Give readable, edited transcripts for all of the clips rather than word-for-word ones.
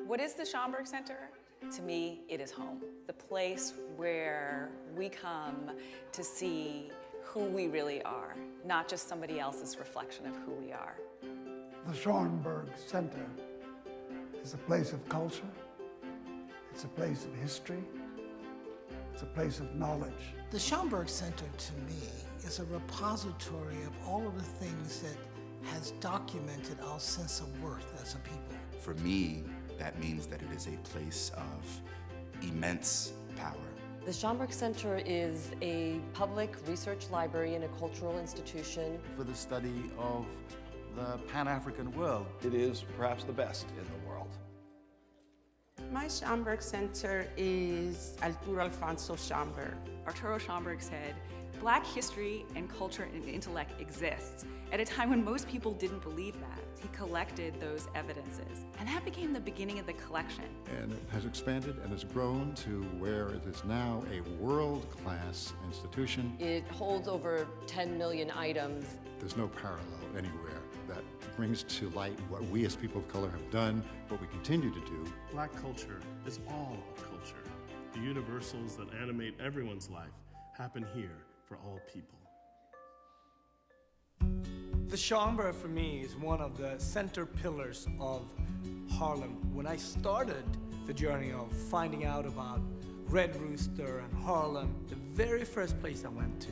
What is the Schomburg Center? To me, it is home. The place where we come to see who we really are, not just somebody else's reflection of who we are. The Schomburg Center is a place of culture, it's a place of history, it's a place of knowledge. The Schomburg Center, to me, is a repository of all of the things that has documented our sense of worth as a people. For me, that means that it is a place of immense power. The Schomburg Center is a public research library and a cultural institution for the study of the Pan-African world. It is perhaps the best in the world. My Schomburg Center is Arturo Alfonso Schomburg. Arturo Schomburg said, Black history and culture and intellect exists at a time when most people didn't believe that. He collected those evidences, and that became the beginning of the collection. And it has expanded and has grown to where it is now a world-class institution. It holds over 10 million items. There's no parallel anywhere that brings to light what we as people of color have done, what we continue to do. Black culture is all of culture. The universals that animate everyone's life happen here for all people. The Schomburg, for me, is one of the center pillars of Harlem. When I started the journey of finding out about Red Rooster and Harlem, the very first place I went to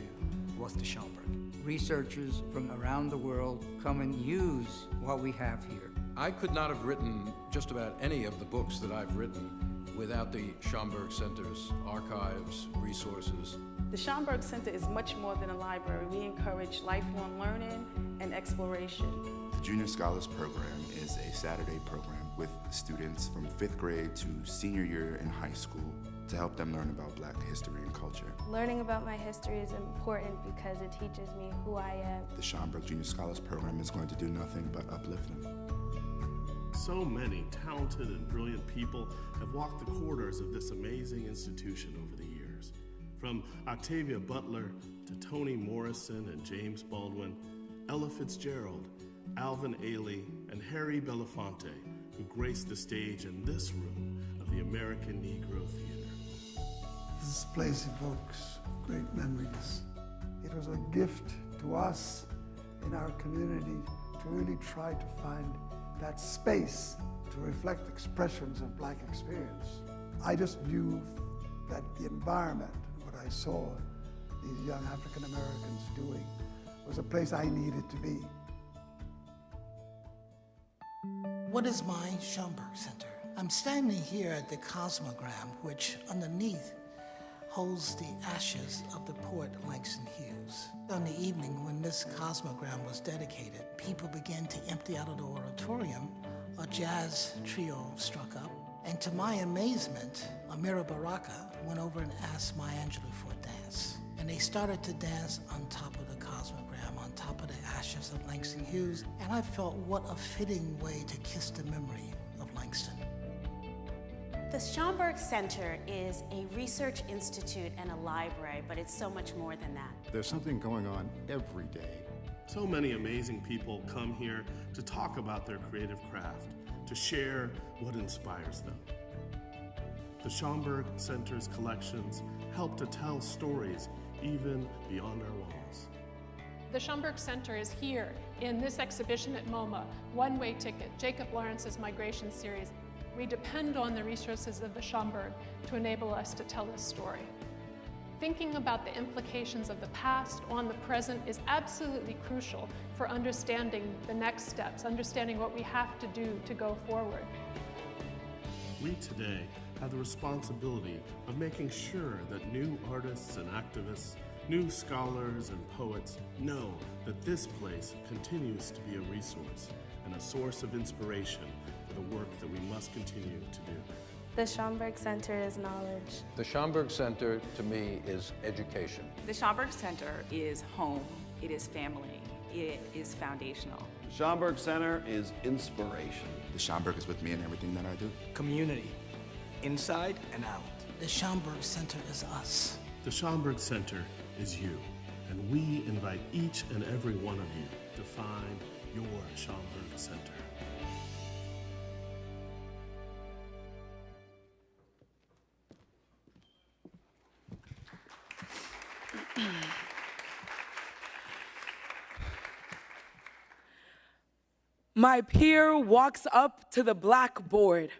was the Schomburg. Researchers from around the world come and use what we have here. I could not have written just about any of the books that I've written without the Schomburg Center's archives, resources. The Schomburg Center is much more than a library. We encourage lifelong learning and exploration. The Junior Scholars Program is a Saturday program with students from 5th grade to senior year in high school to help them learn about Black history and culture. Learning about my history is important because it teaches me who I am. The Schomburg Junior Scholars Program is going to do nothing but uplift them. So many talented and brilliant people have walked the corridors of this amazing institution over the years. From Octavia Butler to Toni Morrison and James Baldwin, Ella Fitzgerald, Alvin Ailey, and Harry Belafonte, who graced the stage in this room of the American Negro Theater. This place evokes great memories. It was a gift to us in our community to really try to find that space to reflect expressions of Black experience. I just knew that the environment, what I saw these young African Americans doing, was a place I needed to be. What is my Schomburg Center? I'm standing here at the Cosmogram, which underneath holds the ashes of the poet Langston Hughes. On the evening when this Cosmogram was dedicated, people began to empty out of the auditorium. A jazz trio struck up, and to my amazement, Amira Baraka went over and asked Maya Angelou for a dance. And they started to dance on top of the Cosmogram, on top of the ashes of Langston Hughes, and I felt what a fitting way to kiss the memory of Langston. The Schomburg Center is a research institute and a library, but it's so much more than that. There's something going on every day. So many amazing people come here to talk about their creative craft, to share what inspires them. The Schomburg Center's collections help to tell stories even beyond our walls. The Schomburg Center is here in this exhibition at MoMA, One-Way Ticket, Jacob Lawrence's Migration Series. We depend on the resources of the Schomburg to enable us to tell this story. Thinking about the implications of the past on the present is absolutely crucial for understanding the next steps, understanding what we have to do to go forward. We today have the responsibility of making sure that new artists and activists, new scholars and poets know that this place continues to be a resource and a source of inspiration for the work that we must continue to do. The Schomburg Center is knowledge. The Schomburg Center, to me, is education. The Schomburg Center is home, it is family, it is foundational. The Schomburg Center is inspiration. The Schomburg is with me in everything that I do. Community, inside and out. The Schomburg Center is us. The Schomburg Center is you, and we invite each and every one of you to find your Schomburg Center. My peer walks up to the blackboard,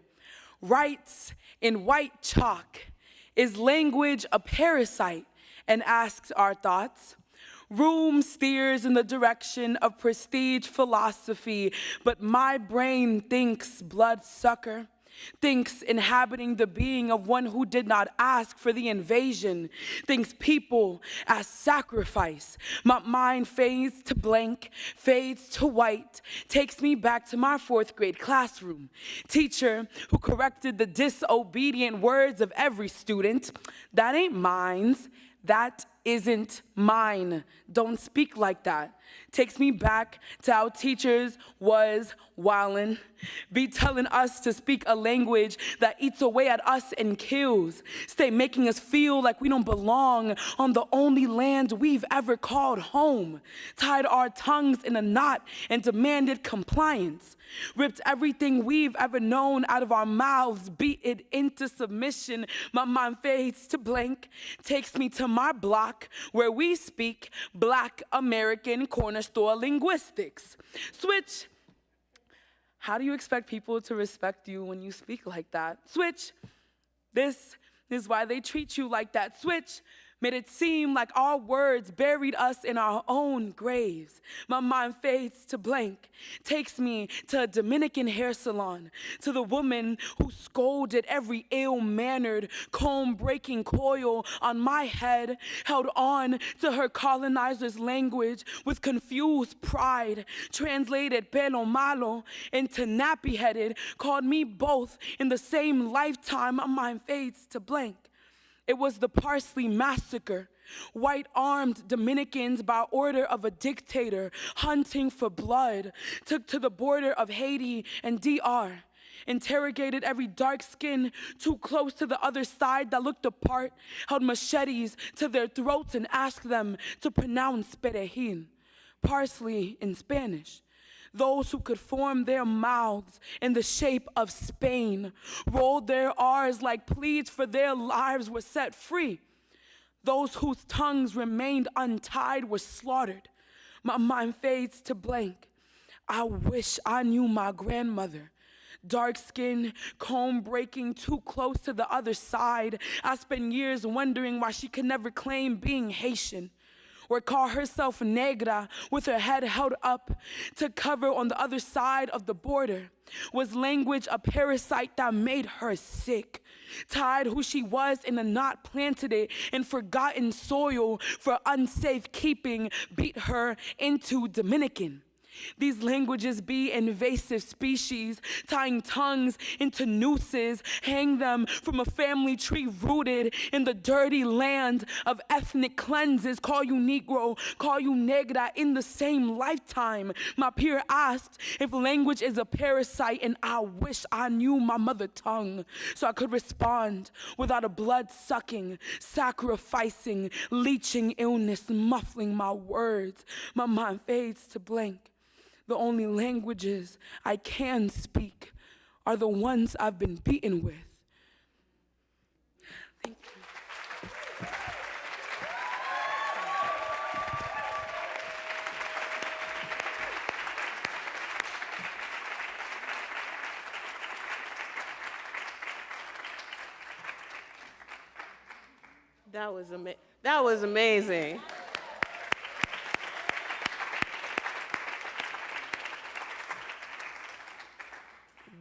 writes in white chalk, "Is language a parasite?" and asks our thoughts. Room steers in the direction of prestige philosophy, but my brain thinks bloodsucker, thinks inhabiting the being of one who did not ask for the invasion, thinks people as sacrifice. My mind fades to blank, fades to white, takes me back to my 4th grade classroom. Teacher who corrected the disobedient words of every student. "That ain't mine's, that isn't mine. Don't speak like that." Takes me back to how teachers was wildin', be telling us to speak a language that eats away at us and kills. Stay making us feel like we don't belong on the only land we've ever called home. Tied our tongues in a knot and demanded compliance. Ripped everything we've ever known out of our mouths, beat it into submission. My mind fades to blank, takes me to my block where we speak Black American corner store linguistics. Switch. How do you expect people to respect you when you speak like that? Switch. This is why they treat you like that. Switch. Made it seem like our words buried us in our own graves. My mind fades to blank, takes me to a Dominican hair salon, to the woman who scolded every ill-mannered, comb-breaking coil on my head, held on to her colonizer's language with confused pride, translated pelo malo into nappy-headed, called me both in the same lifetime. My mind fades to blank. It was the Parsley Massacre, white-armed Dominicans by order of a dictator hunting for blood, took to the border of Haiti and DR, interrogated every dark skin too close to the other side that looked apart, held machetes to their throats and asked them to pronounce perejil, parsley in Spanish. Those who could form their mouths in the shape of Spain, rolled their R's like pleas for their lives, were set free. Those whose tongues remained untied were slaughtered. My mind fades to blank. I wish I knew my grandmother. Dark skin, comb breaking too close to the other side. I spent years wondering why she could never claim being Haitian, or call herself negra with her head held up to cover on the other side of the border. Was language a parasite that made her sick? Tied who she was in a knot, planted it in forgotten soil for unsafe keeping, beat her into Dominican. These languages be invasive species, tying tongues into nooses, hang them from a family tree rooted in the dirty land of ethnic cleanses. Call you Negro, call you Negra in the same lifetime. My peer asked if language is a parasite, and I wish I knew my mother tongue so I could respond without a blood-sucking, sacrificing, leeching illness muffling my words. My mind fades to blank. The only languages I can speak are the ones I've been beaten with. Thank you. That was amazing.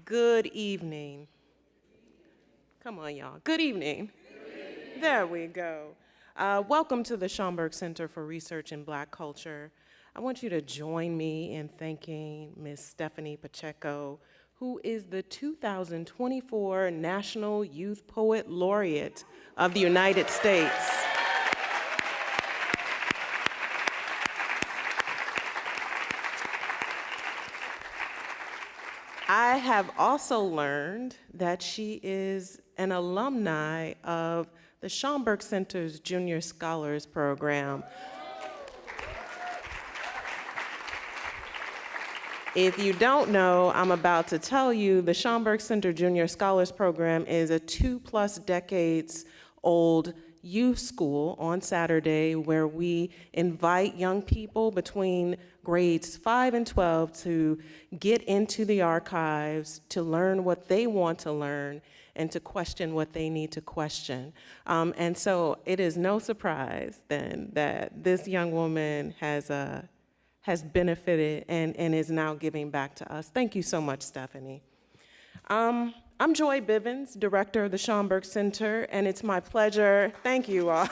Good evening. Come on, y'all. Good evening. There we go. Welcome to the Schomburg Center for Research in Black Culture. I want you to join me in thanking Ms. Stephanie Pacheco, who is the 2024 National Youth Poet Laureate of the United States. I have also learned that she is an alumni of the Schomburg Center's Junior Scholars Program. If you don't know, I'm about to tell you, the Schomburg Center Junior Scholars Program is a 2+ decades old youth school on Saturday where we invite young people between grades 5 and 12 to get into the archives, to learn what they want to learn, and to question what they need to question. And so it is no surprise then that this young woman has benefited and is now giving back to us. Thank you so much, Stephanie. I'm Joy Bivens, director of the Schomburg Center, and it's my pleasure, thank you all.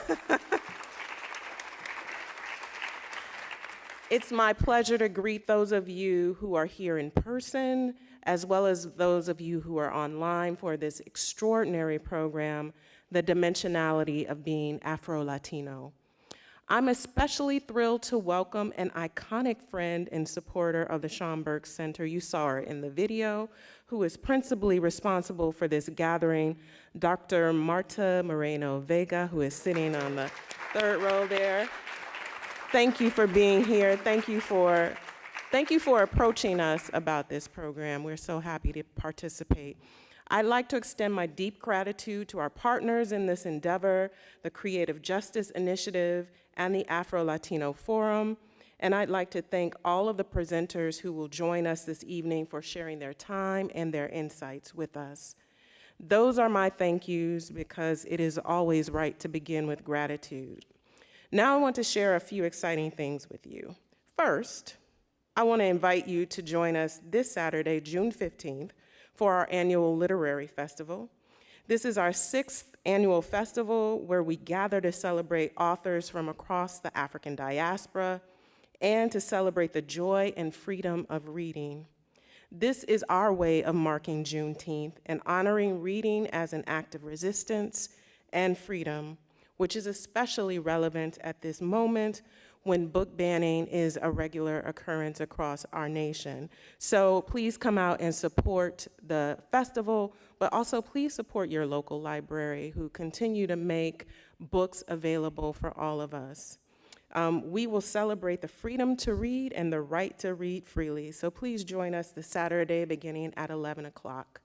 It's my pleasure to greet those of you who are here in person, as well as those of you who are online for this extraordinary program, The Dimensionality of Being Afro-Latino. I'm especially thrilled to welcome an iconic friend and supporter of the Schomburg Center. You saw her in the video, who is principally responsible for this gathering, Dr. Marta Moreno Vega, who is sitting on the third row there. Thank you for being here. Thank you for approaching us about this program. We're so happy to participate. I'd like to extend my deep gratitude to our partners in this endeavor, the Creative Justice Initiative and the Afro-Latino Forum. And I'd like to thank all of the presenters who will join us this evening for sharing their time and their insights with us. Those are my thank yous because it is always right to begin with gratitude. Now I want to share a few exciting things with you. First, I want to invite you to join us this Saturday, June 15th, for our annual literary festival. This is our 6th annual festival where we gather to celebrate authors from across the African diaspora and to celebrate the joy and freedom of reading. This is our way of marking Juneteenth and honoring reading as an act of resistance and freedom, which is especially relevant at this moment when book banning is a regular occurrence across our nation. So please come out and support the festival, but also please support your local library who continue to make books available for all of us. We will celebrate the freedom to read and the right to read freely. So please join us this Saturday beginning at 11 o'clock.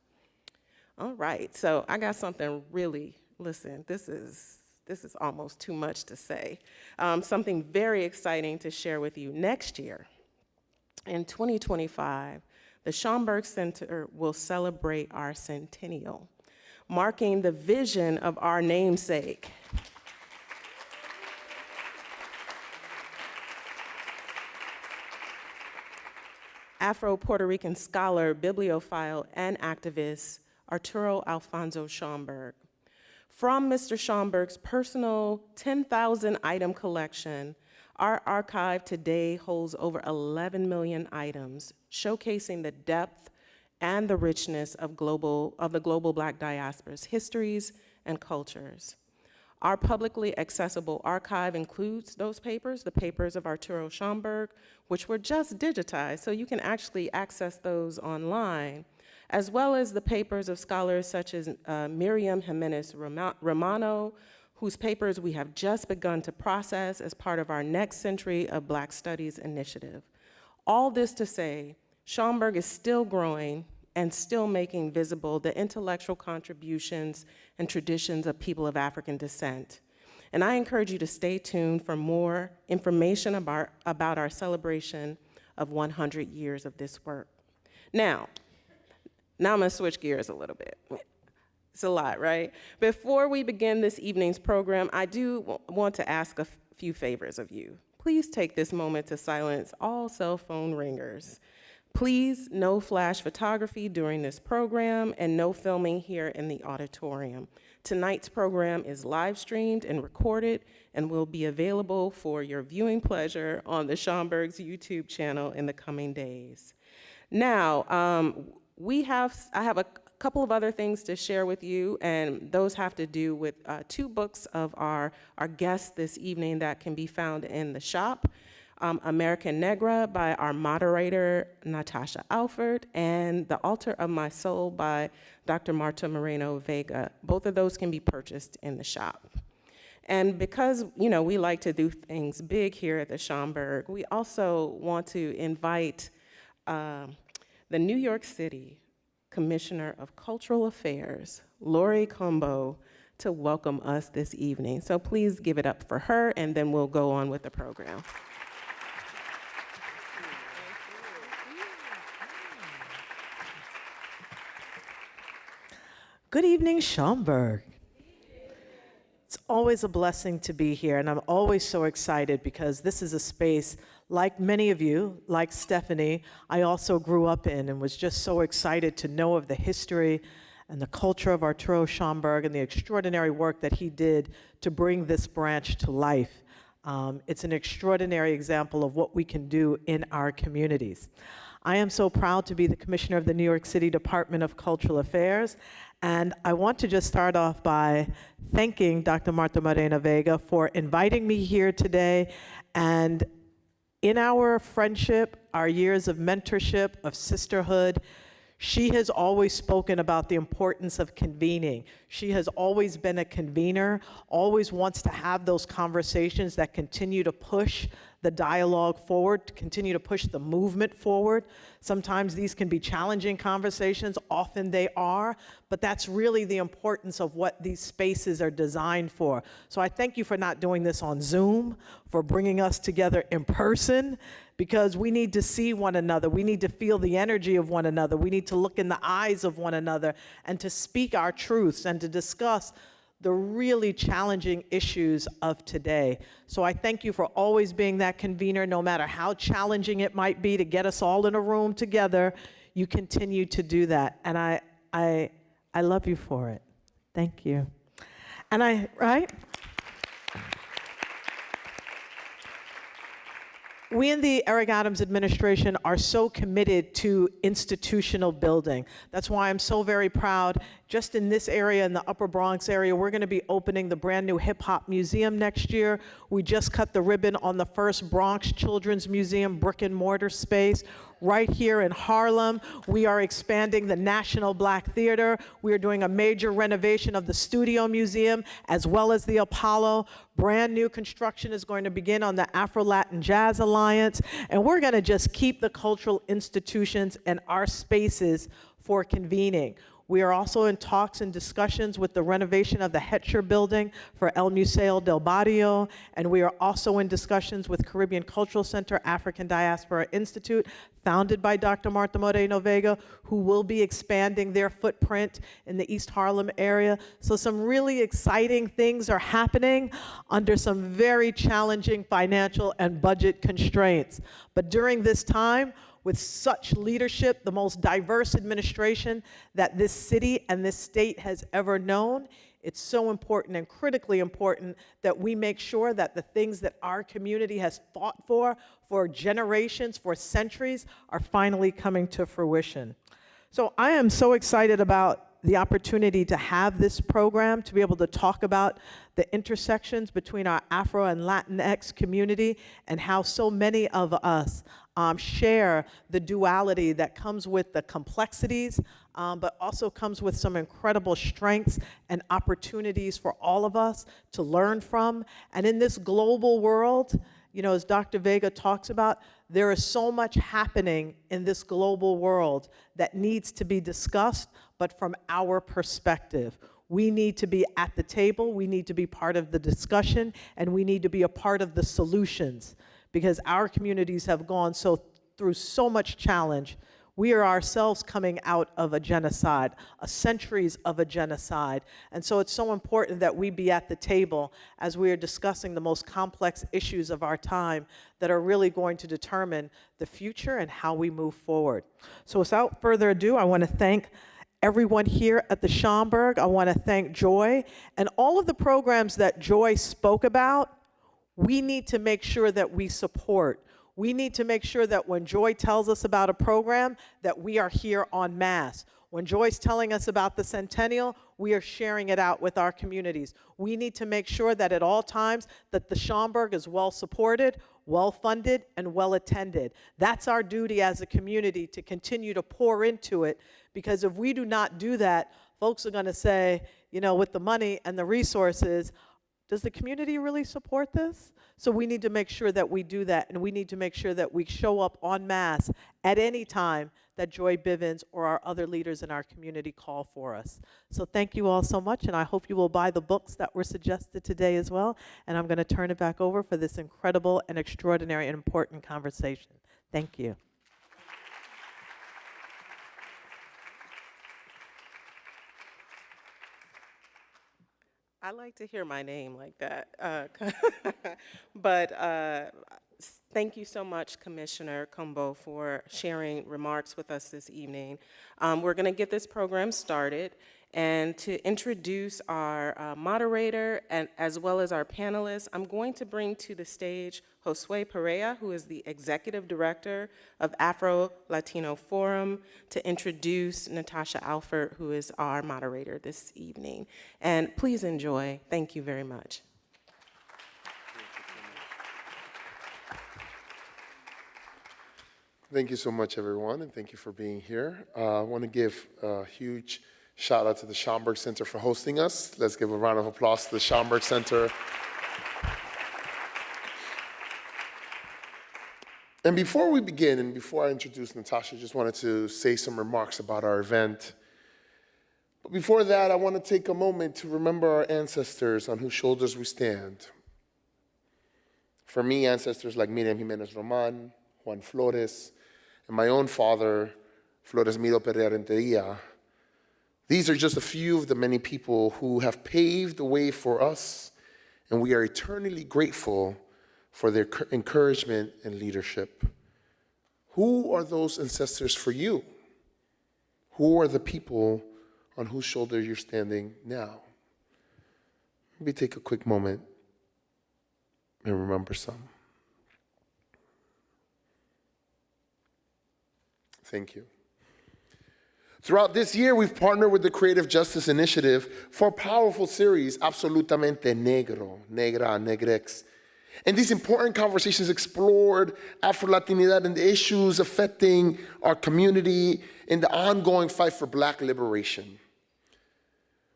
All right, so I got something really, listen, this is almost too much to say. Something very exciting to share with you. Next year, in 2025, the Schomburg Center will celebrate our centennial, marking the vision of our namesake. Afro-Puerto Rican scholar, bibliophile, and activist, Arturo Alfonso Schomburg. From Mr. Schomburg's personal 10,000 item collection, our archive today holds over 11 million items, showcasing the depth and the richness of the global Black diaspora's histories and cultures. Our publicly accessible archive includes those papers, the papers of Arturo Schomburg, which were just digitized, so you can actually access those online, as well as the papers of scholars such as Miriam Jimenez Romano, whose papers we have just begun to process as part of our Next Century of Black Studies initiative. All this to say, Schomburg is still growing and still making visible the intellectual contributions and traditions of people of African descent. And I encourage you to stay tuned for more information about our celebration of 100 years of this work. Now I'm gonna switch gears a little bit. It's a lot, right? Before we begin this evening's program, I do want to ask a few favors of you. Please take this moment to silence all cell phone ringers. Please, no flash photography during this program and no filming here in the auditorium. Tonight's program is live streamed and recorded and will be available for your viewing pleasure on the Schomburg's YouTube channel in the coming days. Now, I have a couple of other things to share with you, and those have to do with 2 books of our guests this evening that can be found in the shop. American Negra by our moderator, Natasha Alford, and The Altar of My Soul by Dr. Marta Moreno Vega. Both of those can be purchased in the shop. And because, we like to do things big here at the Schomburg, we also want to invite the New York City Commissioner of Cultural Affairs, Lori Combo, to welcome us this evening. So please give it up for her, and then we'll go on with the program. Good evening, Schaumburg. It's always a blessing to be here, and I'm always so excited because this is a space, like many of you, like Stephanie, I also grew up in and was just so excited to know of the history and the culture of Arturo Schaumburg and the extraordinary work that he did to bring this branch to life. It's an extraordinary example of what we can do in our communities. I am so proud to be the Commissioner of the New York City Department of Cultural Affairs, and I want to just start off by thanking Dr. Martha Moreno Vega for inviting me here today. And in our friendship, our years of mentorship, of sisterhood, she has always spoken about the importance of convening. She has always been a convener, always wants to have those conversations that continue to push the dialogue forward, to continue to push the movement forward. Sometimes these can be challenging conversations, often they are, but that's really the importance of what these spaces are designed for. So I thank you for not doing this on Zoom, for bringing us together in person, because we need to see one another. We need to feel the energy of one another. We need to look in the eyes of one another and to speak our truths and to discuss the really challenging issues of today. So I thank you for always being that convener, no matter how challenging it might be to get us all in a room together, you continue to do that. And I love you for it. Thank you. And we in the Eric Adams administration are so committed to institutional building. That's why I'm so very proud. Just in this area, in the Upper Bronx area, we're going to be opening the brand new Hip Hop Museum next year. We just cut the ribbon on the first Bronx Children's Museum brick and mortar space. Right here in Harlem, we are expanding the National Black Theater. We are doing a major renovation of the Studio Museum as well as the Apollo. Brand new construction is going to begin on the Afro-Latin Jazz Alliance. And we're going to just keep the cultural institutions and our spaces for convening. We are also in talks and discussions with the renovation of the Hetcher building for El Museo del Barrio, and we are also in discussions with Caribbean Cultural Center, African Diaspora Institute, founded by Dr. Martha Moreno Vega, who will be expanding their footprint in the East Harlem area. So some really exciting things are happening under some very challenging financial and budget constraints. But during this time, with such leadership, the most diverse administration that this city and this state has ever known, it's so important and critically important that we make sure that the things that our community has fought for generations, for centuries, are finally coming to fruition. So I am so excited about the opportunity to have this program, to be able to talk about the intersections between our Afro and Latinx community and how so many of us share the duality that comes with the complexities, but also comes with some incredible strengths and opportunities for all of us to learn from. And in this global world, you know, as Dr. Vega talks about, there is so much happening in this global world that needs to be discussed, but from our perspective. We need to be at the table, we need to be part of the discussion, and we need to be a part of the solutions, because our communities have gone through so much challenge. We are ourselves coming out of a genocide, centuries of a genocide. And so it's so important that we be at the table as we are discussing the most complex issues of our time that are really going to determine the future and how we move forward. So without further ado, I want to thank everyone here at the Schaumburg. I want to thank Joy. And all of the programs that Joy spoke about, we need to make sure that we support. We need to make sure that when Joy tells us about a program, that we are here en masse. When Joy's telling us about the Centennial, we are sharing it out with our communities. We need to make sure that at all times that the Schaumburg is well supported, well funded, and well attended. That's our duty as a community, to continue to pour into it, because if we do not do that, folks are going to say, you know, with the money and the resources, does the community really support this? So we need to make sure that we do that, and we need to make sure that we show up en masse at any time that Joy Bivens or our other leaders in our community call for us. So thank you all so much, and I hope you will buy the books that were suggested today as well. And I'm going to turn it back over for this incredible and extraordinary and important conversation. Thank you. I like to hear my name like that. But thank you so much, Commissioner Combo, for sharing remarks with us this evening. We're going to get this program started. And to introduce our moderator and as well as our panelists, I'm going to bring to the stage Josue Perea, who is the Executive Director of Afro-Latino Forum, to introduce Natasha Alford, who is our moderator this evening. And please enjoy. Thank you very much. Thank you so much, everyone, and thank you for being here. I want to give a huge shout out to the Schomburg Center for hosting us. Let's give a round of applause to the Schomburg Center. And before we begin, and before I introduce Natasha, I just wanted to say some remarks about our event. But before that, I want to take a moment to remember our ancestors on whose shoulders we stand. For me, ancestors like Miriam Jimenez Roman, Juan Flores, and my own father, Flores Miro Pereira Renteria. These are just a few of the many people who have paved the way for us, and we are eternally grateful for their encouragement and leadership. Who are those ancestors for you? Who are the people on whose shoulder you're standing now? Maybe take a quick moment and remember some. Thank you. Throughout this year, we've partnered with the Creative Justice Initiative for a powerful series, Absolutamente Negro, Negra, Negrex. And these important conversations explored Afro-Latinidades and the issues affecting our community in the ongoing fight for Black liberation.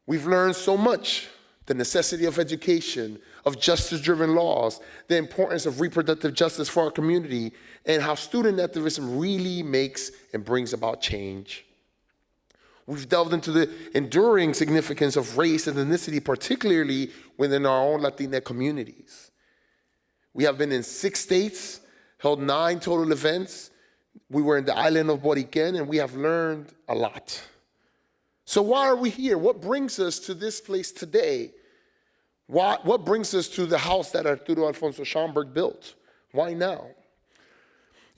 We've learned so much: the necessity of education, of justice-driven laws, the importance of reproductive justice for our community, and how student activism really makes and brings about change. We've delved into the enduring significance of race and ethnicity, particularly within our own Latina communities. We have been in 6 states, held 9 total events. We were in the island of Boriquen, and we have learned a lot. So why are we here? What brings us to this place today? What brings us to the house that Arturo Alfonso Schomburg built? Why now?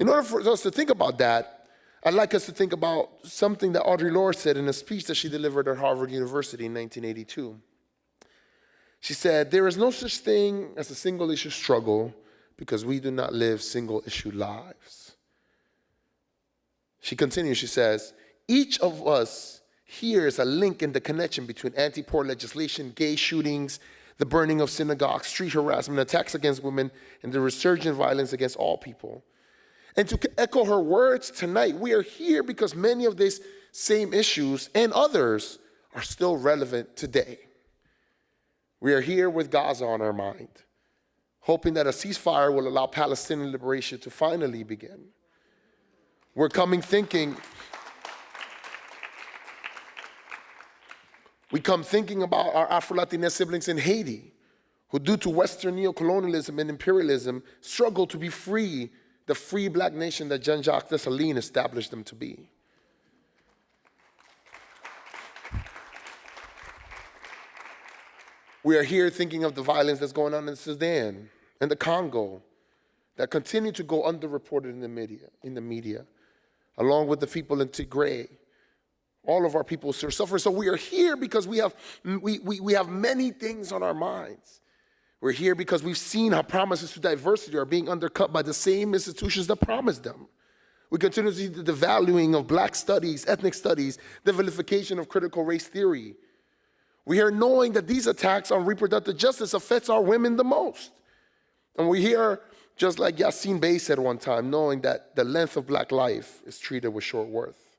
In order for us to think about that, I'd like us to think about something that Audre Lorde said in a speech that she delivered at Harvard University in 1982. She said, "There is no such thing as a single-issue struggle because we do not live single-issue lives." She continues, she says, "Each of us here is a link in the connection between anti-poor legislation, gay shootings, the burning of synagogues, street harassment, attacks against women, and the resurgent violence against all people." And to echo her words tonight, we are here because many of these same issues and others are still relevant today. We are here with Gaza on our mind, hoping that a ceasefire will allow Palestinian liberation to finally begin. We come thinking about our Afro-Latinx siblings in Haiti, who due to Western neocolonialism and imperialism struggle to be free, the free Black nation that Jean-Jacques Dessalines established them to be. We are here thinking of the violence that's going on in Sudan and the Congo that continue to go underreported in the media, along with the people in Tigray. All of our people still suffer. So we are here because we have many things on our minds. We're here because we've seen how promises to diversity are being undercut by the same institutions that promised them. We continue to see the devaluing of Black studies, ethnic studies, the vilification of critical race theory. We are knowing that these attacks on reproductive justice affects our women the most. And we hear, just like Yassine Bey said one time, knowing that the length of Black life is treated with short worth.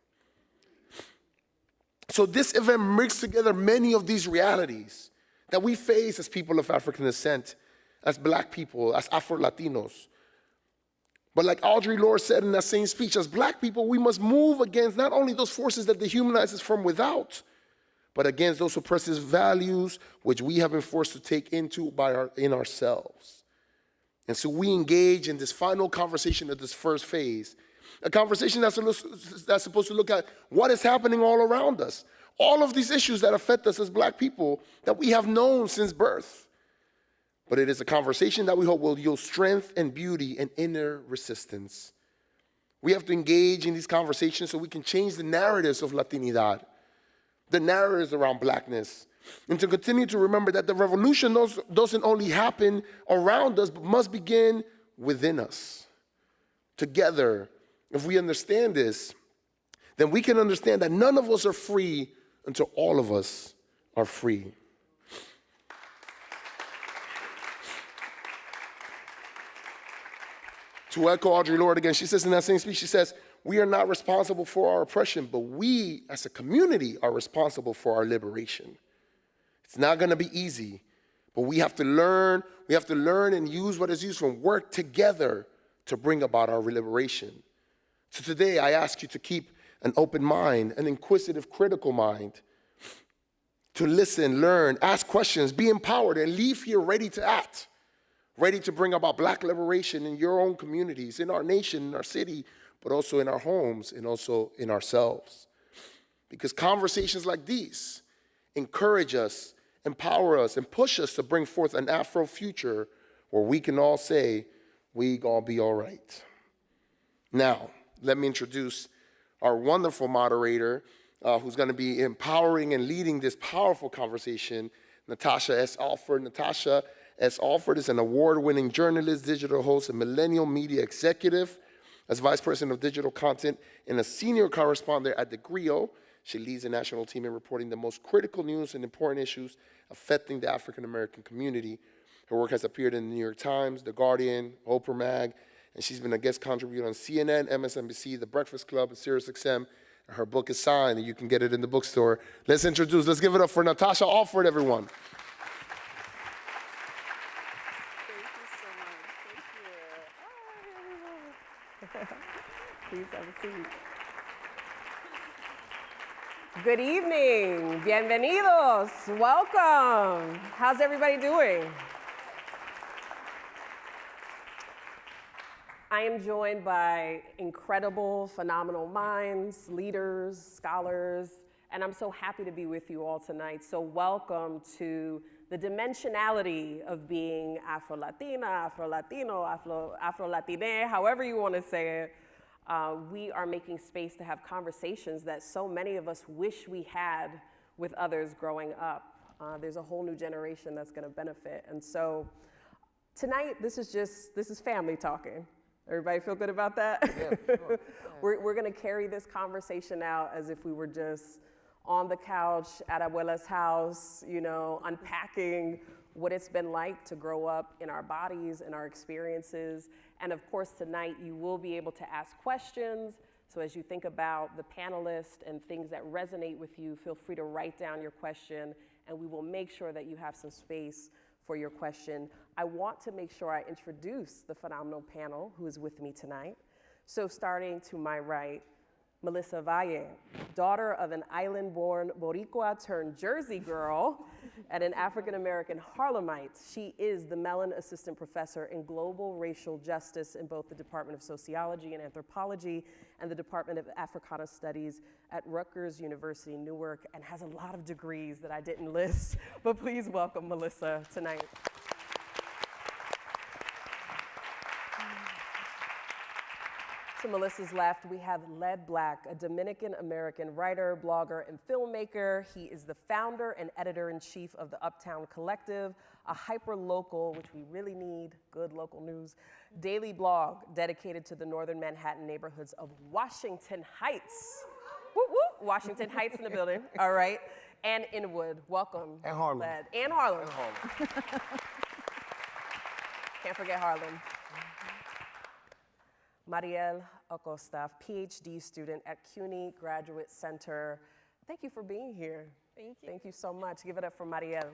So this event brings together many of these realities that we face as people of African descent, as Black people, as Afro-Latinos. But like Audre Lorde said in that same speech, as Black people, we must move against not only those forces that dehumanize us from without, but against those oppressive values which we have been forced to take into in ourselves. And so we engage in this final conversation of this first phase, a conversation that's supposed to look at what is happening all around us, all of these issues that affect us as Black people that we have known since birth. But it is a conversation that we hope will yield strength and beauty and inner resistance. We have to engage in these conversations so we can change the narratives of Latinidad, the narratives around Blackness, and to continue to remember that the revolution doesn't only happen around us, but must begin within us. Together, if we understand this, then we can understand that none of us are free until all of us are free. To echo Audre Lorde again, she says in that same speech, she says, we are not responsible for our oppression, but we as a community are responsible for our liberation. It's not gonna be easy, but we have to learn and use what is useful and work together to bring about our liberation. So today I ask you to keep an open mind, an inquisitive, critical mind, to listen, learn, ask questions, be empowered, and leave here ready to act. Ready to bring about Black liberation in your own communities, in our nation, in our city, but also in our homes and also in ourselves. Because conversations like these encourage us, empower us, and push us to bring forth an Afro future where we can all say, we gonna be all right. Now, let me introduce our wonderful moderator who's gonna be empowering and leading this powerful conversation, Natasha S. Alford. Natasha S. Alford is an award-winning journalist, digital host, and millennial media executive. As Vice President of Digital Content and a senior correspondent at The Griot, she leads a national team in reporting the most critical news and important issues affecting the African-American community. Her work has appeared in the New York Times, The Guardian, Oprah Mag, and she's been a guest contributor on CNN, MSNBC, The Breakfast Club, and SiriusXM. And her book is signed, and you can get it in the bookstore. Let's give it up for Natasha Alford, everyone. Please have a seat. Good evening. Bienvenidos. Welcome. How's everybody doing? I am joined by incredible, phenomenal minds, leaders, scholars, and I'm so happy to be with you all tonight. So welcome to the dimensionality of being Afro-Latina, Afro-Latino, AfroLatinx, however you want to say it. We are making space to have conversations that so many of us wish we had with others growing up. There's a whole new generation that's going to benefit. And so tonight, this is family talking. Everybody feel good about that? Yeah, sure. We're going to carry this conversation out as if we were just on the couch at Abuela's house, you know, unpacking what it's been like to grow up in our bodies and our experiences. And of course, tonight you will be able to ask questions. So as you think about the panelists and things that resonate with you, feel free to write down your question, and we will make sure that you have some space for your question. I want to make sure I introduce the phenomenal panel who is with me tonight. So starting to my right, Melissa Valle, daughter of an island-born Boricua turned Jersey girl and an African-American Harlemite. She is the Mellon Assistant Professor in Global Racial Justice in both the Department of Sociology and Anthropology and the Department of Africana Studies at Rutgers University, Newark, and has a lot of degrees that I didn't list, but please welcome Melissa tonight. To Melissa's left, we have Led Black, a Dominican-American writer, blogger, and filmmaker. He is the founder and editor-in-chief of the Uptown Collective, a hyper-local, which we really need, good local news, daily blog dedicated to the northern Manhattan neighborhoods of Washington Heights. Woo woo, Washington Heights in the building, all right. And Inwood, welcome. And Harlem. Led. And Harlem. And Harlem. Can't forget Harlem. Mariel Acosta, PhD student at CUNY Graduate Center. Thank you for being here. Thank you. Thank you so much. Give it up for Mariel.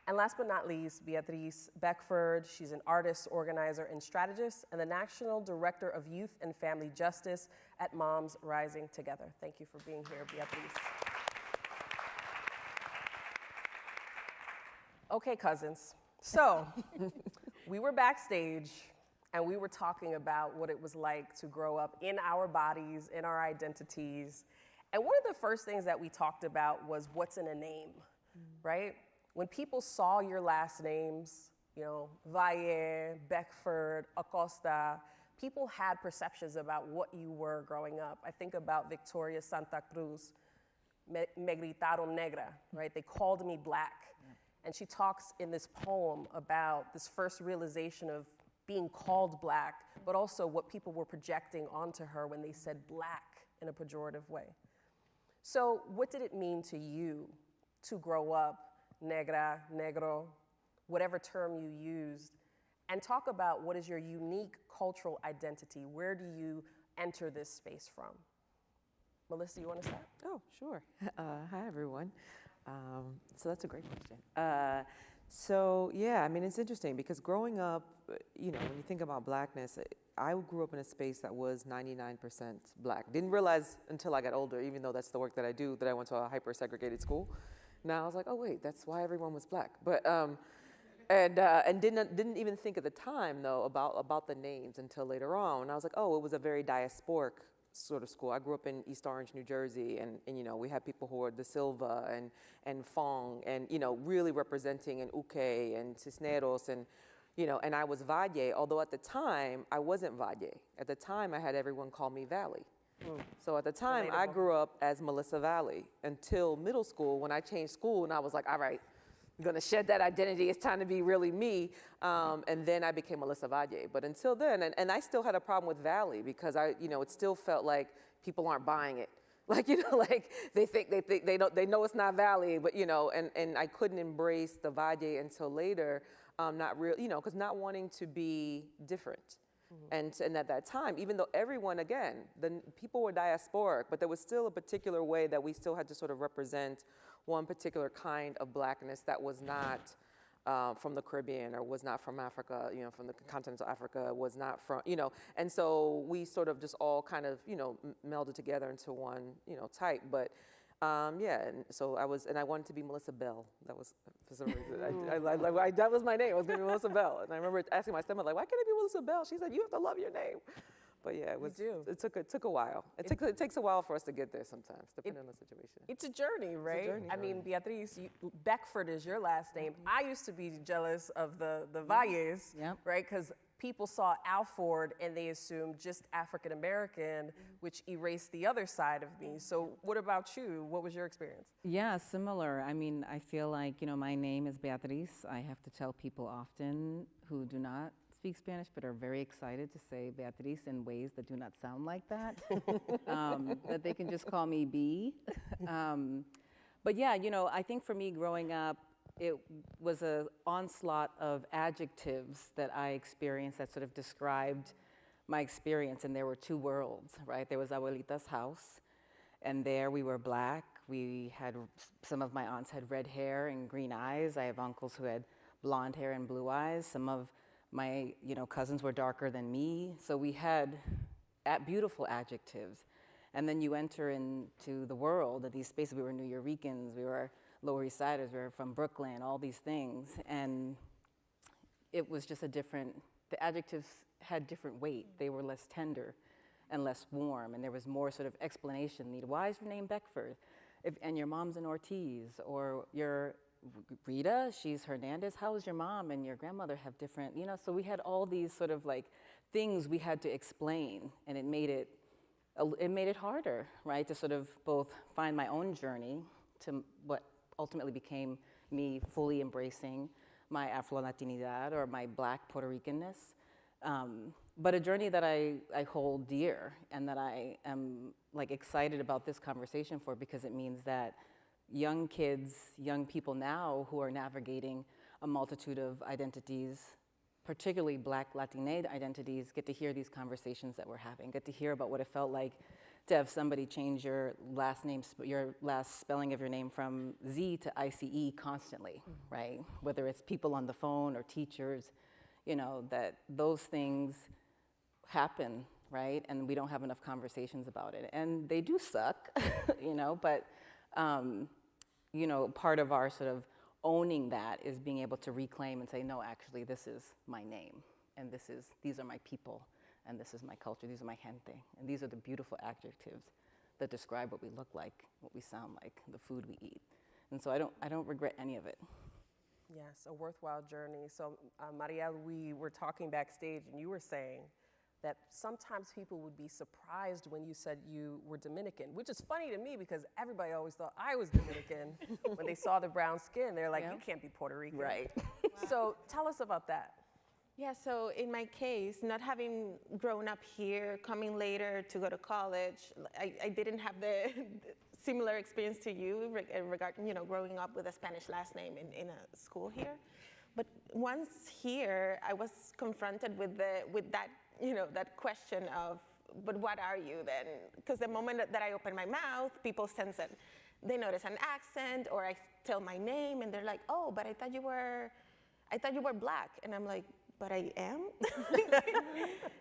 And last but not least, Beatriz Beckford. She's an artist, organizer, and strategist, and the National Director of Youth and Family Justice at Moms Rising Together. Thank you for being here, Beatriz. Okay, cousins. So, we were backstage, and we were talking about what it was like to grow up in our bodies, in our identities. And one of the first things that we talked about was what's in a name, right? When people saw your last names, you know, Valle, Beckford, Acosta, people had perceptions about what you were growing up. I think about Victoria Santa Cruz, me gritaron negra, right? They called me black. And she talks in this poem about this first realization of being called black, but also what people were projecting onto her when they said black in a pejorative way. So what did it mean to you to grow up negra, negro, whatever term you used, and talk about what is your unique cultural identity? Where do you enter this space from? Melissa, you want to start? Oh, sure. Hi, everyone. So that's a great question. So yeah, I mean, it's interesting because growing up, you know, when you think about blackness, I grew up in a space that was 99% black. Didn't realize until I got older, even though that's the work that I do, that I went to a hyper-segregated school. Now I was like, oh wait, that's why everyone was black. But and didn't even think at the time though about the names until later on. And I was like, oh, it was a very diasporic sort of school. I grew up in East Orange, New Jersey, and you know, we had people who were De Silva and Fong, and you know, really representing and Uke and Cisneros, and you know, and I was Valle, although at the time I wasn't Valle. At the time I had everyone call me Valley. So at the time I grew up as Melissa Valley until middle school when I changed school and I was like, all right, I'm gonna shed that identity, it's time to be really me. And then I became Melissa Valle. But until then, and I still had a problem with Valley because you know, it still felt like people aren't buying it. Like, you know, like they know it's not Valley, but you know, and I couldn't embrace the Valle until later, not real, you know, because not wanting to be different. And at that time, even though everyone, again, the people were diasporic, but there was still a particular way that we still had to sort of represent one particular kind of blackness that was not from the Caribbean or was not from Africa, you know, from the continent of Africa, was not from, you know, and so we sort of just all kind of, you know, melded together into one, you know, type. But yeah, and so I wanted to be Melissa Bell. That was, for some reason, that was my name. I was going to be Melissa Bell. And I remember asking my stepmother, like, why can't I be Melissa Bell? She said, you have to love your name. But yeah, it took a while. It takes a while for us to get there sometimes, depending on the situation. It's a journey, right? It's a journey. I mean, Beatriz, Beckford is your last name. I used to be jealous of the Valles, right? Because people saw Alford and they assumed just African American, which erased the other side of me. So what about you? What was your experience? Yeah, similar. I mean, I feel like, you know, my name is Beatriz. I have to tell people often who do not speak Spanish but are very excited to say Beatriz in ways that do not sound like that, that they can just call me B. But yeah, you know, I think for me growing up, it was an onslaught of adjectives that I experienced that sort of described my experience, and there were two worlds, right? There was Abuelita's house, and there we were black. We had, some of my aunts had red hair and green eyes. I have uncles who had blonde hair and blue eyes. Some of my, you know, cousins were darker than me. So we had beautiful adjectives. And then you enter into the world of these spaces. We were New Yorkers, we were Lower East Siders, we were from Brooklyn, all these things. And it was just the adjectives had different weight. They were less tender and less warm, and there was more sort of explanation needed. Why is your name Beckford? And your mom's an Ortiz, or your Rita, she's Hernandez. How is your mom and your grandmother have different, you know? So we had all these sort of like things we had to explain, and it made it harder, right? To sort of both find my own journey to what ultimately became me fully embracing my Afro-Latinidad or my Black Puerto Ricanness, but a journey that I hold dear and that I am like excited about this conversation for, because it means that young kids, young people now who are navigating a multitude of identities, particularly Black Latina identities, get to hear these conversations that we're having, get to hear about what it felt like to have somebody change your last name, your last spelling of your name from Z to ICE constantly, right? Whether it's people on the phone or teachers, you know, that those things happen, right? And we don't have enough conversations about it. And they do suck, you know, but, you know, part of our sort of owning that is being able to reclaim and say, no, actually, this is my name, and these are my people, and this is my culture, these are my gente, and these are the beautiful adjectives that describe what we look like, what we sound like, the food we eat. And so I don't regret any of it. Yes, a worthwhile journey. So, Mariel, we were talking backstage, and you were saying that sometimes people would be surprised when you said you were Dominican, which is funny to me because everybody always thought I was Dominican. When they saw the brown skin, they're like, you can't be Puerto Rican. Right. So tell us about that. Yeah, so in my case, not having grown up here, coming later to go to college, I didn't have the similar experience to you regarding, you know, growing up with a Spanish last name in a school here. But once here, I was confronted with that, you know, that question of, but what are you then? Because the moment that I open my mouth, people sense it. They notice an accent, or I tell my name, and they're like, oh, but I thought you were Black. And I'm like, but I am?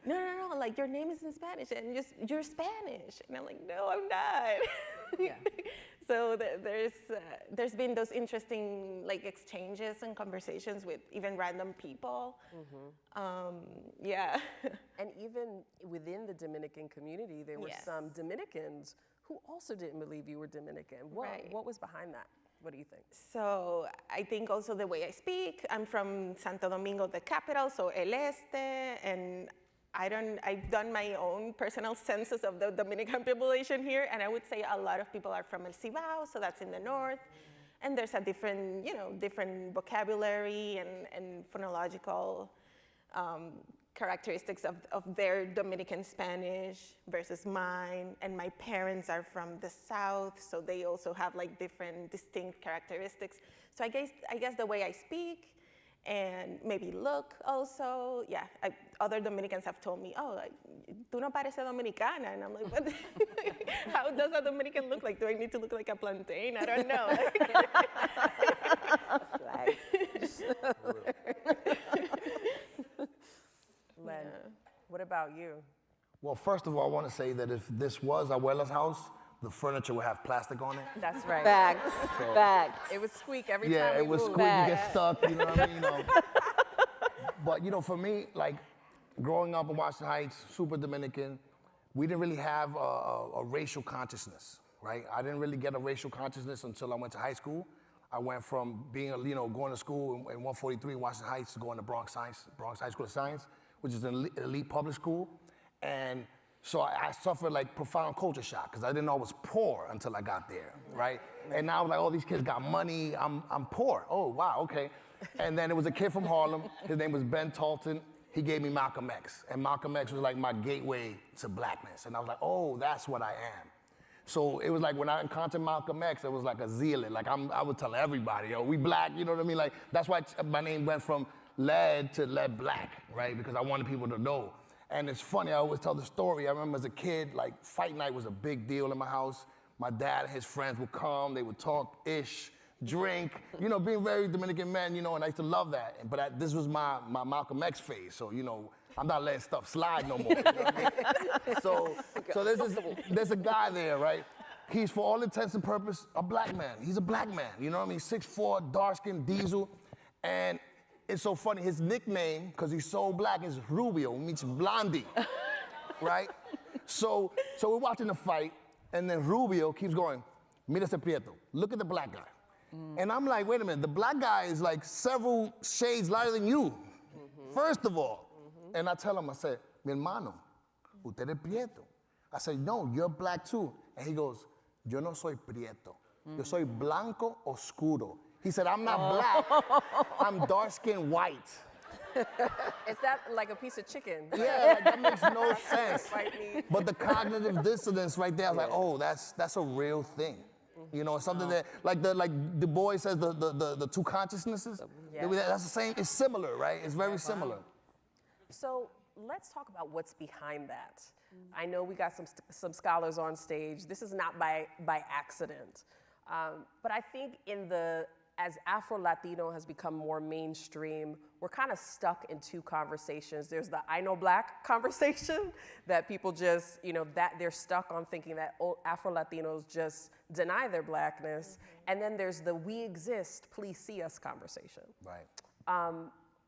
No, like your name is in Spanish, and you're Spanish. And I'm like, no, I'm not. Yeah. So there's been those interesting like exchanges and conversations with even random people. Yeah. And even within the Dominican community, there were some Dominicans who also didn't believe you were Dominican. What was behind that? What do you think? So I think also the way I speak, I'm from Santo Domingo, the capital, so El Este, and I've done my own personal census of the Dominican population here, and I would say a lot of people are from El Cibao, so that's in the north, and there's a different, you know, different vocabulary and phonological characteristics of their Dominican Spanish versus mine, and my parents are from the South, so they also have like different distinct characteristics. So I guess the way I speak and maybe look also, yeah, other Dominicans have told me, oh, tú no pareces dominicana, and I'm like, what? How does a Dominican look like? Do I need to look like a plantain? I don't know. Len, what about you? Well, first of all, I want to say that if this was Abuela's house, the furniture would have plastic on it. That's right. Facts. So, Facts. It would squeak every yeah, time we it would moved. squeak, you get stuck, you know what I mean? You know. But, you know, for me, like, growing up in Washington Heights, super Dominican, we didn't really have a racial consciousness, right? I didn't really get a racial consciousness until I went to high school. I went from being, you know, going to school in 143 Washington Heights to going to Bronx High School of Science, which is an elite public school. And so I suffered like profound culture shock because I didn't know I was poor until I got there, right? And now like, oh, these kids got money, I'm poor. Oh, wow, okay. And then it was a kid from Harlem, his name was Ben Talton. He gave me Malcolm X, and Malcolm X was like my gateway to blackness. And I was like, oh, that's what I am. So it was like when I encountered Malcolm X, it was like a zealot. Like I would tell everybody, yo, we black, you know what I mean? Like that's why my name went from Led to Led Black, right? Because I wanted people to know. And it's funny, I always tell the story. I remember as a kid, like fight night was a big deal in my house. My dad and his friends would come, they would talk ish, drink, you know, being very Dominican men, you know, and I used to love that. But this was my Malcolm X phase, so, you know, I'm not letting stuff slide no more. You know what I mean? So there's a guy there, right? He's, for all intents and purposes, a black man. He's a black man, you know what I mean? 6'4", dark-skinned diesel. And it's so funny, his nickname, because he's so black, is Rubio, which means blondie, right? So we're watching the fight, and then Rubio keeps going, mira ese prieto, look at the black guy. And I'm like, wait a minute, the black guy is like several shades lighter than you, first of all. And I tell him, I said, mi hermano, usted es prieto. I said, no, you're black too. And he goes, yo no soy prieto, yo soy blanco oscuro. He said, I'm not black, I'm dark-skinned white. Is that like a piece of chicken? Yeah, like, that makes no sense. But the cognitive dissonance right there, I was like, oh, that's a real thing. You know, something that, like Du Bois says, the two consciousnesses, that's the same, it's similar, right? It's very similar. So let's talk about what's behind that. I know we got some scholars on stage. This is not by accident. But I think as Afro-Latino has become more mainstream, we're kind of stuck in two conversations. There's the I know black conversation that people just, that they're stuck on thinking that Afro-Latinos just deny their blackness. And then there's the we exist, please see us conversation. Right.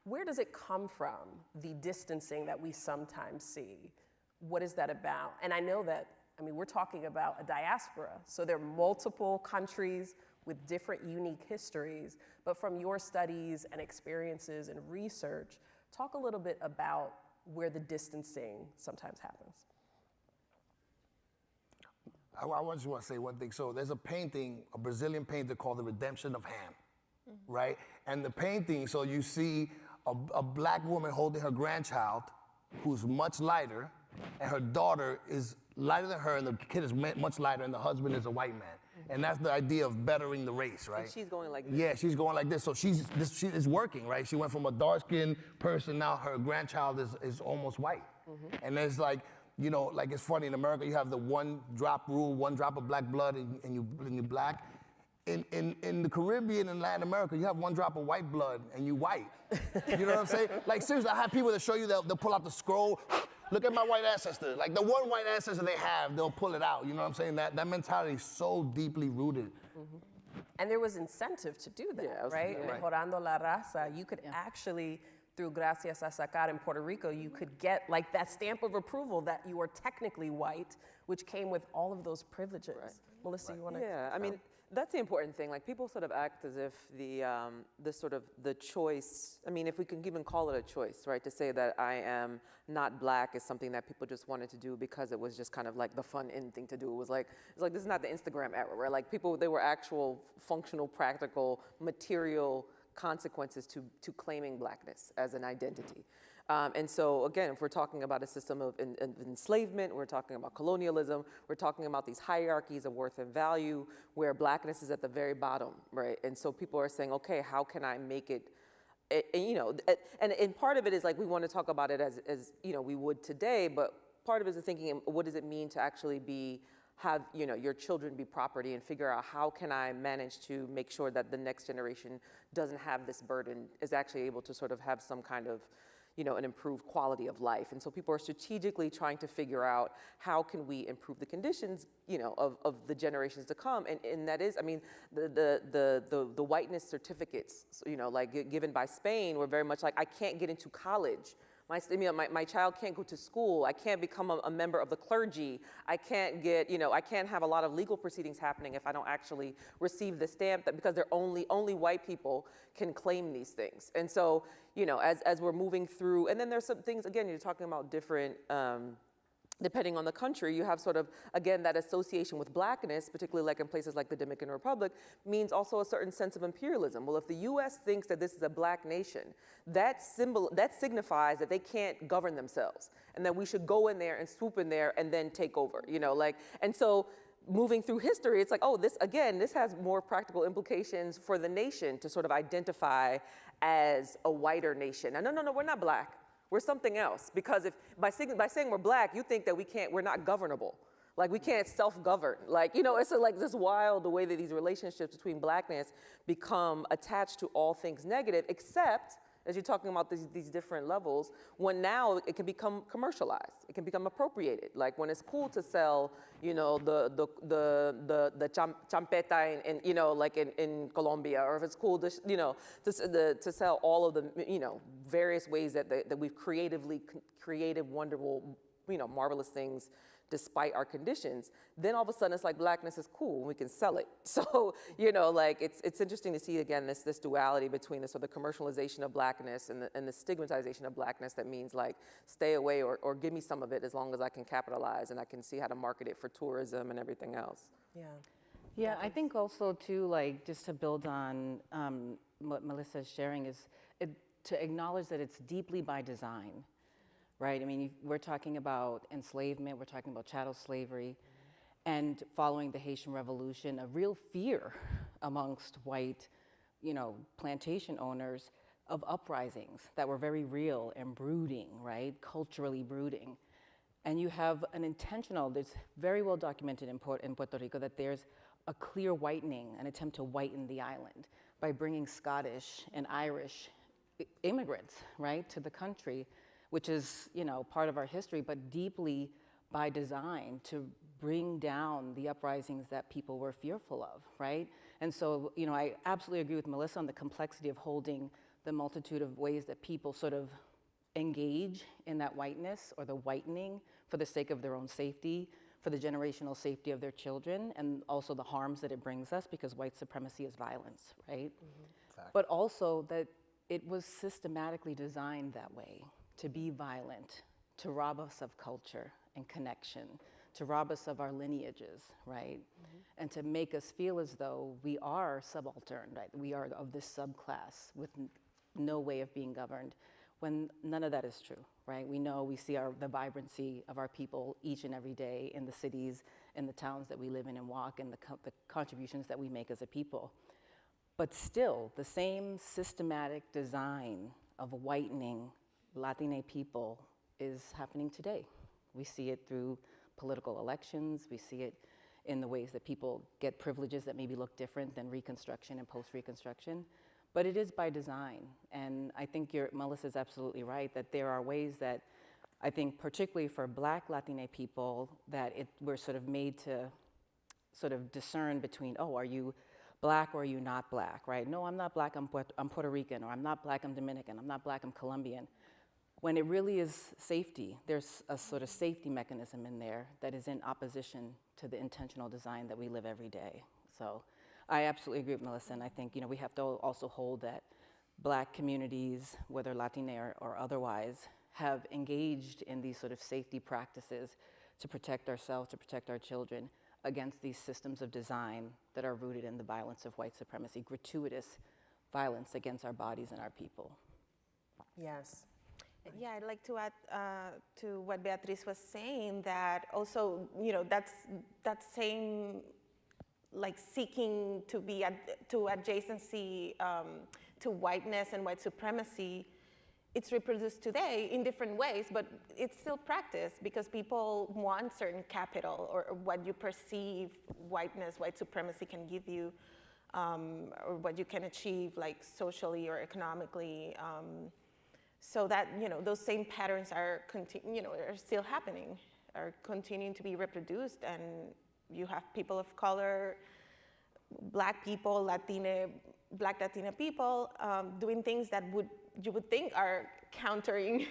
Where does it come from, the distancing that we sometimes see? What is that about? And I know that, we're talking about a diaspora, so there are multiple countries with different unique histories, but from your studies and experiences and research, talk a little bit about where the distancing sometimes happens. I just want to say one thing. So there's a painting, a Brazilian painter called The Redemption of Ham, right? And the painting, so you see a black woman holding her grandchild who's much lighter, and her daughter is lighter than her, and the kid is much lighter, and the husband is a white man. And that's the idea of bettering the race, right? And she's going like this. Yeah, she's going like this. So she is working, right? She went from a dark-skinned person, now her grandchild is almost white. And there's like, like it's funny, in America you have the one drop rule, one drop of black blood and you're black. In the Caribbean and Latin America, you have one drop of white blood and you white. You know what I'm saying? Like seriously, I have people that show you, they'll pull out the scroll, look at my white ancestor. Like the one white ancestor they have, they'll pull it out. You know what I'm saying? That mentality is so deeply rooted. And there was incentive to do that, right? Mejorando la raza, you could actually, through Gracias a Sacar in Puerto Rico, you could get like that stamp of approval that you are technically white, which came with all of those privileges. Melissa, you want to? Yeah, that's the important thing. Like people sort of act as if the choice, if we can even call it a choice, right? To say that I am not black is something that people just wanted to do because it was just kind of like the fun in thing to do. It was like this is not the Instagram era, right? Like people, there were actual functional, practical, material consequences to claiming blackness as an identity. And so again, if we're talking about a system of enslavement, we're talking about colonialism, we're talking about these hierarchies of worth and value where blackness is at the very bottom, right? And so people are saying, okay, how can I make it, and part of it is like we want to talk about it as we would today, but part of it is thinking, what does it mean to actually have your children be property and figure out how can I manage to make sure that the next generation doesn't have this burden, is actually able to sort of have some kind of an improved quality of life. And so people are strategically trying to figure out how can we improve the conditions, of the generations to come. And that is, the whiteness certificates, like given by Spain were very much like, I can't get into college. My child can't go to school. I can't become a member of the clergy. I can't get, I can't have a lot of legal proceedings happening if I don't actually receive the stamp, that because they're only white people can claim these things. And so, as we're moving through, and then there's some things, again, you're talking about different, depending on the country, you have sort of, again, that association with blackness, particularly like in places like the Dominican Republic, means also a certain sense of imperialism. Well, if the US thinks that this is a black nation, that signifies that they can't govern themselves and that we should go in there and swoop in there and then take over, and so moving through history, it's like, oh, this has more practical implications for the nation to sort of identify as a whiter nation. Now, no, we're not black. We're something else, because if by saying we're black, you think that we're not governable. Like we can't self-govern. Like, it's like this wild, the way that these relationships between blackness become attached to all things negative, except as you're talking about these different levels, when now it can become commercialized, it can become appropriated. Like when it's cool to sell, the champeta in Colombia, or if it's cool to sell all of the various ways that we've created wonderful, marvelous things despite our conditions, then all of a sudden it's like blackness is cool and we can sell it. So, it's interesting to see again this duality between the sort of commercialization of blackness and the stigmatization of blackness that means like stay away or give me some of it as long as I can capitalize and I can see how to market it for tourism and everything else. Yeah, I think also too, like just to build on what Melissa is sharing is to acknowledge that it's deeply by design. Right, we're talking about enslavement, we're talking about chattel slavery, and following the Haitian Revolution, a real fear amongst white, plantation owners of uprisings that were very real and brooding, right? Culturally brooding. And you have an intentional, it's very well documented in Puerto Rico that there's a clear whitening, an attempt to whiten the island by bringing Scottish and Irish immigrants, right, to the country, which is, you know, part of our history, but deeply by design to bring down the uprisings that people were fearful of, right? And so, you know, I absolutely agree with Melissa on the complexity of holding the multitude of ways that people sort of engage in that whiteness or the whitening for the sake of their own safety, for the generational safety of their children, and also the harms that it brings us, because white supremacy is violence, right? But also that it was systematically designed that way, to be violent, to rob us of culture and connection, to rob us of our lineages, right? And to make us feel as though we are subaltern, right? We are of this subclass with no way of being governed, when none of that is true, right? We know, we see the vibrancy of our people each and every day in the cities, in the towns that we live in and walk, and the contributions that we make as a people. But still, the same systematic design of whitening Latina people is happening today. We see it through political elections. We see it in the ways that people get privileges that maybe look different than Reconstruction and post-Reconstruction. But it is by design. And I think Melissa's absolutely right that there are ways that I think particularly for Black Latina people that we're sort of made to sort of discern between, oh, are you Black or are you not Black, right? No, I'm not Black, I'm Puerto Rican, or I'm not Black, I'm Dominican, I'm not Black, I'm Colombian. When it really is safety, there's a sort of safety mechanism in there that is in opposition to the intentional design that we live every day. So I absolutely agree with Melissa, and I think, you know, we have to also hold that Black communities, whether Latina or otherwise, have engaged in these sort of safety practices to protect ourselves, to protect our children against these systems of design that are rooted in the violence of white supremacy, gratuitous violence against our bodies and our people. Yes. Yeah, I'd like to add to what Beatriz was saying, that also, you know, that same, like, seeking to be to adjacency to whiteness and white supremacy, it's reproduced today in different ways, but it's still practiced because people want certain capital or what you perceive whiteness, white supremacy can give you, or what you can achieve, like, socially or economically. So that, you know, those same patterns are still happening, are continuing to be reproduced, and you have people of color, Black people, Black Latina people doing things that you would think are countering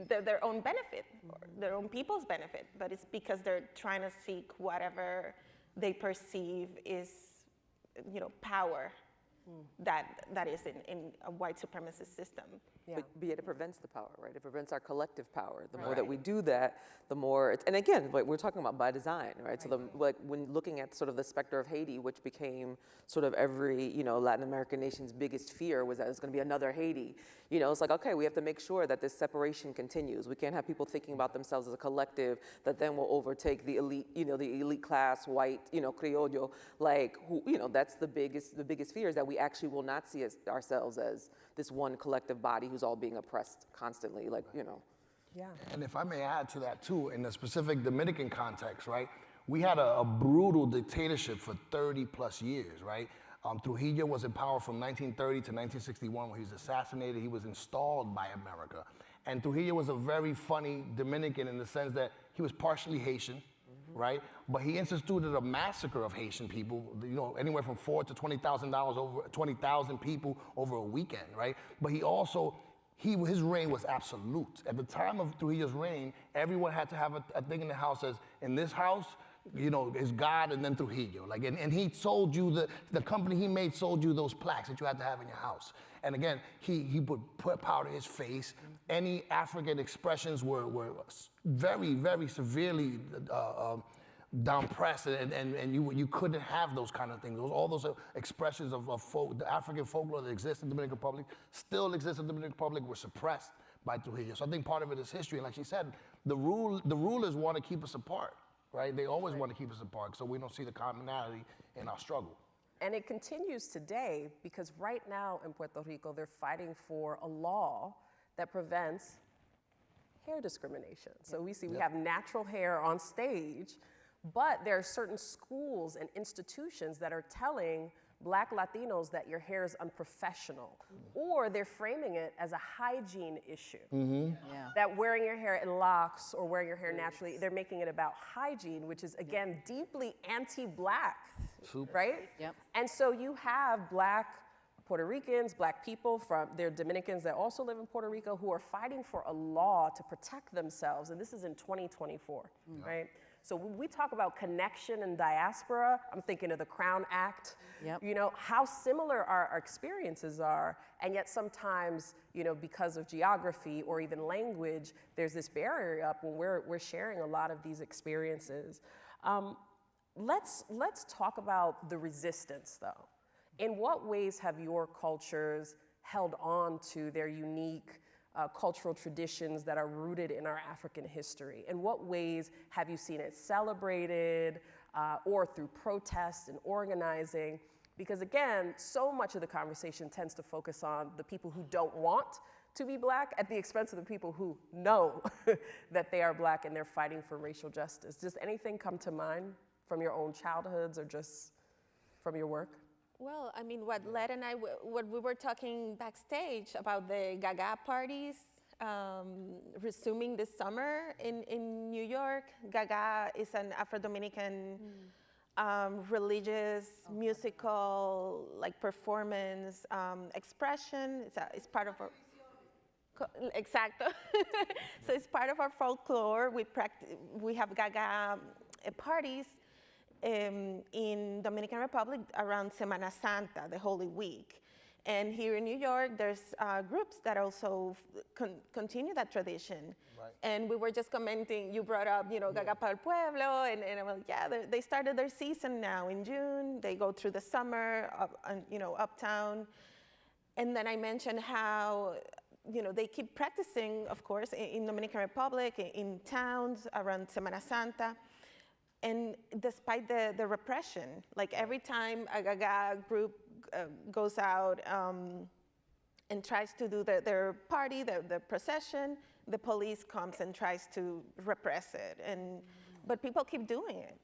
their own benefit, or their own people's benefit, but it's because they're trying to seek whatever they perceive is, you know, power that is in a white supremacist system. Yeah. But yet it prevents the power, right? It prevents our collective power. The more that we do that, the more, and again, like we're talking about by design, right? So like when looking at sort of the specter of Haiti, which became sort of every, you know, Latin American nation's biggest fear was that it's going to be another Haiti. You know, it's like, okay, we have to make sure that this separation continues. We can't have people thinking about themselves as a collective that then will overtake the elite, you know, the elite class, white, you know, criollo, like, who, you know, that's the biggest fear is that we actually will not see ourselves as this one collective body who's all being oppressed constantly, like, you know. Yeah. And if I may add to that too, in the specific Dominican context, right? We had a brutal dictatorship for 30 plus years, right? Trujillo was in power from 1930 to 1961 when he was assassinated. He was installed by America. And Trujillo was a very funny Dominican in the sense that he was partially Haitian, right? But he instituted a massacre of Haitian people, you know, anywhere from $4,000 to $20,000 over 20,000 people over a weekend, right? But he also, his reign was absolute. At the time of Trujillo's reign, everyone had to have a thing in the house as, in this house, you know, is God and then Trujillo. Like, and he sold you, the company he made sold you those plaques that you had to have in your house. And again, he would put powder in his face. Any African expressions were very, very severely down pressed, and you couldn't have those kind of things. All those expressions of the African folklore that exists in the Dominican Republic, still exist in the Dominican Republic, were suppressed by Trujillo. So I think part of it is history, and like she said, the rulers want to keep us apart, right? They always want to keep us apart, so we don't see the commonality in our struggle. And it continues today because right now in Puerto Rico, they're fighting for a law that prevents hair discrimination. So we see we have natural hair on stage, but there are certain schools and institutions that are telling Black Latinos that your hair is unprofessional, or they're framing it as a hygiene issue. That wearing your hair in locks or wearing your hair naturally, they're making it about hygiene, which is again deeply anti-Black, right? And so you have Black Puerto Ricans, Black people they're Dominicans that also live in Puerto Rico who are fighting for a law to protect themselves, and this is in 2024, right? So when we talk about connection and diaspora, I'm thinking of the Crown Act, you know, how similar our experiences are, and yet sometimes, you know, because of geography or even language, there's this barrier up when we're sharing a lot of these experiences. Let's talk about the resistance, though. In what ways have your cultures held on to their unique cultural traditions that are rooted in our African history? In what ways have you seen it celebrated or through protests and organizing? Because again, so much of the conversation tends to focus on the people who don't want to be Black at the expense of the people who know that they are Black and they're fighting for racial justice. Does anything come to mind from your own childhoods or just from your work? Well, I mean, what Led and I, what we were talking backstage about the Gaga parties resuming this summer in New York. Gaga is an Afro-Dominican religious, musical, like performance expression. It's part of our, exacto. So it's part of our folklore. We have Gaga parties in Dominican Republic around Semana Santa, the Holy Week. And here in New York, there's groups that also continue that tradition. Right. And we were just commenting, you brought up, you know, Gaga Pa'l Pueblo, and I'm like, yeah, they started their season now in June. They go through the summer, you know, uptown. And then I mentioned how, you know, they keep practicing, of course, in Dominican Republic, in towns around Semana Santa. And despite the repression, like every time a Gaga group goes out and tries to do their party, the procession, the police comes and tries to repress it. But people keep doing it.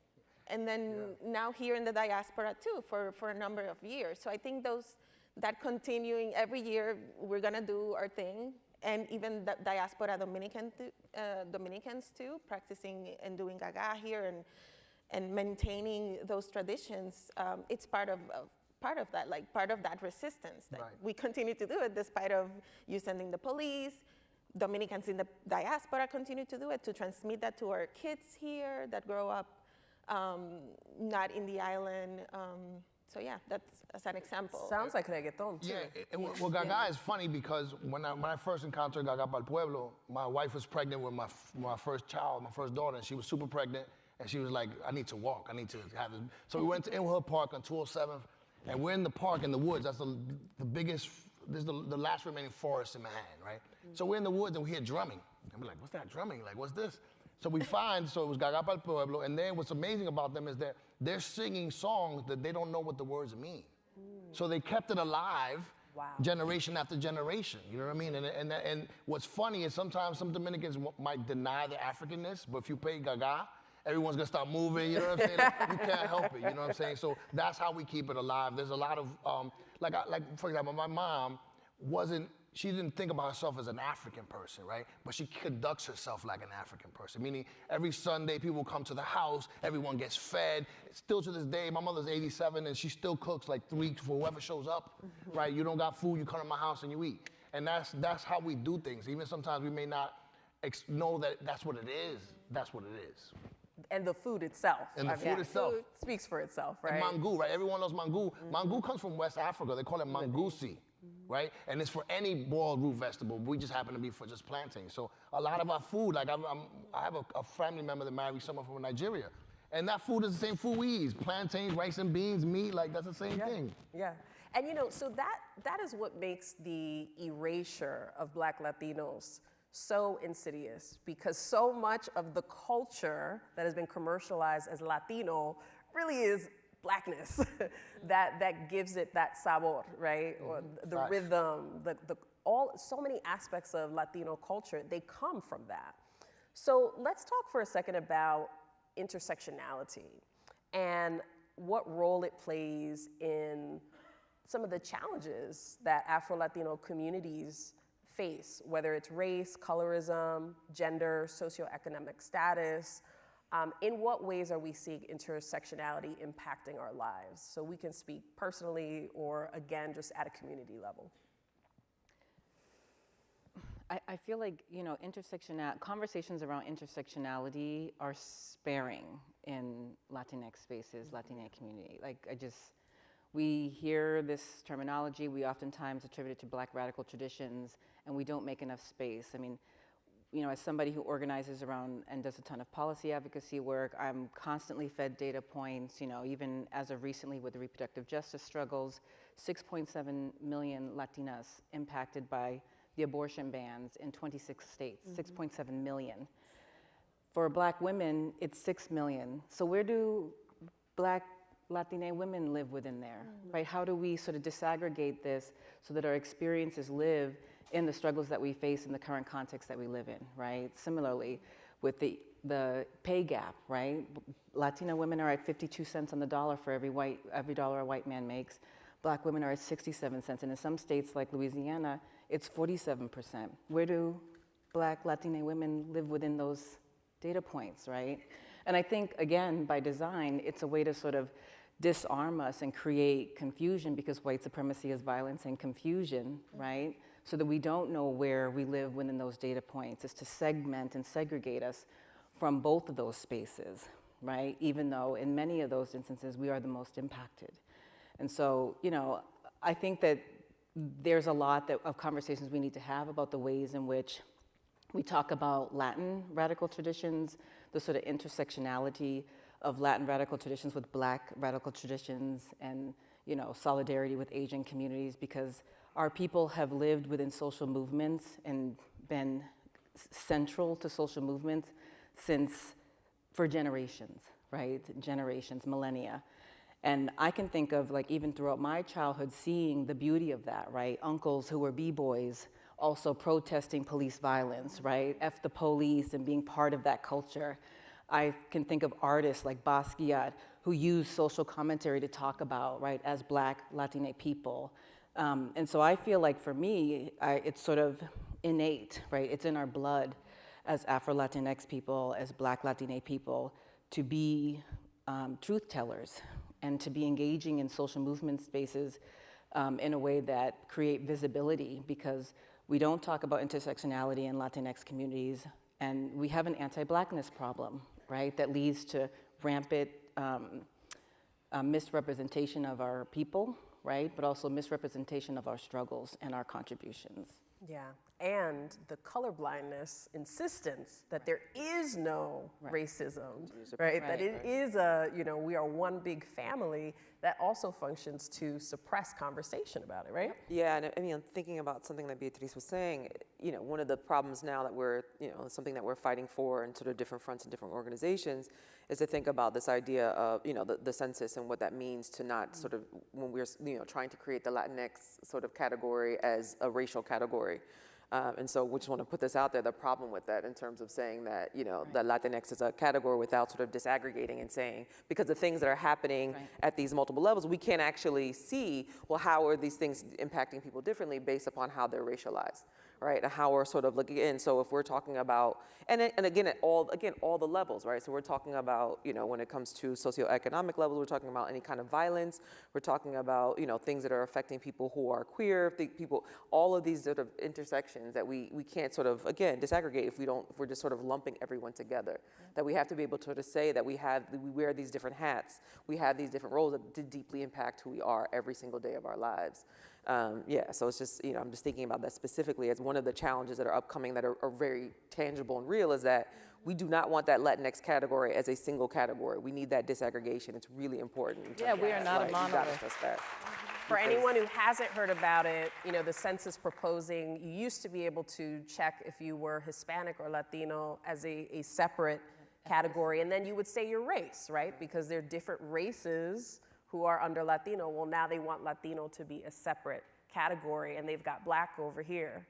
And then now here in the diaspora too, for a number of years. So I think that continuing every year, we're gonna do our thing. And even the diaspora Dominicans too, practicing and doing Gaga here and maintaining those traditions. It's part of that, like part of that resistance. That we continue to do it despite of you sending the police. Dominicans in the diaspora continue to do it, to transmit that to our kids here that grow up not in the island. So yeah, that's as an example. Sounds like reggaeton too. Yeah, well, Gaga is funny because when I first encountered Gaga Pa'l Pueblo, my wife was pregnant with my first child, my first daughter, and she was super pregnant, and she was like, I need to walk, I need to have this. So we went to Inwood Park on 207th, and we're in the park in the woods. That's the biggest, this is the last remaining forest in Manhattan, right? So we're in the woods and we hear drumming. And we're like, what's that drumming? Like, what's this? So we find, so it was Gaga Pa'l Pueblo, and then what's amazing about them is that they're singing songs that they don't know what the words mean. So they kept it alive generation after generation, you know what I mean? And what's funny is sometimes some Dominicans might deny their Africanness, but if you play Gaga, everyone's gonna start moving, you know what I'm saying? Like, you can't help it, you know what I'm saying? So that's how we keep it alive. There's a lot of, like for example, my mom she didn't think about herself as an African person, right? But she conducts herself like an African person, meaning every Sunday people come to the house, everyone gets fed. Still to this day, my mother's 87 and she still cooks like 3 for whoever shows up, right? You don't got food, you come to my house and you eat. And that's how we do things. Even sometimes we may not know that that's what it is. That's what it is. And the food itself. And the food itself. Food speaks for itself, right? And mango, right? Everyone knows mango. Mango comes from West Africa. They call it mangousi, right? And it's for any boiled root vegetable. We just happen to be for just planting. So a lot of our food, like I have a family member that married someone from Nigeria. And that food is the same food we eat. Plantains, rice and beans, meat, like that's the same thing. Yeah. And you know, so that is what makes the erasure of Black Latinos so insidious, because so much of the culture that has been commercialized as Latino really is blackness that gives it that sabor, right? Or the rhythm, so many aspects of Latino culture, they come from that. So let's talk for a second about intersectionality and what role it plays in some of the challenges that Afro-Latino communities face, whether it's race, colorism, gender, socioeconomic status. In what ways are we seeing intersectionality impacting our lives? So we can speak personally or, again, just at a community level. I feel like, conversations around intersectionality are sparing in Latinx spaces, Latina community. We hear this terminology, we oftentimes attribute it to Black radical traditions, and we don't make enough space. I mean, as somebody who organizes around and does a ton of policy advocacy work, I'm constantly fed data points, even as of recently with the reproductive justice struggles, 6.7 million Latinas impacted by the abortion bans in 26 states, 6.7 million. For Black women, it's 6 million. So where do Black Latina women live within there, right? How do we sort of disaggregate this so that our experiences live in the struggles that we face in the current context that we live in, right? Similarly, with the pay gap, right? Latina women are at 52 cents on the dollar for every dollar a white man makes. Black women are at 67 cents, and in some states like Louisiana, it's 47%. Where do Black Latina women live within those data points, right? And I think, again, by design, it's a way to sort of disarm us and create confusion, because white supremacy is violence and confusion, right? So that we don't know where we live within those data points. Is to segment and segregate us from both of those spaces, right? Even though in many of those instances, we are the most impacted. And so, I think that there's a lot of conversations we need to have about the ways in which we talk about Latin radical traditions, the sort of intersectionality of Latin radical traditions with Black radical traditions, and solidarity with Asian communities, because our people have lived within social movements and been central to social movements for generations, right? Generations, millennia. And I can think of, even throughout my childhood, seeing the beauty of that, right? Uncles who were b-boys also protesting police violence, right? F the police, and being part of that culture. I can think of artists like Basquiat who use social commentary to talk about, right, as Black Latina people. And so I feel like for me, it's sort of innate, right? It's in our blood as Afro-Latinx people, as Black Latina people, to be truth tellers and to be engaging in social movement spaces in a way that create visibility, because we don't talk about intersectionality in Latinx communities, and we have an anti-Blackness problem, right, that leads to rampant misrepresentation of our people, right, but also misrepresentation of our struggles and our contributions. Yeah, and the colorblindness insistence that there is no racism, right? That it is we are one big family, that also functions to suppress conversation about it, right? Yeah, and I mean, thinking about something that Beatriz was saying, one of the problems now that we're, something that we're fighting for in sort of different fronts and different organizations is to think about this idea of, the census and what that means to not sort of, when we're, trying to create the Latinx sort of category as a racial category. And so we just want to put this out there, the problem with that in terms of saying that, that Latinx is a category without sort of disaggregating and saying, because the things that are happening at these multiple levels, we can't actually see, well, how are these things impacting people differently based upon how they're racialized, right? And how we're sort of looking in. So if we're talking about, and again, all the levels, right? So we're talking about, when it comes to socioeconomic levels, we're talking about any kind of violence. We're talking about, things that are affecting people who are queer, people, all of these sort of intersections that we can't sort of, again, disaggregate if we're just sort of lumping everyone together. Yeah. That we have to be able to sort of say that we wear these different hats, we have these different roles that deeply impact who we are every single day of our lives. So it's just, I'm just thinking about that specifically as one of the challenges that are upcoming that are very tangible and real, is that we do not want that Latinx category as a single category. We need that disaggregation. It's really important. Yeah, we are not a monolith. For anyone who hasn't heard about it, the census proposing, you used to be able to check if you were Hispanic or Latino as a separate category, and then you would say your race, right? Because there are different races who are under Latino. Well, now they want Latino to be a separate category, and they've got Black over here,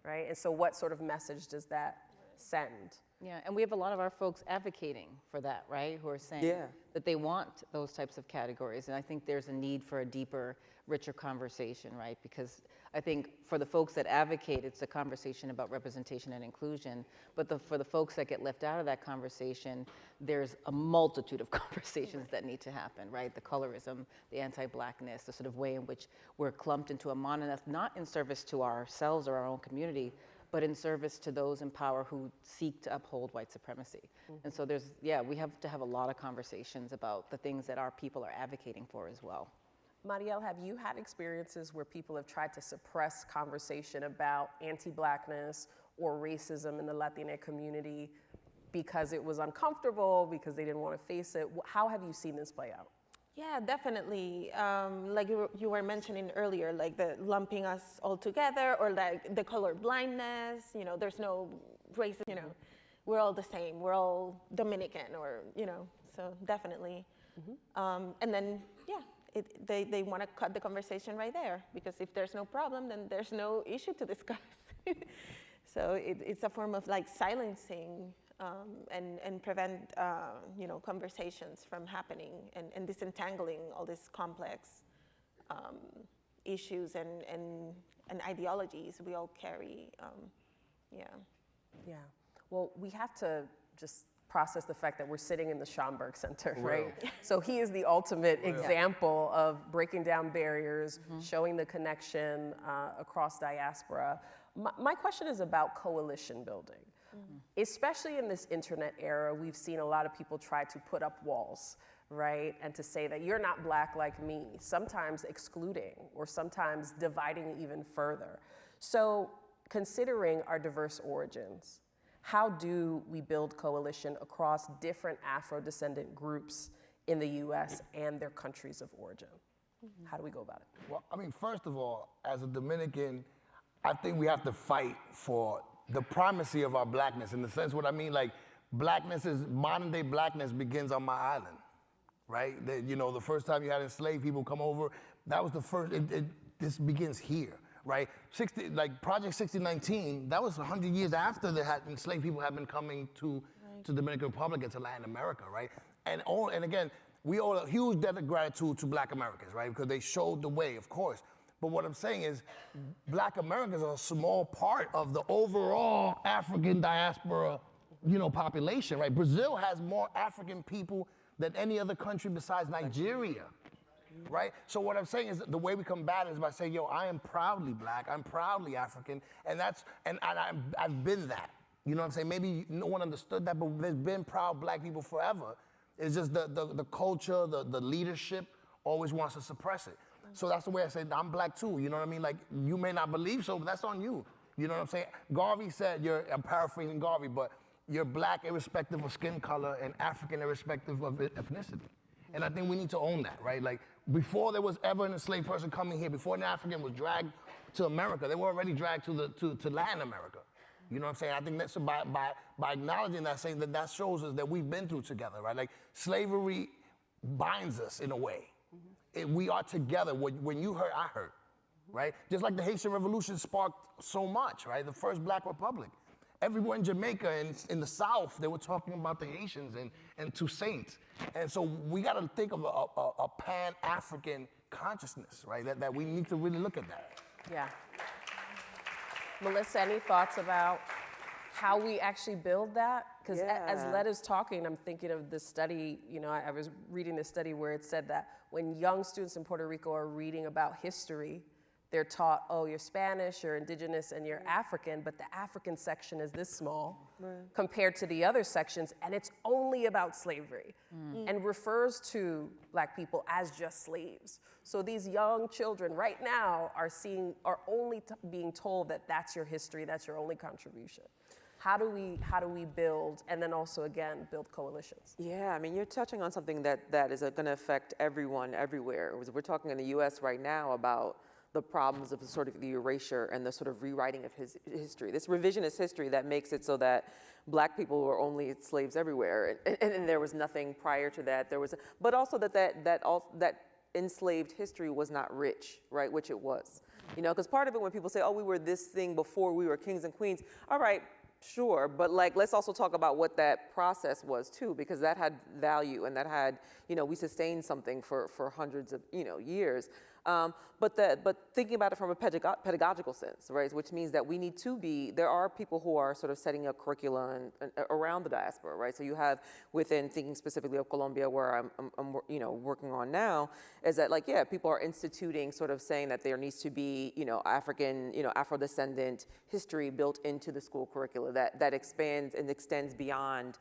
right? And so what sort of message does that send? Yeah, and we have a lot of our folks advocating for that, right? Who are saying that they want those types of categories. And I think there's a need for a deeper, richer conversation, right? Because I think for the folks that advocate, it's a conversation about representation and inclusion. But for the folks that get left out of that conversation, there's a multitude of conversations that need to happen, right? The colorism, the anti-Blackness, the sort of way in which we're clumped into a monolith, not in service to ourselves or our own community, but in service to those in power who seek to uphold white supremacy. And so we have to have a lot of conversations about the things that our people are advocating for as well. Mariel, have you had experiences where people have tried to suppress conversation about anti-Blackness or racism in the Latina community because it was uncomfortable, because they didn't want to face it? How have you seen this play out? Yeah, definitely. Like you were mentioning earlier, like the lumping us all together, or like the color blindness, you know, there's no race, you know, we're all the same, we're all Dominican, or, you know, so definitely. And then, yeah, they want to cut the conversation right there, because if there's no problem, then there's no issue to discuss. So it's a form of like silencing and prevent you know, conversations from happening, and disentangling all these complex issues and ideologies we all carry. Yeah. Well, we have to just process the fact that we're sitting in the Schomburg Center, right? So he is the ultimate example of breaking down barriers, showing the connection across diaspora. My question is about coalition building. Especially in this internet era, we've seen a lot of people try to put up walls, right? And to say that you're not Black like me, sometimes excluding or sometimes dividing even further. So considering our diverse origins, how do we build coalition across different Afro-descendant groups in the US and their countries of origin? How do we go about it? Well, I mean, first of all, as a Dominican, I think we have to fight for the primacy of our Blackness. In the sense, what I mean, like, Blackness is, modern day Blackness begins on my island, right? You know, the first time you had enslaved people come over, that was the first, this begins here, right? Project 6019, that was 100 years after enslaved people had been coming to the Dominican Republic and to Latin America, right? And again, we owe a huge debt of gratitude to Black Americans, right? Because they showed the way, of course. But what I'm saying is, Black Americans are a small part of the overall African diaspora, you know, population, right? Brazil has more African people than any other country besides Nigeria, right? So what I'm saying is, the way we combat it is by saying, yo, I am proudly Black, I'm proudly African, and I've been that. You know what I'm saying? Maybe no one understood that, but there's been proud Black people forever. It's just the culture, the leadership always wants to suppress it. So that's the way I say, I'm Black too, you know what I mean? Like, you may not believe so, but that's on you. You know what I'm saying? Garvey said, I'm paraphrasing Garvey, but you're Black irrespective of skin color and African irrespective of ethnicity. And I think we need to own that, right? Like, before there was ever an enslaved person coming here, before an African was dragged to America, they were already dragged to Latin America. You know what I'm saying? I think that's by acknowledging that, saying that shows us that we've been through together, right? Like, slavery binds us in a way. We are together. When you hurt, I hurt, right? Just like the Haitian Revolution sparked so much, right? The first Black Republic. Everywhere in Jamaica and in the South, they were talking about the Haitians and Toussaint. And so we got to think of a pan-African consciousness, right? That we need to really look at that. Yeah. Melissa, any thoughts about how we actually build that? Because as Letta's talking, I'm thinking of this study, you know, I was reading this study where it said that when young students in Puerto Rico are reading about history, they're taught, oh, you're Spanish, you're indigenous, and you're African, but the African section is this small compared to the other sections, and it's only about slavery and refers to Black people as just slaves. So these young children right now are only being told that that's your history, that's your only contribution. How do we build, and then also, again, build coalitions? Yeah, I mean, you're touching on something that is going to affect everyone, everywhere. We're talking in the US right now about the problems of sort of the erasure and the sort of rewriting of his history. This revisionist history that makes it so that Black people were only slaves everywhere, and there was nothing prior to that. But also that enslaved history was not rich, right, which it was. You know, because part of it when people say, oh, we were this thing before we were kings and queens, all right, sure, but like, let's also talk about what that process was too, because that had value and that had, you know, we sustained something for hundreds of, you know, years. But thinking about it from a pedagogical sense, right, which means that we need to be, there are people who are sort of setting up curricula and around the diaspora, right? So you have within, thinking specifically of Colombia, where I'm you know, working on now, is that like, yeah, people are instituting sort of saying that there needs to be, you know, African, you know, Afro-descendant history built into the school curricula that expands and extends beyond,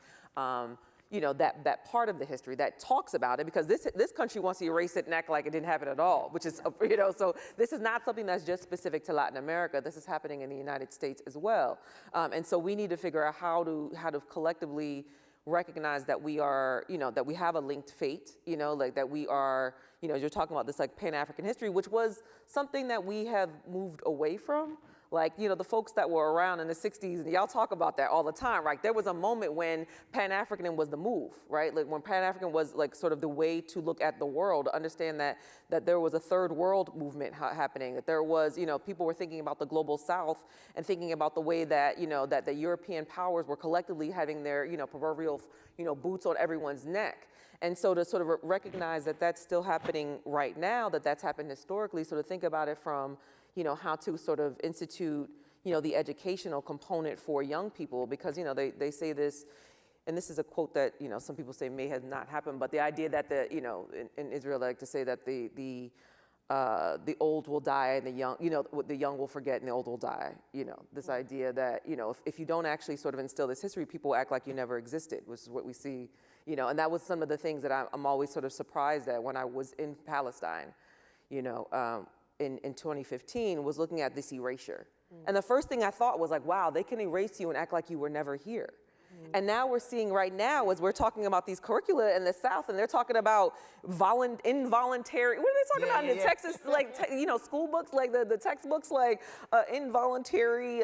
you know, that part of the history that talks about it, because this country wants to erase it and act like it didn't happen at all, which is, you know, so this is not something that's just specific to Latin America. This is happening in the United States as well. And so we need to figure out how to collectively recognize that we are, you know, that we have a linked fate, you know, like that we are, you know, you're talking about this like Pan-African history, which was something that we have moved away from. Like, you know, the folks that were around in the 60s, and y'all talk about that all the time, right? There was a moment when Pan-African was the move, right? Like when Pan-African was like sort of the way to look at the world, understand that there was a third world movement happening, that there was, you know, people were thinking about the global South and thinking about the way that, you know, that the European powers were collectively having their, you know, proverbial, you know, boots on everyone's neck. And so to sort of recognize that that's still happening right now, that that's happened historically, so to think about it from, you know, how to sort of institute, you know, the educational component for young people, because, you know, they say this, and this is a quote that, you know, some people say may have not happened, but the idea that you know, in Israel, they like to say that the old will die and the young, you know, the young will forget and the old will die, you know, this idea that, you know, if you don't actually sort of instill this history, people act like you never existed, which is what we see, you know, and that was some of the things that I'm always sort of surprised at when I was in Palestine, you know, in 2015, was looking at this erasure. And the first thing I thought was like, wow, they can erase you and act like you were never here. And now we're seeing right now, as we're talking about these curricula in the South, and they're talking about involuntary, what are they talking about in the Texas, like, you know, school books, like the textbooks, like involuntary,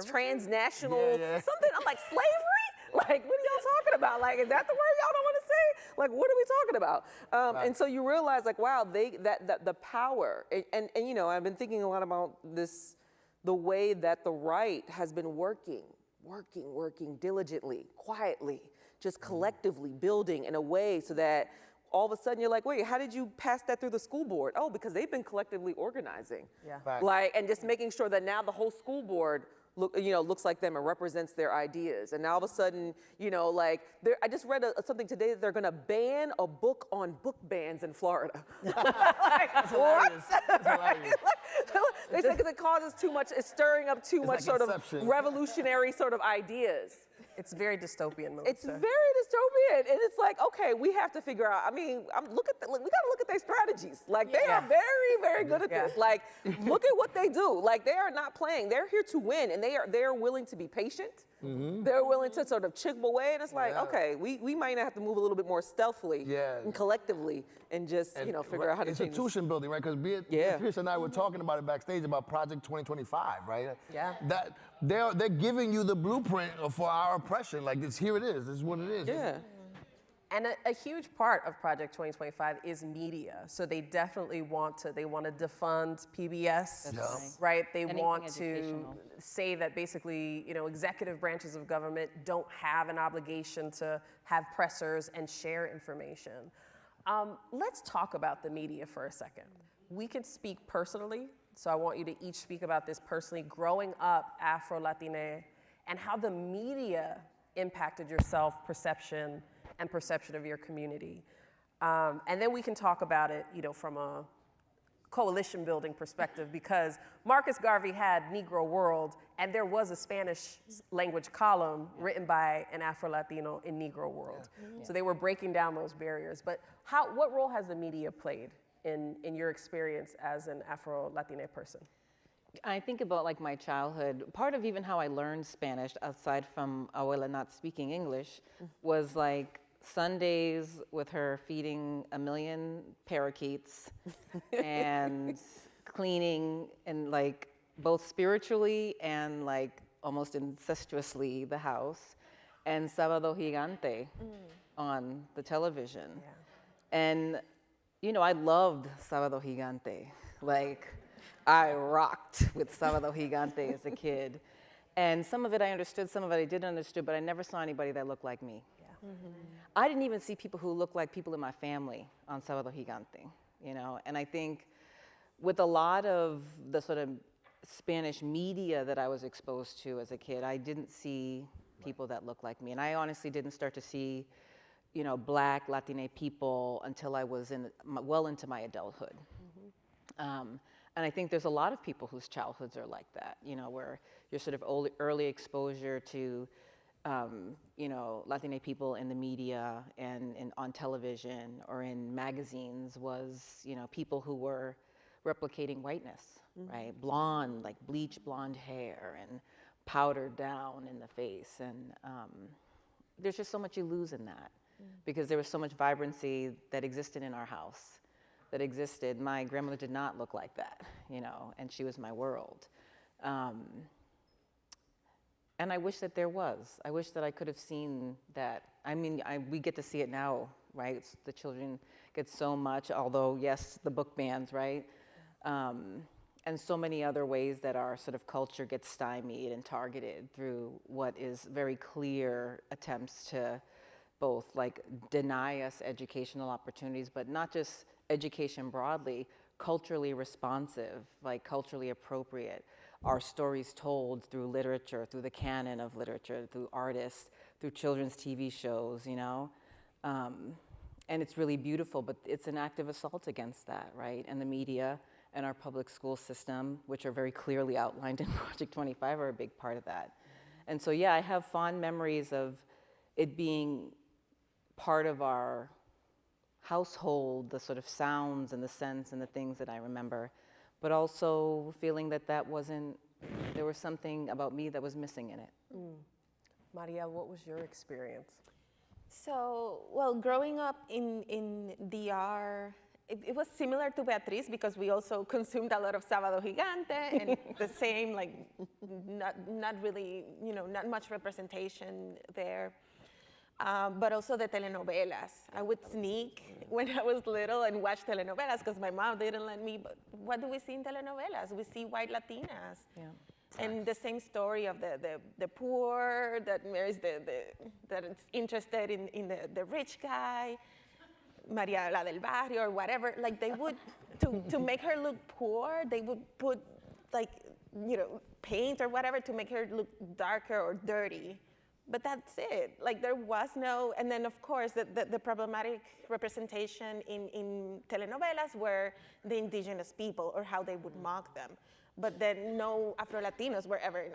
transnational, something, I'm like, slavery? Like, what are y'all talking about? Like, is that the word y'all don't want to say? Like, what are we talking about? And so you realize, like, wow, that the power, and you know, I've been thinking a lot about this, the way that the right has been working diligently, quietly, just collectively building in a way so that all of a sudden you're like, wait, how did you pass that through the school board? Oh, because they've been collectively organizing. Like, and just making sure that now the whole school board looks like them and represents their ideas. And now all of a sudden, you know, like, I just read something today that they're gonna ban a book on book bans in Florida. Like, what? They say because it causes too much, it's stirring up too much sort of revolutionary sort of ideas. It's very dystopian, Melissa. It's very dystopian, and it's like, okay, we have to figure out. I mean, we gotta look at their strategies. Like, they are very, very good at this. Like, look at what they do. Like, they are not playing. They're here to win, and they are willing to be patient. They're willing to sort of chip away, and it's like, okay, we might have to move a little bit more stealthily and collectively, and just you know, figure out how to change institution building, right? Because Pierce and I were talking about it backstage about Project 2025, right? Yeah. That they're giving you the blueprint for our oppression. Like, here it is. This is what it is. Yeah. And a huge part of Project 2025 is media. So they definitely want to defund PBS, right? They want to say that basically, you know, executive branches of government don't have an obligation to have pressers and share information. Let's talk about the media for a second. We can speak personally, so I want you to each speak about this personally, growing up Afro-Latina, and how the media impacted your self-perception and perception of your community. And then we can talk about it, you know, from a coalition building perspective, because Marcus Garvey had Negro World, and there was a Spanish language column written by an Afro-Latino in Negro World. So they were breaking down those barriers. But what role has the media played in your experience as an Afro-Latina person? I think about like my childhood. Part of even how I learned Spanish, aside from Abuela not speaking English, was like Sundays with her feeding a million parakeets and cleaning, and like both spiritually and like almost incestuously the house, and Sábado Gigante on the television. And you know, I loved Sábado Gigante. Like, I rocked with Sábado Gigante as a kid. And some of it I understood, some of it I didn't understand, but I never saw anybody that looked like me. Yeah. I didn't even see people who looked like people in my family on Sábado Gigante, you know? And I think with a lot of the sort of Spanish media that I was exposed to as a kid, I didn't see people that looked like me. And I honestly didn't start to see, you know, Black, Latina people until I was well into my adulthood. And I think there's a lot of people whose childhoods are like that, you know, where your sort of early exposure to, you know, Latina people in the media and on television or in magazines was, you know, people who were replicating whiteness, right? Blonde, like bleach blonde hair and powdered down in the face. And there's just so much you lose in that because there was so much vibrancy that existed in our house. That existed. My grandmother did not look like that, you know, and she was my world. And I wish that there was. I wish that I could have seen that. I mean, we get to see it now, right? The children get so much, although, yes, the book bans, right? And so many other ways that our sort of culture gets stymied and targeted through what is very clear attempts to both, like, deny us educational opportunities, but not just education broadly, culturally responsive, like culturally appropriate. Our stories told through literature, through the canon of literature, through artists, through children's TV shows, you know? And it's really beautiful, but it's an active assault against that, right? And the media and our public school system, which are very clearly outlined in Project 25, are a big part of that. And so, yeah, I have fond memories of it being part of our household, the sort of sounds and the scents and the things that I remember, but also feeling that there was something about me that was missing in it. Mariel, what was your experience? So, well, growing up in DR, it was similar to Beatriz because we also consumed a lot of Sábado Gigante and the same, like, not really, you know, not much representation there. But also the telenovelas. I would sneak when I was little and watch telenovelas because my mom didn't let me, but what do we see in telenovelas? We see white Latinas. Yeah. And the same story of the poor that marries that is interested in the rich guy, Maria la del Barrio or whatever. Like they would, to make her look poor, they would put like, you know, paint or whatever to make her look darker or dirty. But that's it. Like there was no, and then of course the problematic representation in telenovelas were the indigenous people or how they would mock them. But then no Afro-Latinos were ever in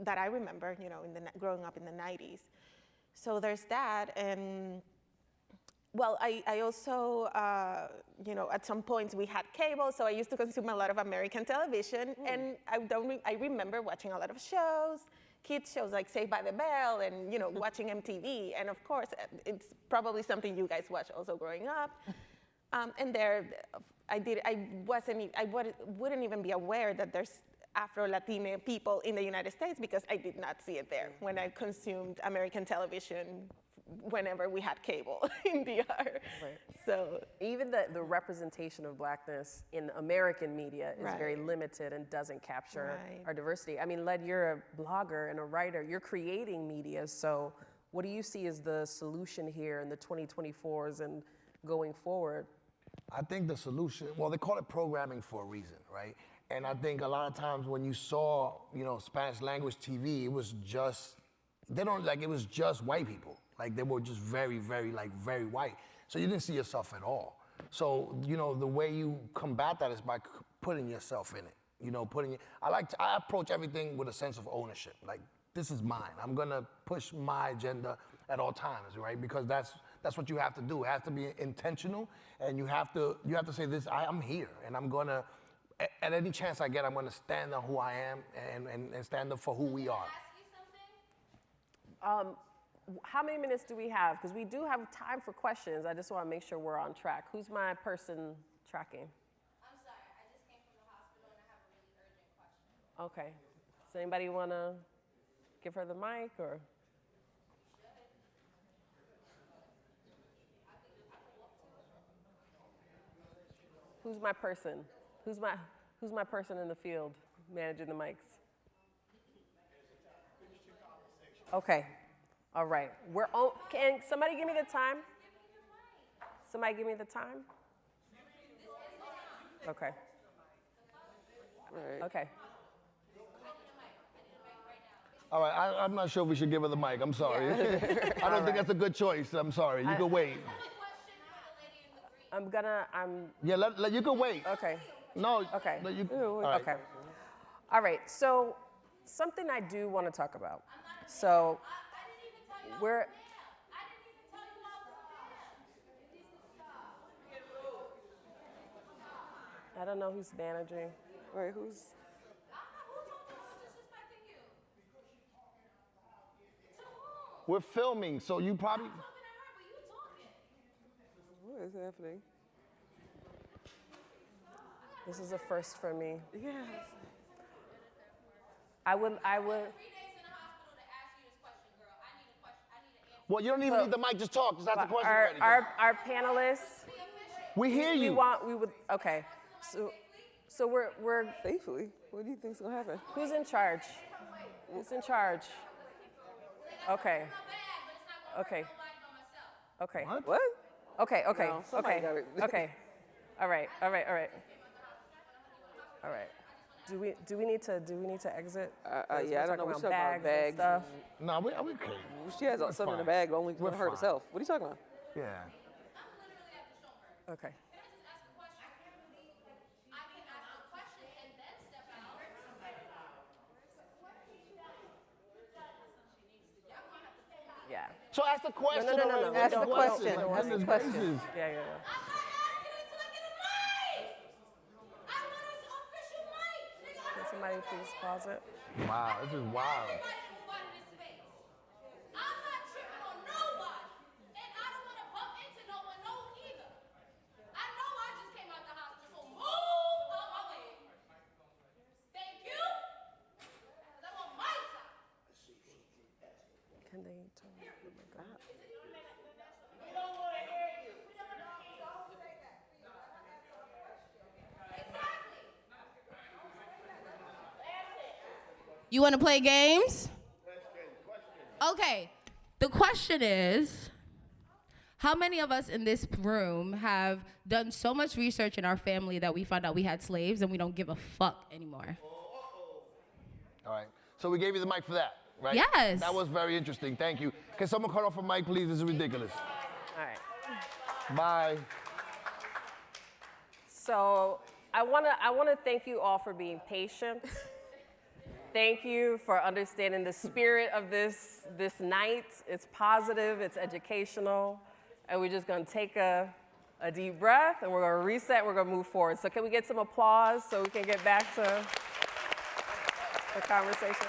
that I remember, you know, growing up in the 90s. So there's that, and well, I also, you know, at some points we had cable, so I used to consume a lot of American television, and I remember watching a lot of shows. Kids shows like Saved by the Bell and, you know, watching MTV. And of course, it's probably something you guys watched also growing up. And there, I wouldn't even be aware that there's Afro-Latina people in the United States because I did not see it there when I consumed American television whenever we had cable in DR. Right. So even the representation of Blackness in American media is very limited and doesn't capture our diversity. I mean, Led, you're a blogger and a writer. You're creating media. So what do you see as the solution here in the 2024s and going forward? I think the solution, well, they call it programming for a reason, right? And I think a lot of times when you saw, you know, Spanish language TV, it was just, it was just white people. Like they were just very, very white. So you didn't see yourself at all. So, you know, the way you combat that is by putting yourself in it. You know, I approach everything with a sense of ownership. Like, this is mine. I'm gonna push my agenda at all times, right? Because that's what you have to do. It has to be intentional, and you have to say this, I'm here, and I'm gonna, at any chance I get, I'm gonna stand on who I am and stand up for who we are. How many minutes do we have? Because we do have time for questions. I just want to make sure we're on track. Who's my person tracking? I'm sorry, I just came from the hospital and I have a really urgent question. Okay. Does anybody want to give her the mic or? Who's my person? Who's my person in the field managing the mics? Okay. All right. Can somebody give me the time? Somebody give me the time? Okay. Right. Okay. All right, I'm not sure if we should give her the mic. I'm sorry. I don't think that's a good choice. I'm sorry. You can wait. Yeah, you can wait. Okay. No. Okay. No, all right. Okay. All right. So something I do want to talk about. So we're. I don't know who's managing. Right, who's? We're filming, so you probably. What is happening? This is a first for me. Yes. I would. Well, you don't even need the mic. Just talk. Just ask the question. Our panelists. We hear you. Okay. So we're safely. What do you think's gonna happen? Who's in charge? Who's in charge? Okay. Okay. Okay. What? Okay. Okay. No, somebody Okay. got it. Okay. All right. All right. All right. All right. Do we need to exit? Yeah, I don't know. We're talking about bags and stuff. No, we okay. She has something in the bag, but only We're gonna hurt fine. herself. What are you talking about? Yeah. Okay. Yeah. So ask the question. No. Ask the question. Ask the question. Yeah. Can somebody please pause it? Wow, this is wild. Can they turn the mic on? You want to play games? Okay. The question is, how many of us in this room have done so much research in our family that we found out we had slaves and we don't give a fuck anymore? All right. So we gave you the mic for that, right? Yes. That was very interesting. Thank you. Can someone cut off a mic, please? This is ridiculous. All right. Bye. So I wanna thank you all for being patient. Thank you for understanding the spirit of this night. It's positive, it's educational, and we're just gonna take a deep breath and we're gonna reset, we're gonna move forward. So can we get some applause so we can get back to the conversation?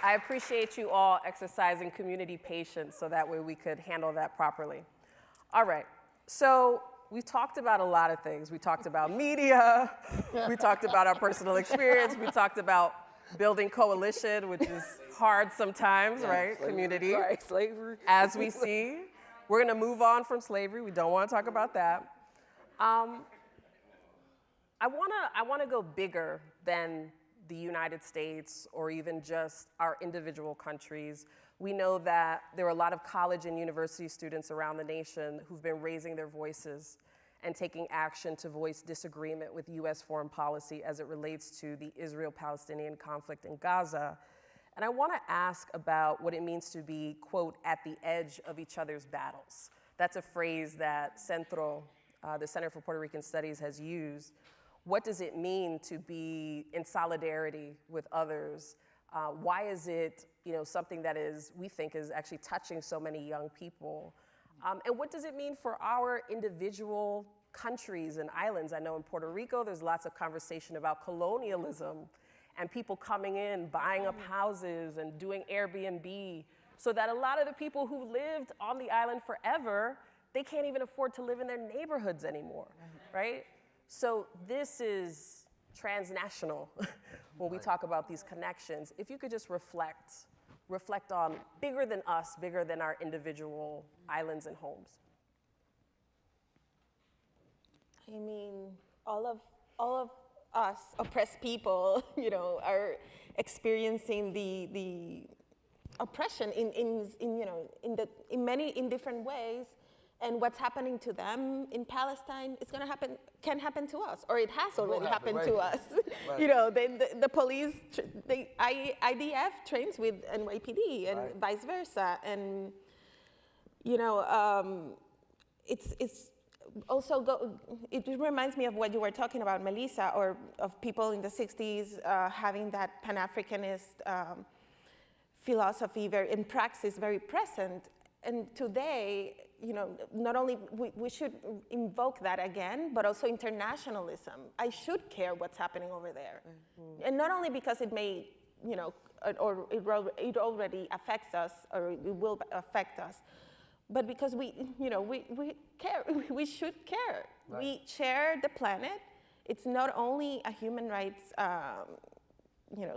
I appreciate you all exercising community patience so that way we could handle that properly. All right, so we talked about a lot of things. We talked about media, we talked about our personal experience, we talked about building coalition, which is hard sometimes, right? Slavery, Community. right, slavery. As we see. We're gonna move on from slavery. We don't wanna talk about that. I wanna go bigger than the United States or even just our individual countries. We know that there are a lot of college and university students around the nation who've been raising their voices and taking action to voice disagreement with US foreign policy as it relates to the Israel-Palestinian conflict in Gaza. And I wanna ask about what it means to be, quote, at the edge of each other's battles. That's a phrase that Centro, the Center for Puerto Rican Studies, has used. What does it mean to be in solidarity with others? Why is it something that we think is actually touching so many young people? And what does it mean for our individual countries and islands? I know in Puerto Rico, there's lots of conversation about colonialism and people coming in, buying up houses and doing Airbnb, so that a lot of the people who lived on the island forever, they can't even afford to live in their neighborhoods anymore, right? So this is transnational when we talk about these connections. If you could just reflect reflect on bigger than us, bigger than our individual islands and homes? I mean, all of us oppressed people, you know, are experiencing the oppression in different ways, and what's happening to them in Palestine is going to happen, can happen to us, or it has already happened to us. Right. You know, the police, IDF trains with NYPD and vice versa, and you know, it's also it reminds me of what you were talking about, Melissa, or of people in the 60s having that Pan-Africanist philosophy in praxis very present. And today, you know, not only we should invoke that again, but also internationalism. I should care what's happening over there. Mm-hmm. And not only because it may, you know, or it already affects us, or it will affect us, but because we care, we should care. Right. We share the planet. It's not only a human rights,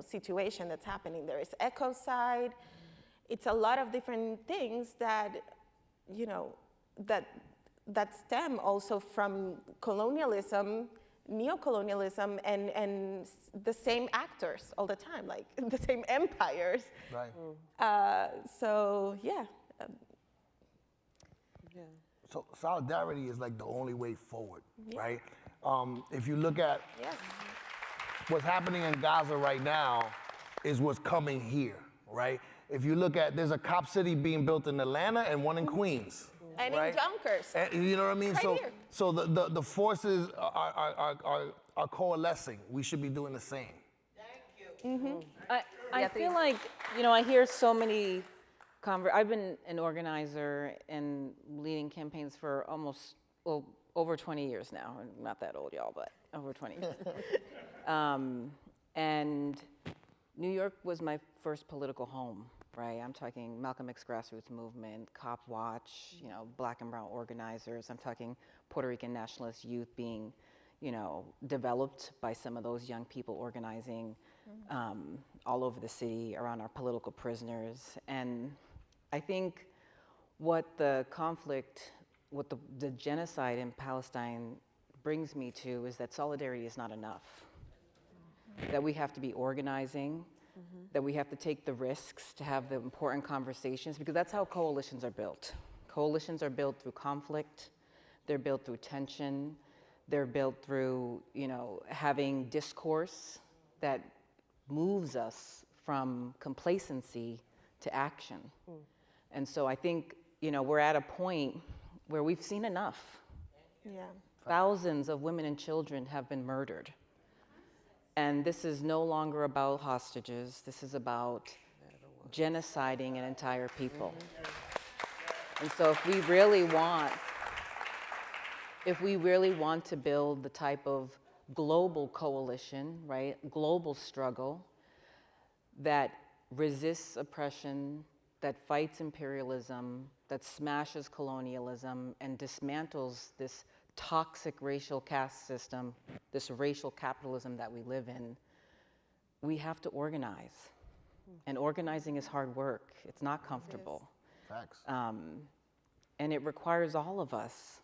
situation that's happening. There is ecocide. It's a lot of different things that, you know, that stem also from colonialism, neocolonialism, and the same actors all the time, like the same empires. Right. So yeah. So solidarity is like the only way forward, right? If you look at what's happening in Gaza right now is what's coming here, right? If you look at, there's a cop city being built in Atlanta and one in Queens. And right? in Yonkers. And, you know what I mean? Right So the forces are coalescing. We should be doing the same. Thank you. Mm-hmm. I feel like, you know, I hear so many I've been an organizer and leading campaigns for over 20 years now. I'm not that old, y'all, but over 20 years. And New York was my first political home, right? I'm talking Malcolm X grassroots movement, Cop Watch, you know, Black and brown organizers. I'm talking Puerto Rican nationalist youth being, you know, developed by some of those young people organizing all over the city around our political prisoners. And I think what the conflict, what the genocide in Palestine brings me to is that solidarity is not enough. That we have to be organizing, that we have to take the risks to have the important conversations, because that's how coalitions are built. Coalitions are built through conflict, they're built through tension, they're built through, you know, having discourse that moves us from complacency to action. And so I think, you know, we're at a point where we've seen enough. Yeah. Thousands of women and children have been murdered. And this is no longer about hostages. This is about genociding an entire people. And so if we really want to build the type of global coalition, right, global struggle that resists oppression, that fights imperialism, that smashes colonialism, and dismantles this toxic racial caste system, this racial capitalism that we live in, we have to organize. And organizing is hard work. It's not comfortable. Facts. And it requires all of us.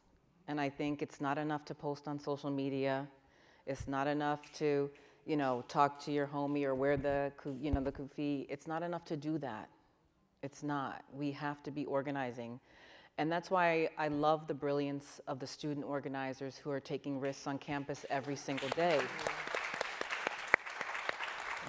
And I think it's not enough to post on social media. It's not enough to, you know, talk to your homie or wear the kufi. It's not enough to do that. It's not. We have to be organizing. And that's why I love the brilliance of the student organizers who are taking risks on campus every single day.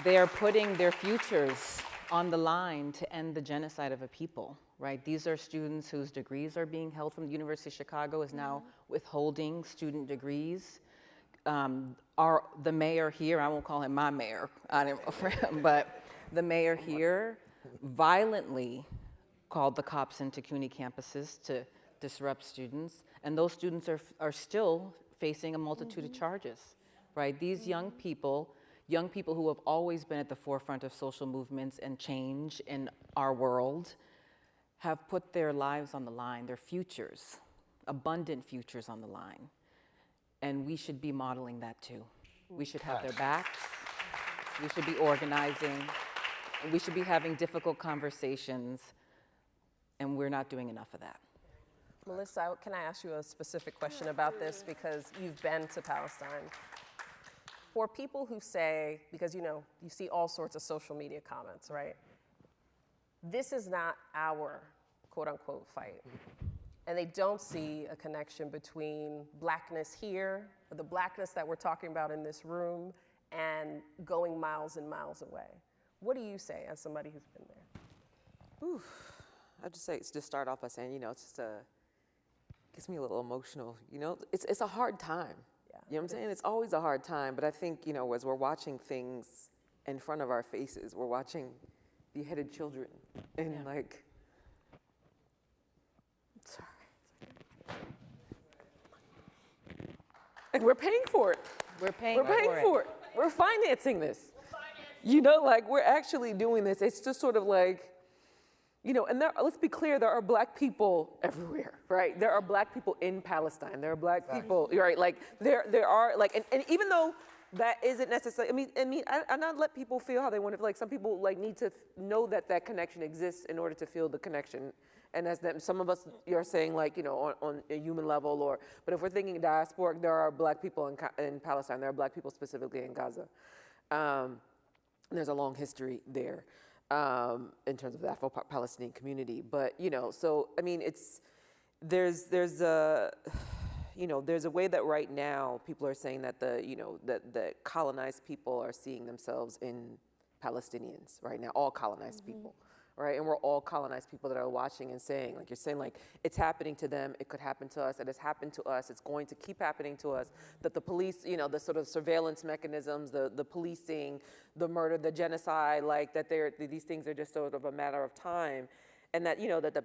They are putting their futures on the line to end the genocide of a people, right? These are students whose degrees are being held from the University of Chicago is now withholding student degrees. The mayor here, I won't call him my mayor, I didn't vote for him, but the mayor here violently called the cops into CUNY campuses to disrupt students, and those students are still facing a multitude of charges, right? These young people who have always been at the forefront of social movements and change in our world, have put their lives on the line, their futures, abundant futures on the line. And we should be modeling that too. We should have their backs, we should be organizing, We should be having difficult conversations, and we're not doing enough of that. Melissa, can I ask you a specific question about this, because you've been to Palestine? For people who say, because you see all sorts of social media comments, right? This is not our quote unquote fight. And they don't see a connection between blackness here, or the blackness that we're talking about in this room, and going miles and miles away. What do you say as somebody who's been there? Oof. I'd just say, just start off by saying, it's just gets me a little emotional. It's a hard time. Yeah. You know what I'm saying? It's always a hard time, but I think, as we're watching things in front of our faces, we're watching beheaded children and and we're paying for it. We're paying for it. We're financing this. We're actually doing this. It's just sort of and let's be clear, there are black people everywhere, right? There are black people in Palestine. There are black people, right? There are and even though that isn't necessarily, I not let people feel how they want to, some people need to know that connection exists in order to feel the connection. And as them, some of us are saying on a human level, but if we're thinking diasporic, there are black people in Palestine. There are black people specifically in Gaza. There's a long history there in terms of the Afro-Palestinian community. But there's a way that right now people are saying that the colonized people are seeing themselves in Palestinians right now, all colonized people. Right, and we're all colonized people that are watching and saying, you're saying, it's happening to them, it could happen to us, it has happened to us, it's going to keep happening to us, that the police, the sort of surveillance mechanisms, the policing, the murder, the genocide, that these things are just sort of a matter of time. And that,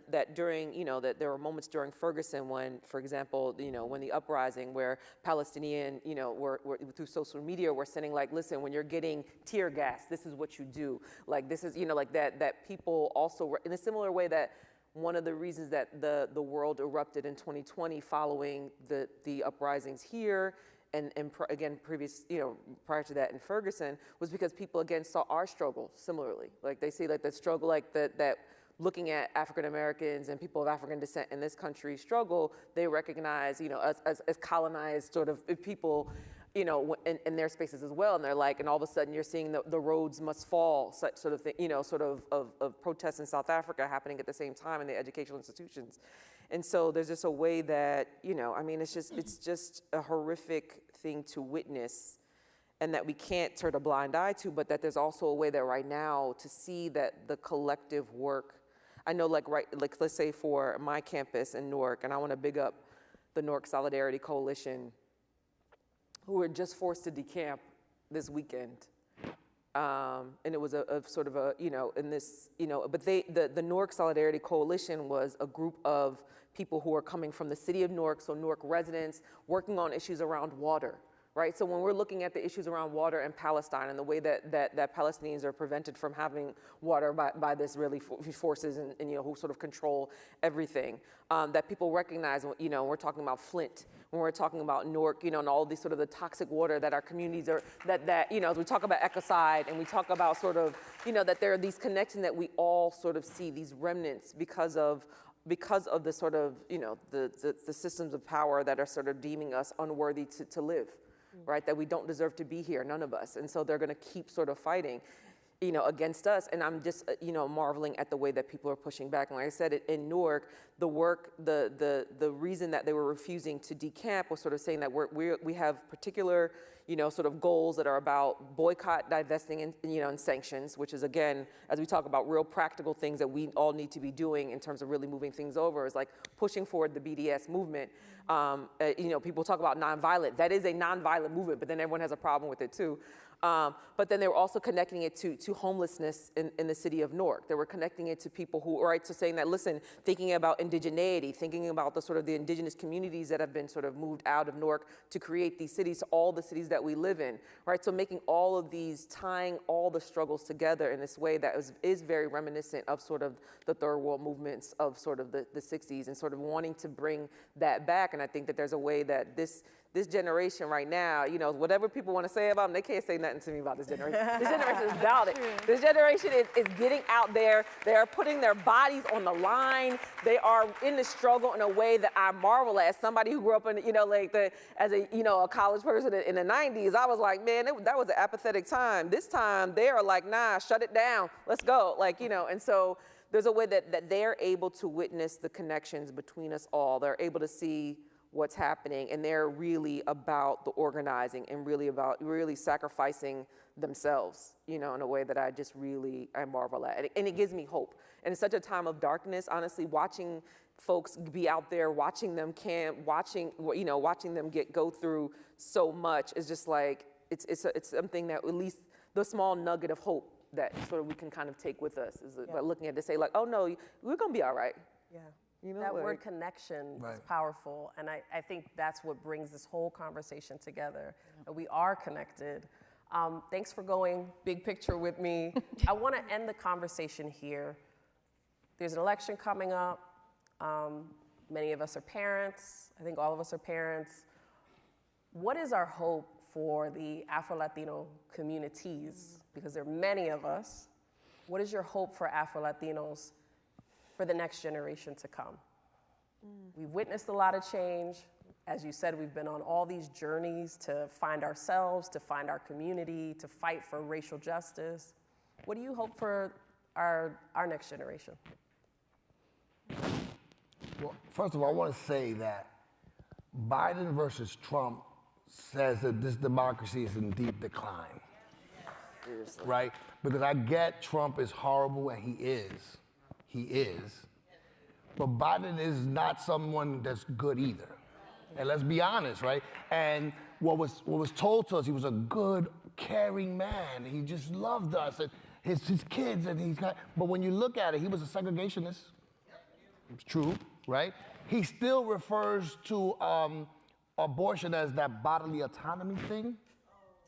that during, that there were moments during Ferguson when, for example, when the uprising where Palestinian, were through social media, were sending listen, when you're getting tear gas, this is what you do. This is, that people also, in a similar way that one of the reasons that the world erupted in 2020 following the uprisings here, and again, prior to that in Ferguson, was because people again saw our struggle similarly. They see the struggle that looking at African Americans and people of African descent in this country struggle, they recognize, us as colonized sort of people, in their spaces as well. And they're and all of a sudden you're seeing the roads must fall sort of thing, sort of protests in South Africa happening at the same time in the educational institutions. And so there's just a way that, it's just a horrific thing to witness, and that we can't turn a blind eye to, but that there's also a way that right now to see that the collective work, I know let's say for my campus in Newark, and I want to big up the Newark Solidarity Coalition, who were just forced to decamp this weekend. And it was a sort of in this, but the Newark Solidarity Coalition was a group of people who are coming from the city of Newark, so Newark residents working on issues around water. Right, so when we're looking at the issues around water in Palestine and the way that Palestinians are prevented from having water by this really forces and who sort of control everything, that people recognize, we're talking about Flint, when we're talking about Newark, and all these sort of the toxic water that our communities are, we talk about ecocide and we talk about sort of, that there are these connections that we all sort of see, these remnants because of the sort of, the systems of power that are sort of deeming us unworthy to live. Right, that we don't deserve to be here, none of us. And so they're going to keep sort of fighting, against us. And I'm just, marveling at the way that people are pushing back. And like I said, in Newark, the reason that they were refusing to decamp was sort of saying that we have particular, sort of goals that are about boycott, divesting, and sanctions, which is, again, as we talk about real practical things that we all need to be doing in terms of really moving things over, is pushing forward the BDS movement. People talk about nonviolent. That is a nonviolent movement, but then everyone has a problem with it too. But then they were also connecting it to homelessness in the city of Newark. They were connecting it to people who, right, so saying that, listen, thinking about indigeneity, thinking about the sort of the indigenous communities that have been sort of moved out of Newark to create these cities, all the cities that we live in, right? So making all of these, tying all the struggles together in this way that is very reminiscent of sort of the third world movements of sort of the 60s, and sort of wanting to bring that back. And I think that there's a way that this generation right now, you know, whatever people want to say about them, they can't say nothing to me about this generation. This generation is about it. This generation is getting out there. They are putting their bodies on the line. They are in the struggle in a way that I marvel at. Somebody who grew up in, you know, like as a, you know, a college person in the 90s, I was like, man, that was an apathetic time. This time they are like, nah, shut it down. Let's go. Like, you know, and so there's a way that they're able to witness the connections between us all. They're able to see what's happening, and they're really about the organizing and really sacrificing themselves, you know, in a way that I marvel at. And it gives me hope. And it's such a time of darkness, honestly, watching folks be out there, watching them camp, watching them go through so much is just like, it's something that at least the small nugget of hope that sort of we can kind of take with us is by looking at it to say like, oh no, we're gonna be all right. Yeah. You know, that like, word connection is powerful, and I think that's what brings this whole conversation together, that we are connected. Thanks for going big picture with me. I want to end the conversation here. There's an election coming up. Many of us are parents. I think all of us are parents. What is our hope for the Afro-Latino communities? Because there are many of us. What is your hope for Afro-Latinos for the next generation to come? We've witnessed a lot of change. As you said, we've been on all these journeys to find ourselves, to find our community, to fight for racial justice. What do you hope for our next generation? Well, first of all, I want to say that Biden versus Trump says that this democracy is in deep decline. Seriously. Right? Because I get Trump is horrible, and he is. But Biden is not someone that's good either. And let's be honest, right? And what was told to us, he was a good, caring man. He just loved us and his kids, and but when you look at it, he was a segregationist. It's true, right? He still refers to abortion as that bodily autonomy thing,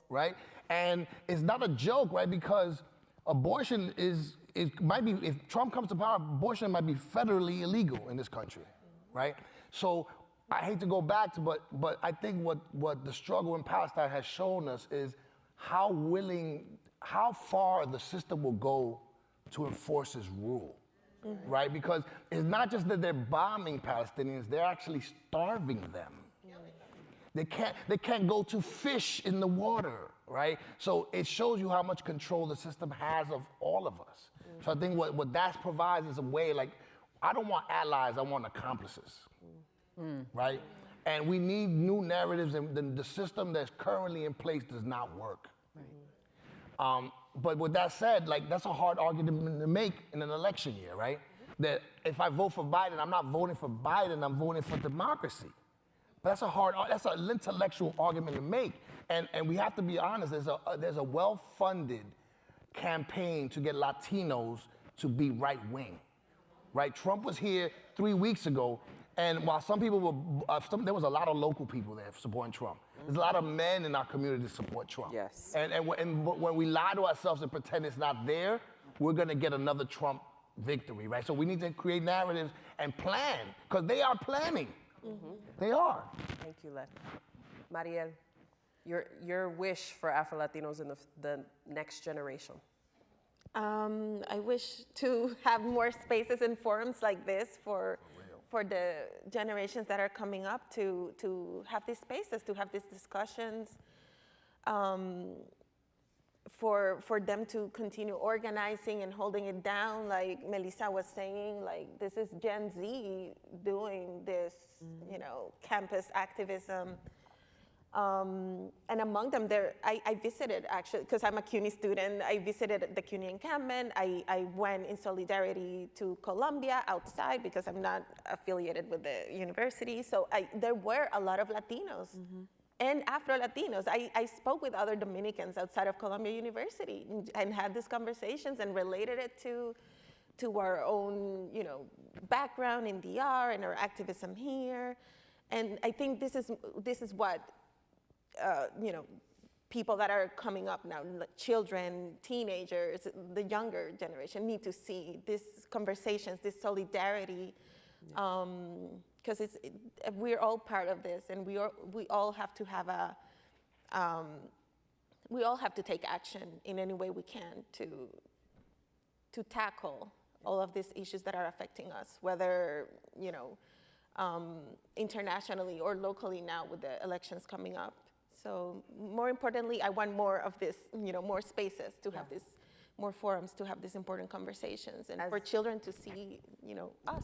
right? And it's not a joke, right? Because abortion might be, if Trump comes to power, abortion might be federally illegal in this country, right? So I hate to go back to, but I think what the struggle in Palestine has shown us is how far the system will go to enforce its rule, right? Because it's not just that they're bombing Palestinians, they're actually starving them. They can't go to fish in the water, right? So it shows you how much control the system has of all of us. So I think what that provides is a way, like, I don't want allies, I want accomplices, right? And we need new narratives, and the system that's currently in place does not work. But with that said, like, that's a hard argument to make in an election year, right? That if I vote for Biden, I'm not voting for Biden, I'm voting for democracy. But that's an intellectual argument to make. And we have to be honest, there's a well-funded campaign to get Latinos to be right-wing, right? Trump was here 3 weeks ago, and while some people were, there was a lot of local people there supporting Trump. There's a lot of men in our community that support Trump. Yes. And when we lie to ourselves and pretend it's not there, we're gonna get another Trump victory, right? So we need to create narratives and plan, because they are planning. They are. Thank you, Let. Mariel, your wish for Afro-Latinos in the next generation? I wish to have more spaces and forums like this for the generations that are coming up to have these spaces, to have these discussions, for them to continue organizing and holding it down. Like Melissa was saying, like, this is Gen Z doing this, campus activism. And among them, I visited, actually, because I'm a CUNY student, I visited the CUNY encampment. I went in solidarity to Colombia outside because I'm not affiliated with the university. So there were a lot of Latinos and Afro-Latinos. I spoke with other Dominicans outside of Columbia University and had these conversations and related it to our own, background in DR and our activism here. And I think this is what, people that are coming up now, children, teenagers, the younger generation need to see these conversations, this solidarity, because we're all part of this, and we all have to have we all have to take action in any way we can to tackle all of these issues that are affecting us, whether, internationally or locally now with the elections coming up. So more importantly, I want more of this, more spaces to have this, more forums to have these important conversations, and for children to see, us,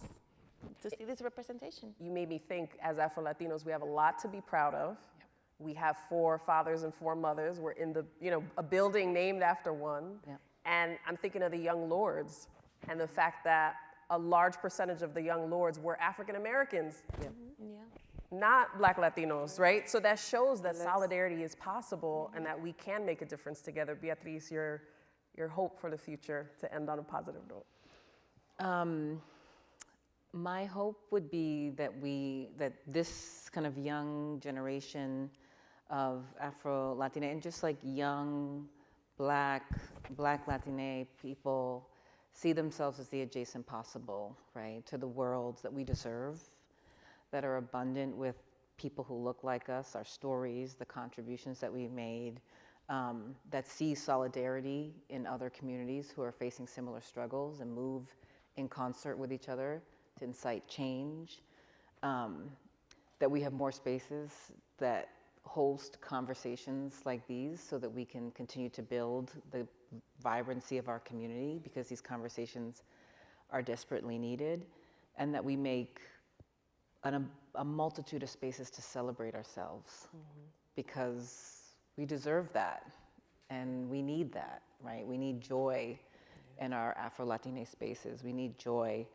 to see this representation. You made me think, as Afro-Latinos, we have a lot to be proud of. Yep. We have 4 fathers and 4 mothers. We're in the, a building named after one. Yep. And I'm thinking of the Young Lords and the fact that a large percentage of the Young Lords were African Americans. Yep. Yeah. Not Black Latinos, right? So that shows that solidarity is possible and that we can make a difference together. Beatriz, your hope for the future, to end on a positive note. My hope would be that this kind of young generation of Afro-Latina and just like young Black Latina people see themselves as the adjacent possible, right, to the worlds that we deserve, that are abundant with people who look like us, our stories, the contributions that we've made, that see solidarity in other communities who are facing similar struggles and move in concert with each other to incite change, that we have more spaces that host conversations like these so that we can continue to build the vibrancy of our community, because these conversations are desperately needed, and that we make a multitude of spaces to celebrate ourselves, because we deserve that and we need that, right? We need joy in our Afro-Latina spaces. We need joy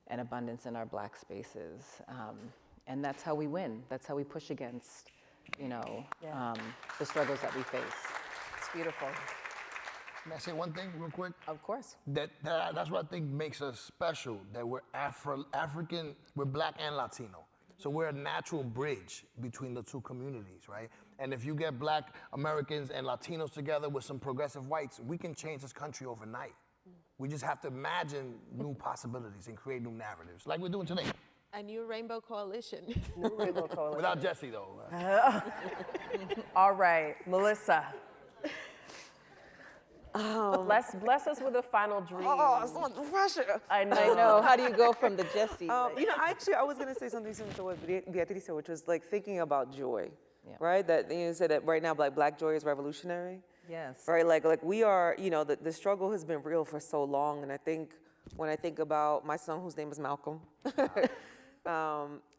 and abundance in our Black spaces. And that's how we win. That's how we push against, the struggles that we face. It's beautiful. Can I say one thing real quick? Of course. That's what I think makes us special, that we're African, we're Black and Latino. So we're a natural bridge between the two communities, right? And if you get Black Americans and Latinos together with some progressive whites, we can change this country overnight. We just have to imagine new possibilities and create new narratives, like we're doing today. A new rainbow coalition. New rainbow coalition. Without Jesse, though. All right, Melissa. Bless us with a final dream. Oh, so much pressure. I know. How do you go from the Jesse? I was going to say something similar to what Beatriz said, which was like thinking about joy, right? That you said that right now, Black joy is revolutionary. Yes. Right, like we are, the struggle has been real for so long, and I think when I think about my son, whose name is Malcolm,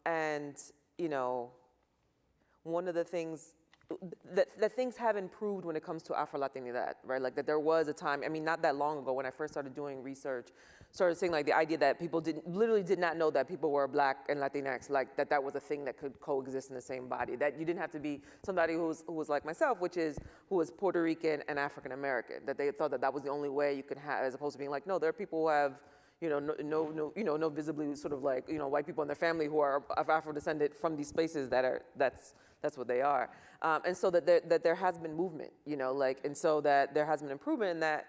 and one of the things that things have improved when it comes to AfroLatinidad, right? Like that there was a time, not that long ago when I first started doing research, started seeing like the idea that people literally did not know that people were Black and Latinx, like that was a thing that could coexist in the same body, that you didn't have to be somebody who was like myself, who was Puerto Rican and African American, that they thought that was the only way you could have, as opposed to being like, no, there are people who have no visibly sort of like, white people in their family who are of Afro-descendant from these spaces that's what they are. And so that there has been movement, and so that there has been improvement in that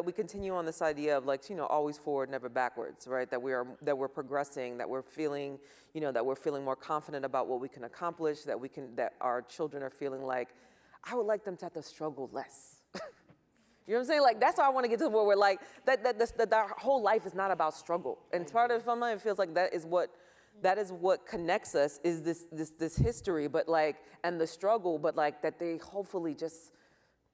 we continue on this idea of always forward, never backwards, right? That we're progressing, that we're feeling, that we're feeling more confident about what we can accomplish, that our children are feeling like, I would like them to have to struggle less. You know what I'm saying? Like, that's how I want to get to where we're like, that our whole life is not about struggle. And part of it feels like that is what connects us, is this history, but and the struggle, but that they hopefully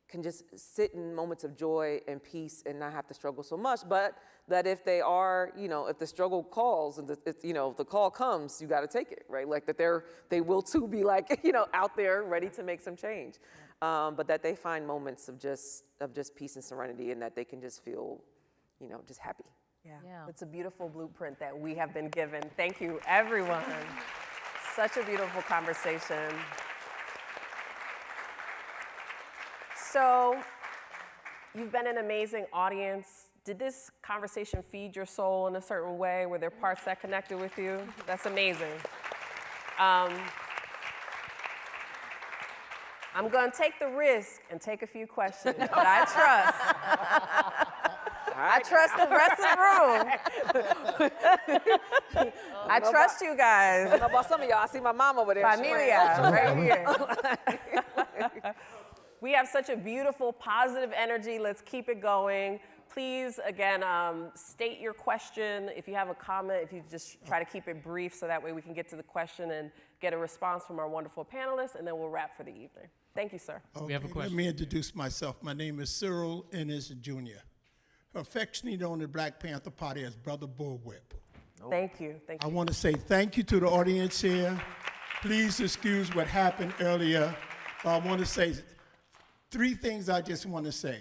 can just sit in moments of joy and peace and not have to struggle so much. But that if they are, if the struggle calls and if the call comes, you got to take it, right? Like that they will too be out there ready to make some change. But that they find moments of just peace and serenity, and that they can just feel, just happy. Yeah, it's a beautiful blueprint that we have been given. Thank you, everyone. Such a beautiful conversation. So, you've been an amazing audience. Did this conversation feed your soul in a certain way? Were there parts that connected with you? That's amazing. I'm gonna take the risk and take a few questions, but I I trust the rest of the room. I trust you guys. I don't know about some of y'all. I see my mom over there. Familia, right here. We have such a beautiful, positive energy. Let's keep it going. Please, again, state your question. If you have a comment, if you just try to keep it brief so that way we can get to the question and get a response from our wonderful panelists, and then we'll wrap for the evening. Thank you, sir. Okay, we have a question. Let me introduce myself. My name is Cyril Ennis Jr., affectionately known in the Black Panther Party as Brother Bullwhip. Thank you. Thank you. I want to say thank you to the audience here. Please excuse what happened earlier. I want to say 3 things I just want to say.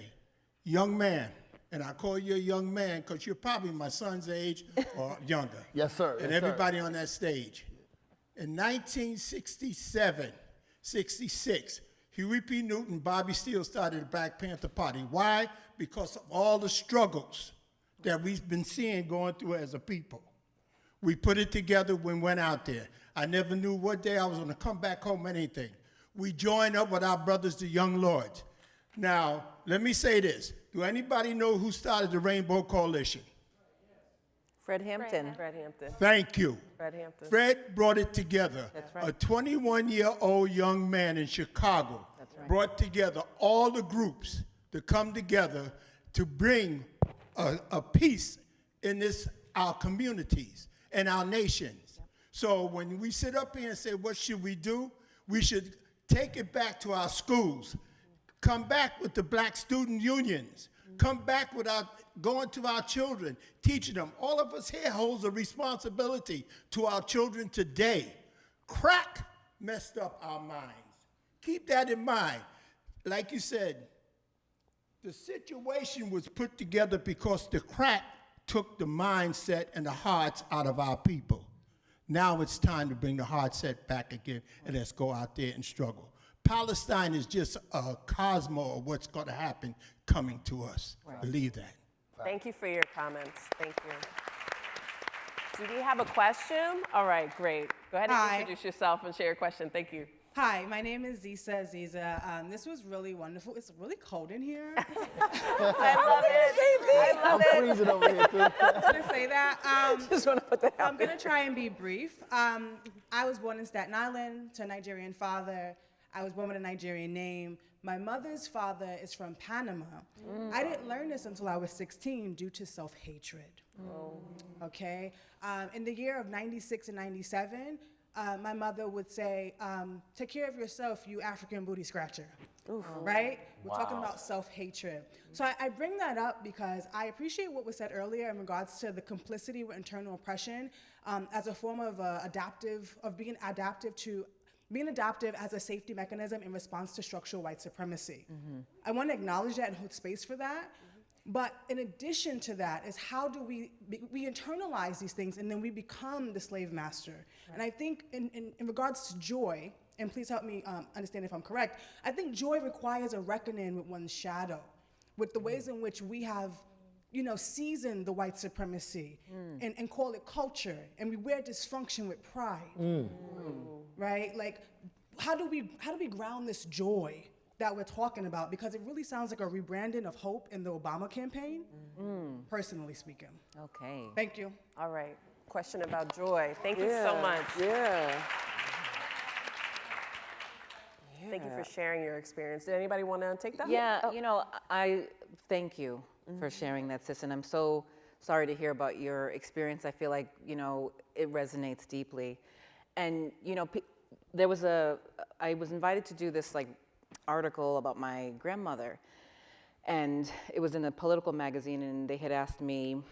Young man, and I call you a young man because you're probably my son's age or younger. Yes, sir. And yes, everybody on that stage. In 1967, 66, Huey P. Newton, Bobby Steele started the Black Panther Party. Why? Because of all the struggles that we've been seeing going through as a people. We put it together when we went out there. I never knew what day I was going to come back home or anything. We joined up with our brothers, the Young Lords. Now, let me say this. Do anybody know who started the Rainbow Coalition? Fred Hampton. Fred Hampton. Thank you. Fred Hampton. Fred brought it together. That's right. A 21-year-old young man in Chicago brought together all the groups to come together to bring a peace in our communities and our nations. So when we sit up here and say, what should we do? We should take it back to our schools, come back with the black student unions, come back without going to our children, teaching them. All of us here holds a responsibility to our children today. Crack messed up our minds. Keep that in mind. Like you said, the situation was put together because the crack took the mindset and the hearts out of our people. Now it's time to bring the heart set back again, and let's go out there and struggle. Palestine is just a cosmo of what's going to happen coming to us. Right. Believe that. Thank you for your comments. Thank you. Do you have a question? All right, great. Go ahead and introduce yourself and share your question. Thank you. Hi, my name is Zisa Aziza. This was really wonderful. It's really cold in here. I love it. I'm freezing over here, too. I was going to say that. Just want to put that out I'm going to try and be brief. I was born in Staten Island to a Nigerian father. I was born with a Nigerian name. My mother's father is from Panama. I didn't learn this until I was 16 due to self-hatred. Okay? In the year of 96 and 97, my mother would say, take care of yourself, you African booty scratcher. Right? We're talking about self-hatred. So I bring that up because I appreciate what was said earlier in regards to the complicity with internal oppression as a form of being adaptive as a safety mechanism in response to structural white supremacy. I want to acknowledge that and hold space for that. But in addition to that is how do we internalize these things and then we become the slave master. Right. And I think in regards to joy, and please help me understand if I'm correct, I think joy requires a reckoning with one's shadow, with the ways in which we have seasoned the white supremacy and call it culture, and we wear dysfunction with pride, right? Like, how do we ground this joy that we're talking about? Because it really sounds like a rebranding of hope in the Obama campaign, personally speaking. Okay. Thank you. All right. Question about joy. Thank you so much. Yeah. Thank you for sharing your experience. Did anybody want to take that? Yeah, I thank you for sharing that, sis, and I'm so sorry to hear about your experience. I feel like, it resonates deeply. And, I was invited to do this, article about my grandmother, and it was in a political magazine, and they had asked me,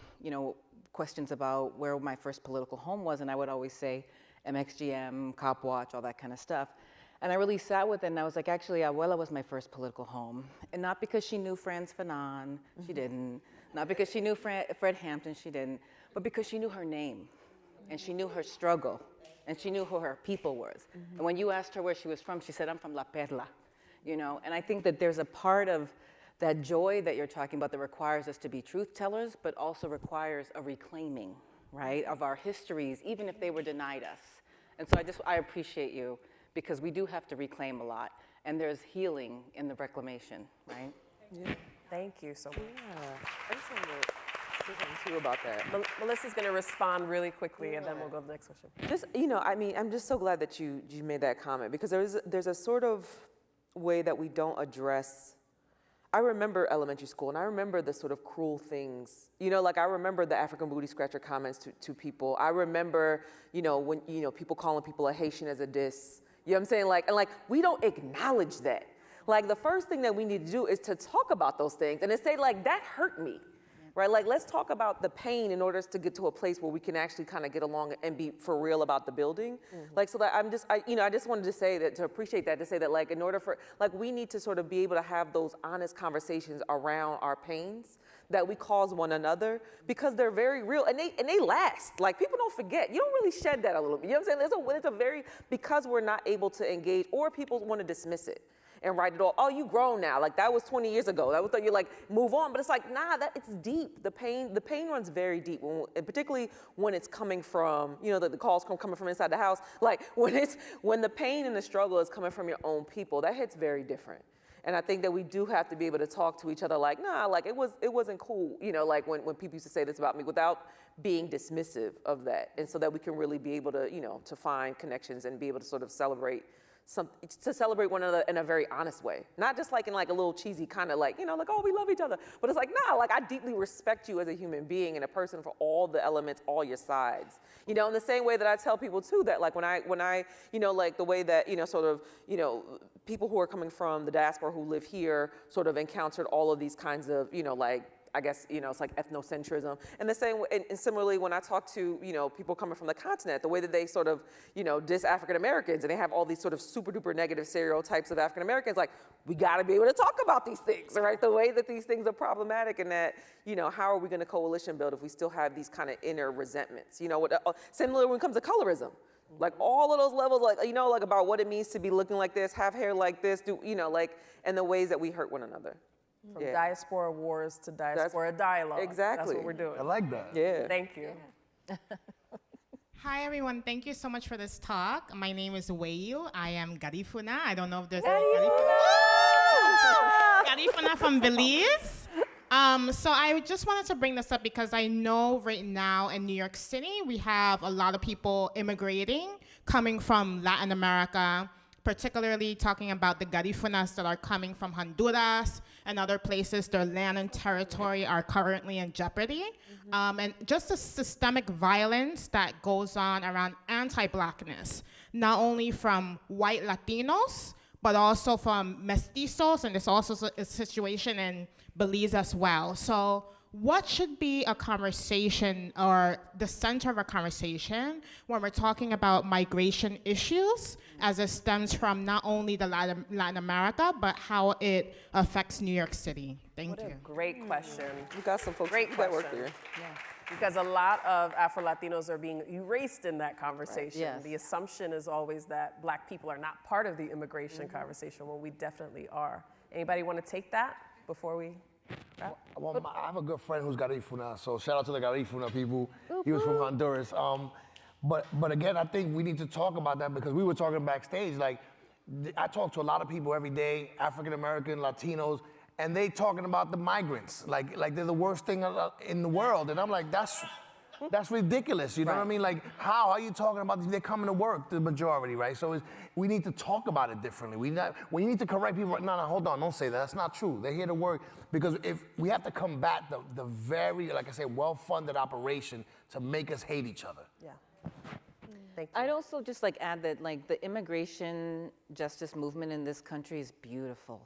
questions about where my first political home was, and I would always say MXGM, Cop Watch, all that kind of stuff. And I really sat with it, and I was like, actually, Abuela was my first political home. And not because she knew Franz Fanon, she didn't. Not because she knew Fred Hampton, she didn't. But because she knew her name, and she knew her struggle, and she knew who her people was. And when you asked her where she was from, she said, I'm from La Perla. And I think that there's a part of that joy that you're talking about that requires us to be truth tellers, but also requires a reclaiming, right, of our histories, even if they were denied us. And so I appreciate you, because we do have to reclaim a lot, and there's healing in the reclamation, right? Yeah. Thank you so much. Yeah. too about that. Melissa's going to respond really quickly, and then we'll go to the next question. Just, I mean, I'm just so glad that you made that comment, because there's a sort of way that we don't address. I remember elementary school, and I remember the sort of cruel things. Like I remember the African booty scratcher comments to people. I remember, when, people calling people a Haitian as a diss. You know what I'm saying? And we don't acknowledge that. Like, the first thing that we need to do is to talk about those things and to say, like, that hurt me. Right? Like, let's talk about the pain in order to get to a place where we can actually kind of get along and be for real about the building. Like, so that I just wanted to say that, to appreciate that, to say that, like, in order for, like, we need to sort of be able to have those honest conversations around our pains that we cause one another, because they're very real and they last. Like, people don't forget. You don't really shed that a little bit. You know what I'm saying? It's a very, because we're not able to engage, or people want to dismiss it and write it off. Oh, you grown now. Like, that was 20 years ago. That was, you're like, move on. But it's like, nah, it's deep. The pain runs very deep, and particularly when it's coming from, the calls coming from inside the house. Like, when the pain and the struggle is coming from your own people, that hits very different. And I think that we do have to be able to talk to each other like, nah, like, it wasn't cool, like when people used to say this about me, without being dismissive of that. And so that we can really be able to, to find connections and be able to sort of celebrate one another in a very honest way. Not just like in like a little cheesy kind of like, like, oh, we love each other. But it's like, nah, like, I deeply respect you as a human being and a person for all the elements, all your sides. In the same way that I tell people too that, like, when I like the way that, sort of, people who are coming from the diaspora who live here sort of encountered all of these kinds of, like, I guess, it's like ethnocentrism. And the same way, and similarly, when I talk to, people coming from the continent, the way that they sort of, diss African Americans, and they have all these sort of super duper negative stereotypes of African Americans, like, we gotta be able to talk about these things, right? The way that these things are problematic, and that, how are we gonna coalition build if we still have these kind of inner resentments? Similar when it comes to colorism. Like, all of those levels, like, like about what it means to be looking like this, have hair like this, and the ways that we hurt one another. From diaspora wars to diaspora dialogue. Exactly. That's what we're doing. I like that. Yeah. Thank you. Hi, everyone. Thank you so much for this talk. My name is Weiyu. I am Garifuna. I don't know if there's any Garifuna. Garifuna from Belize. So I just wanted to bring this up because I know right now in New York City, we have a lot of people immigrating, coming from Latin America, particularly talking about the Garifunas that are coming from Honduras and other places. Their land and territory are currently in jeopardy. And just the systemic violence that goes on around anti-Blackness, not only from white Latinos, but also from mestizos, and there's also a situation in Belize as well. So what should be a conversation, or the center of a conversation, when we're talking about migration issues, as it stems from not only the Latin America, but how it affects New York City? Thank you. Great question. You got some folks Great that work question. there. Yeah. Because a lot of Afro-Latinos are being erased in that conversation. Right. Yes. The assumption is always that Black people are not part of the immigration conversation, when we definitely are. Anybody want to take that before we wrap? Well, I have a good friend who's Garifuna, so shout out to the Garifuna people. He was from Honduras. But again, I think we need to talk about that, because we were talking backstage. Like, I talk to a lot of people every day, African American, Latinos, and they talking about the migrants, like they're the worst thing in the world. And I'm like, that's ridiculous. You know what I mean? Like, how are you talking about these? They're coming to work, the majority, right? So we need to talk about it differently. When you need to correct people, no, hold on, don't say that. That's not true. They're here to work, because if we have to combat the very, like I say, well-funded operation to make us hate each other. Yeah. Thank you. I'd also just like add that, like, the immigration justice movement in this country is beautiful,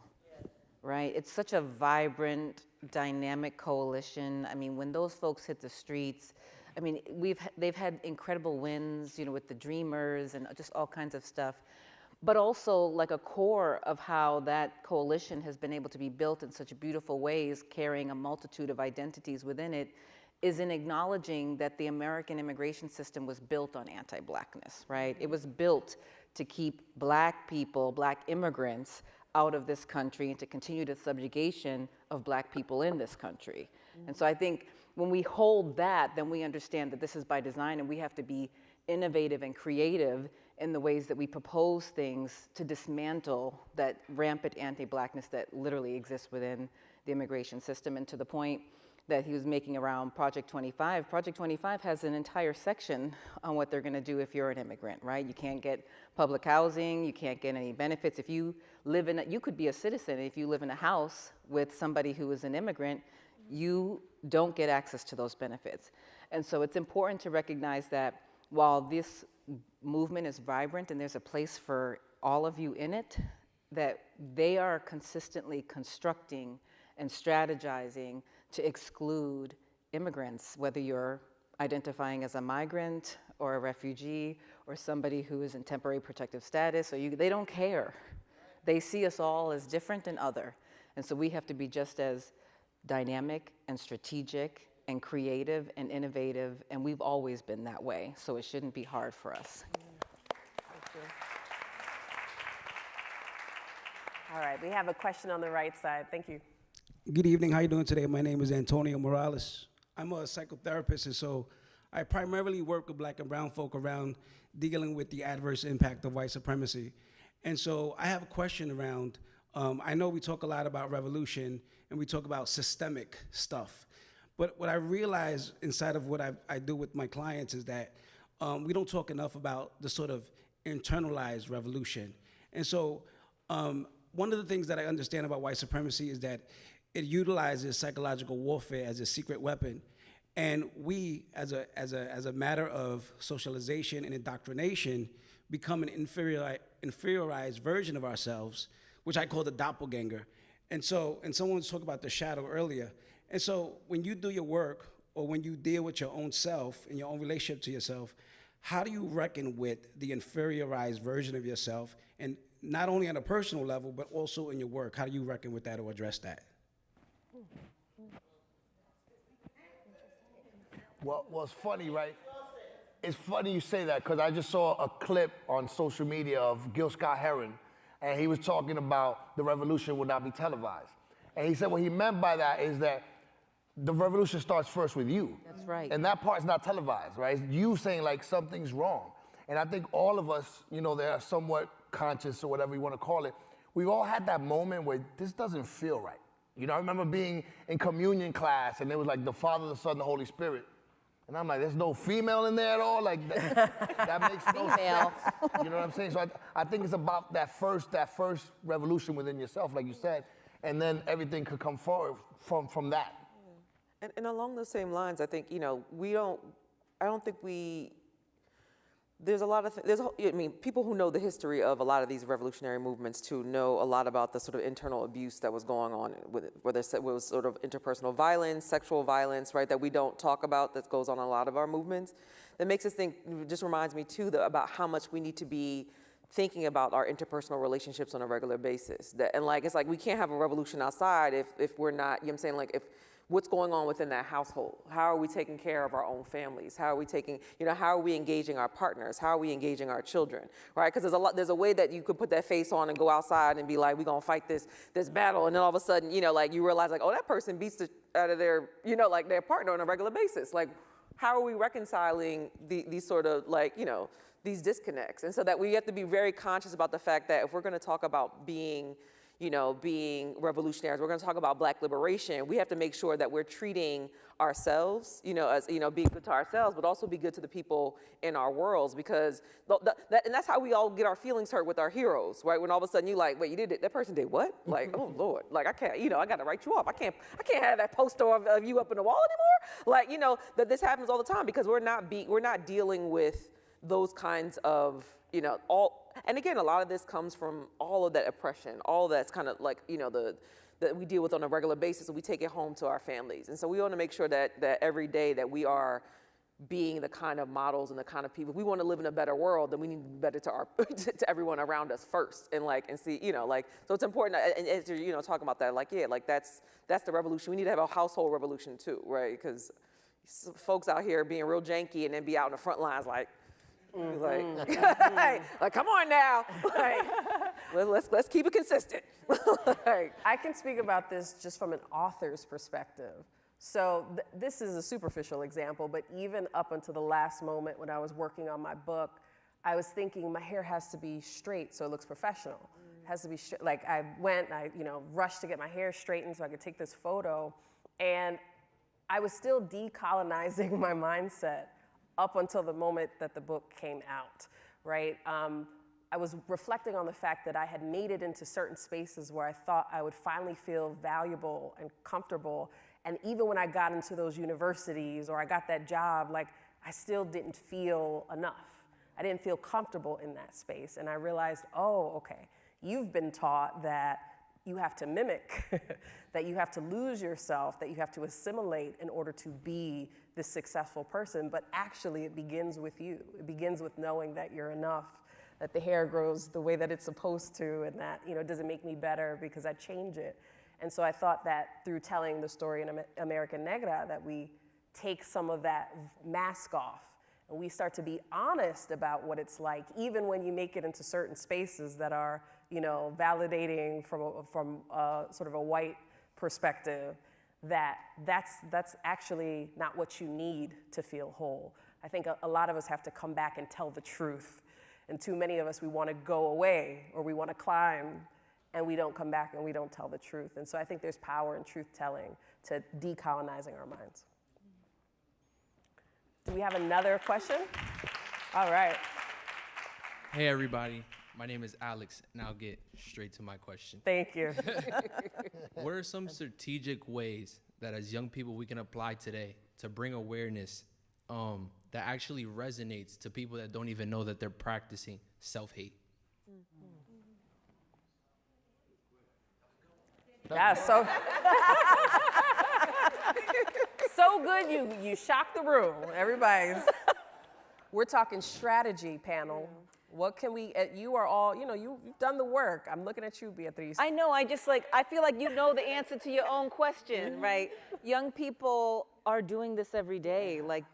right? It's such a vibrant, dynamic coalition. I mean, when those folks hit the streets, I mean, they've had incredible wins, with the Dreamers and just all kinds of stuff. But also, like, a core of how that coalition has been able to be built in such beautiful ways, carrying a multitude of identities within it, is in acknowledging that the American immigration system was built on anti-Blackness, right? It was built to keep Black people, Black immigrants, out of this country and to continue the subjugation of Black people in this country. And so I think when we hold that, then we understand that this is by design, and we have to be innovative and creative in the ways that we propose things to dismantle that rampant anti-Blackness that literally exists within the immigration system. And to the point that he was making around Project 25. Project 25 has an entire section on what they're gonna do if you're an immigrant, right? You can't get public housing, you can't get any benefits. If you live in, you could be a citizen, if you live in a house with somebody who is an immigrant, you don't get access to those benefits. And so it's important to recognize that while this movement is vibrant and there's a place for all of you in it, that they are consistently constructing and strategizing to exclude immigrants, whether you're identifying as a migrant or a refugee or somebody who is in temporary protective status, or they don't care. They see us all as different and other. And so we have to be just as dynamic and strategic and creative and innovative, and we've always been that way, so it shouldn't be hard for us. All right, we have a question on the right side. Thank you. Good evening. How you doing today? My name is Antonio Morales. I'm a psychotherapist, and so I primarily work with Black and brown folk around dealing with the adverse impact of white supremacy. And so I have a question around, I know we talk a lot about revolution and we talk about systemic stuff, but what I realize inside of what I do with my clients is that we don't talk enough about the sort of internalized revolution. And so one of the things that I understand about white supremacy is that it utilizes psychological warfare as a secret weapon. And we, as a matter of socialization and indoctrination, become an inferiorized version of ourselves, which I call the doppelganger. And someone was talking about the shadow earlier. And so when you do your work, or when you deal with your own self and your own relationship to yourself, how do you reckon with the inferiorized version of yourself? And not only on a personal level, but also in your work, how do you reckon with that or address that? Well, it's funny, right? It's funny you say that, because I just saw a clip on social media of Gil Scott-Heron, and he was talking about the revolution would not be televised. And he said what he meant by that is that the revolution starts first with you. That's right. And that part's not televised, right? It's you saying like something's wrong. And I think all of us, you know, that are somewhat conscious or whatever you want to call it, we've all had that moment where this doesn't feel right. You know, I remember being in communion class and it was like the Father, the Son, the Holy Spirit. And I'm like, there's no female in there at all? Like, that makes no sense. You know what I'm saying? So I think it's about that first revolution within yourself, like you said, and then everything could come forward from that. And along those same lines, I think, you know, I don't think there's a lot of, people who know the history of a lot of these revolutionary movements too know a lot about the sort of internal abuse that was going on with it, whether it was sort of interpersonal violence, sexual violence, right, that we don't talk about, that goes on in a lot of our movements. That makes us think, just reminds me too about how much we need to be thinking about our interpersonal relationships on a regular basis. And like, it's like we can't have a revolution outside if we're not, you know what I'm saying, like if, what's going on within that household? How are we taking care of our own families? How are we taking, you know, how are we engaging our partners? How are we engaging our children, right? Because there's a way that you could put that face on and go outside and be like, we're gonna fight this battle, and then all of a sudden, you know, like you realize like, oh, that person beats the out of their, you know, like their partner on a regular basis. Like, how are we reconciling these sort of like, you know, these disconnects? And so that we have to be very conscious about the fact that if we're gonna talk about being revolutionaries, we're gonna talk about Black liberation, we have to make sure that we're treating ourselves, you know, as, you know, being good to ourselves, but also be good to the people in our worlds, because and that's how we all get our feelings hurt with our heroes, right? When all of a sudden you like, wait, you did it, that person did what? Like, oh Lord, like I can't, you know, I gotta write you off. I can't have that poster of you up in the wall anymore. Like, you know, that this happens all the time because we're not dealing with those kinds of, you know, and again, a lot of this comes from all of that oppression, all that's kind of like, you know, that we deal with on a regular basis, and we take it home to our families. And so we want to make sure that every day that we are being the kind of models and the kind of people, if we want to live in a better world, then we need to be better to everyone around us first, and see, you know, like, so it's important, and as you're, you know, talking about that, like, yeah, like that's the revolution. We need to have a household revolution too, right? Because folks out here being real janky and then be out in the front lines like, like, come on now, like, let's keep it consistent. I can speak about this just from an author's perspective. So this is a superficial example, but even up until the last moment when I was working on my book, I was thinking my hair has to be straight so it looks professional. It has to be like I rushed to get my hair straightened so I could take this photo, and I was still decolonizing my mindset up until the moment that the book came out, right? I was reflecting on the fact that I had made it into certain spaces where I thought I would finally feel valuable and comfortable. And even when I got into those universities or I got that job, like, I still didn't feel enough. I didn't feel comfortable in that space. And I realized, oh, okay, you've been taught that you have to mimic, that you have to lose yourself, that you have to assimilate in order to be this successful person. But actually, it begins with you. It begins with knowing that you're enough, that the hair grows the way that it's supposed to, and that, you know, it doesn't make me better because I change it. And so I thought that through telling the story in America Negra, that we take some of that mask off and we start to be honest about what it's like, even when you make it into certain spaces that are, you know, validating from sort of a white perspective, that's actually not what you need to feel whole. I think a lot of us have to come back and tell the truth. And too many of us, we want to go away or we want to climb, and we don't come back and we don't tell the truth. And so I think there's power in truth-telling to decolonizing our minds. Do we have another question? All right. Hey, everybody. My name is Alex, and I'll get straight to my question. Thank you. What are some strategic ways that as young people we can apply today to bring awareness that actually resonates to people that don't even know that they're practicing self-hate? Yeah, so so good you shocked the room. Everybody's. We're talking strategy panel. What can we? You are all, you know, you've done the work. I'm looking at you, Beatriz. I know. I feel like you know the answer to your own question, right? Young people are doing this every day. Like,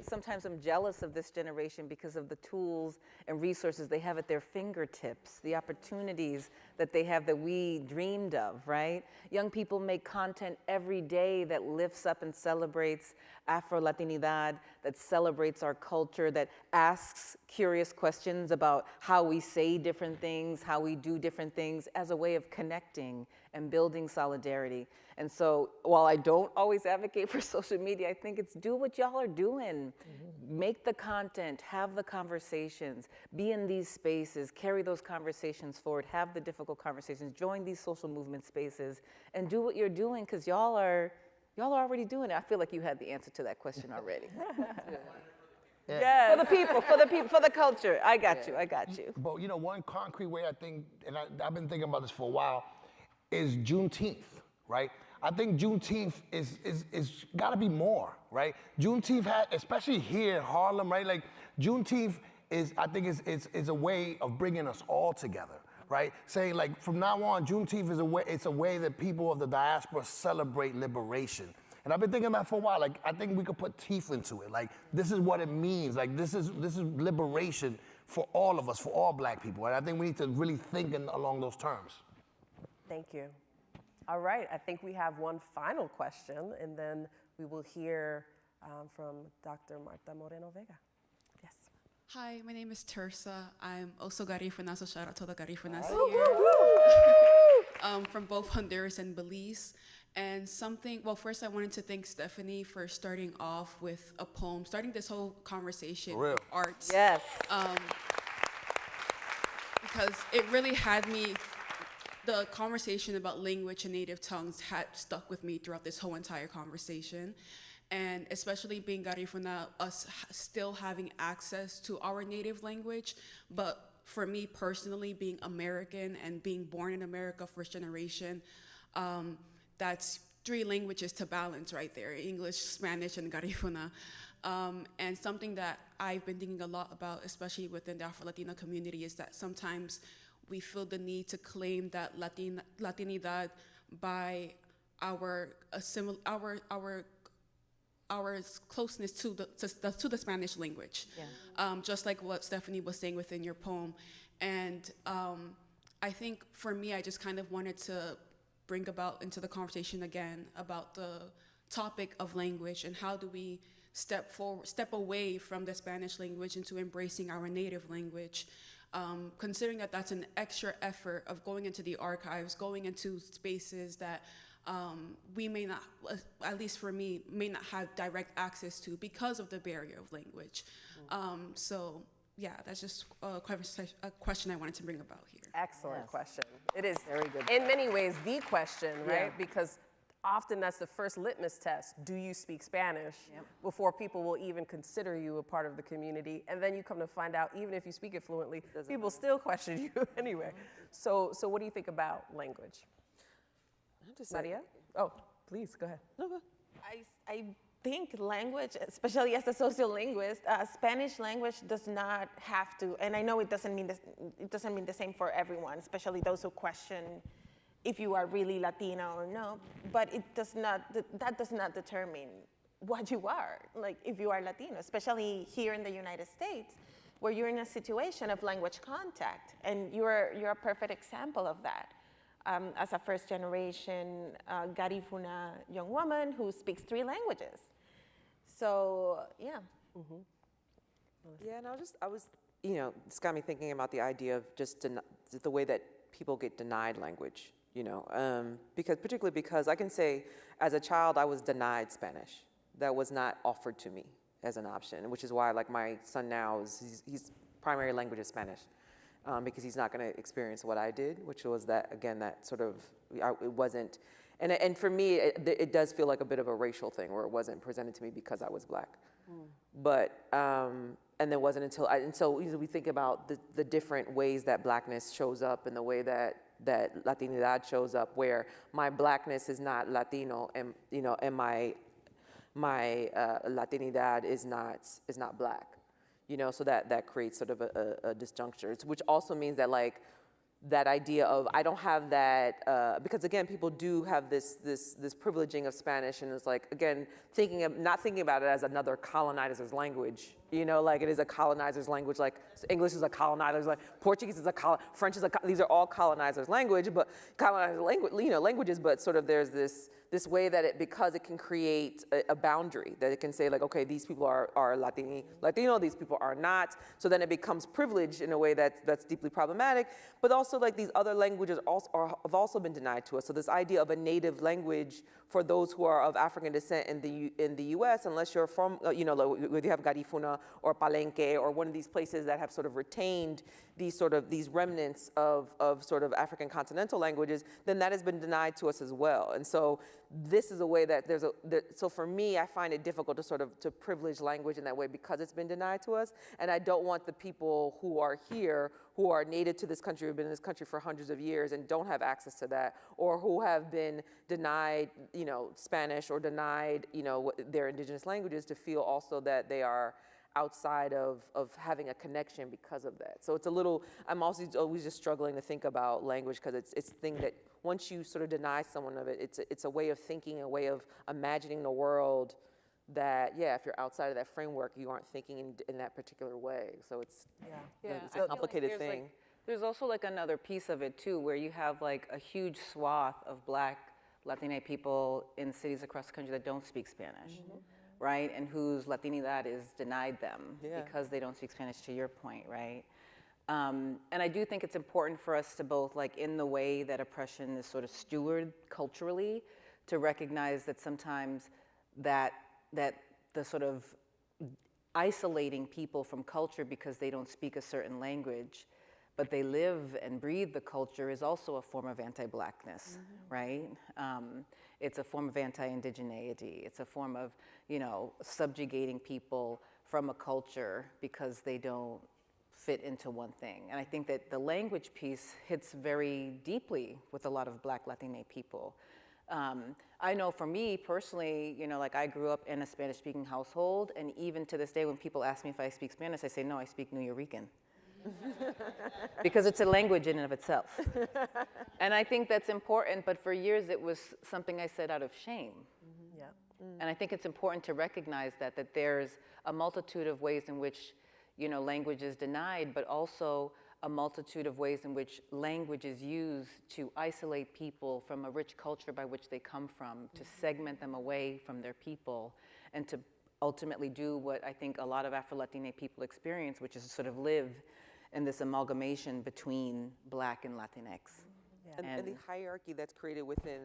sometimes I'm jealous of this generation because of the tools and resources they have at their fingertips, the opportunities that they have that we dreamed of, right? Young people make content every day that lifts up and celebrates AfroLatinidad, that celebrates our culture, that asks curious questions about how we say different things, how we do different things as a way of connecting and building solidarity. And so while I don't always advocate for social media, I think it's do what y'all are doing. Make the content, have the conversations, be in these spaces, carry those conversations forward, have the difficult conversations, join these social movement spaces, and do what you're doing, because y'all are already doing it. I feel like you had the answer to that question already. Yes. For the people, for the culture. I got you. But you know, one concrete way I think, and I've been thinking about this for a while, is Juneteenth, right? I think Juneteenth is gotta be more, right? Juneteenth especially here in Harlem, right? Like Juneteenth is a way of bringing us all together, right? Saying like from now on, Juneteenth is a way that people of the diaspora celebrate liberation. And I've been thinking about that for a while. Like I think we could put teeth into it. Like this is what it means. Like this is liberation for all of us, for all Black people. And I think we need to really think along those terms. Thank you. All right, I think we have one final question, and then we will hear from Dr. Marta Moreno Vega. Yes. Hi, my name is Tersa. I'm also Garifuna, so shout out to the Garifunas here. From both Honduras and Belize. And first I wanted to thank Stephanie for starting off with a poem, starting this whole conversation with arts. Yes. Because it really had me, the conversation about language and native tongues had stuck with me throughout this whole entire conversation. And especially being Garifuna, us still having access to our native language, but for me personally, being American and being born in America, first generation, that's 3 languages to balance right there, English, Spanish, and Garifuna. And something that I've been thinking a lot about, especially within the Afro-Latino community, is that sometimes we feel the need to claim that Latinidad by our closeness to the Spanish language, just like what Stephanie was saying within your poem. And I think for me, I just kind of wanted to bring about into the conversation again about the topic of language and how do we step away from the Spanish language into embracing our native language. Considering that that's an extra effort of going into the archives, going into spaces that we may not, at least for me, may not have direct access to because of the barrier of language. So yeah, that's just a question I wanted to bring about here. Excellent question. It is Very good. in many ways the question, right? Yeah. Because often that's the first litmus test. Do you speak Spanish? Before people will even consider you a part of the community. And then you come to find out, even if you speak it fluently, people still question you anyway. So what do you think about language? Maria? Oh, please, go ahead. I think language, especially as a sociolinguist, Spanish language does not have to, and I know it doesn't mean the same for everyone, especially those who question if you are really Latino or no, but that does not determine what you are, like if you are Latino, especially here in the United States, where you're in a situation of language contact, and you're a perfect example of that. As a first generation Garifuna young woman who speaks 3 languages. So, yeah. Yeah, and I was, this got me thinking about the idea of just the way that people get denied language, particularly because I can say, as a child, I was denied Spanish. That was not offered to me as an option, which is why, like, my son now, his primary language is Spanish. Because he's not going to experience what I did, which was that, again, that sort of, it wasn't, and for me, it does feel like a bit of a racial thing where it wasn't presented to me because I was Black. But, and it wasn't until, and so we think about the different ways that Blackness shows up and the way that Latinidad shows up, where my Blackness is not Latino and, and my Latinidad is not Black. So that creates sort of a disjuncture, which also means that, like, that idea of I don't have that, because again, people do have this privileging of Spanish, and it's like, again, not thinking about it as another colonizer's language, like it is a colonizer's language, like English is a colonizer's language, Portuguese is French is these are all colonizers' language, but languages, but sort of there's this way that because it can create a boundary, that it can say, like, okay, these people are Latino, these people are not, so then it becomes privilege in a way that's deeply problematic, but also, like, these other languages have also been denied to us. So this idea of a native language for those who are of African descent in the U.S., unless you're from, like, whether you have Garifuna or Palenque or one of these places that have sort of retained these remnants of sort of African continental languages, then that has been denied to us as well. And so this is a way that so for me, I find it difficult to privilege language in that way because it's been denied to us. And I don't want the people who are here, who are native to this country, who have been in this country for hundreds of years and don't have access to that, or who have been denied, Spanish or denied, their indigenous languages, to feel also that they are outside of having a connection because of that. So it's a little, I'm also always just struggling to think about language because it's a thing that once you sort of deny someone of it, it's a way of thinking, a way of imagining the world that, if you're outside of that framework, you aren't thinking in that particular way. So it's a complicated thing. There's also, like, another piece of it too, where you have, like, a huge swath of Black Latina people in cities across the country that don't speak Spanish. Right, and whose Latinidad is denied them because they don't speak Spanish, to your point, right? And I do think it's important for us to both, like, in the way that oppression is sort of stewarded culturally, to recognize that sometimes that the sort of isolating people from culture because they don't speak a certain language, but they live and breathe the culture, is also a form of anti-Blackness, right? It's a form of anti-indigeneity. It's a form of, subjugating people from a culture because they don't fit into one thing. And I think that the language piece hits very deeply with a lot of Black Latina people. I know for me personally, like, I grew up in a Spanish-speaking household, and even to this day when people ask me if I speak Spanish, I say, no, I speak Nuyorican. Because it's a language in and of itself. And I think that's important, but for years it was something I said out of shame. And I think it's important to recognize that there's a multitude of ways in which, language is denied, but also a multitude of ways in which language is used to isolate people from a rich culture by which they come from, to segment them away from their people, and to ultimately do what I think a lot of Afro-Latina people experience, which is to sort of live in this amalgamation between Black and Latinx. And the hierarchy that's created within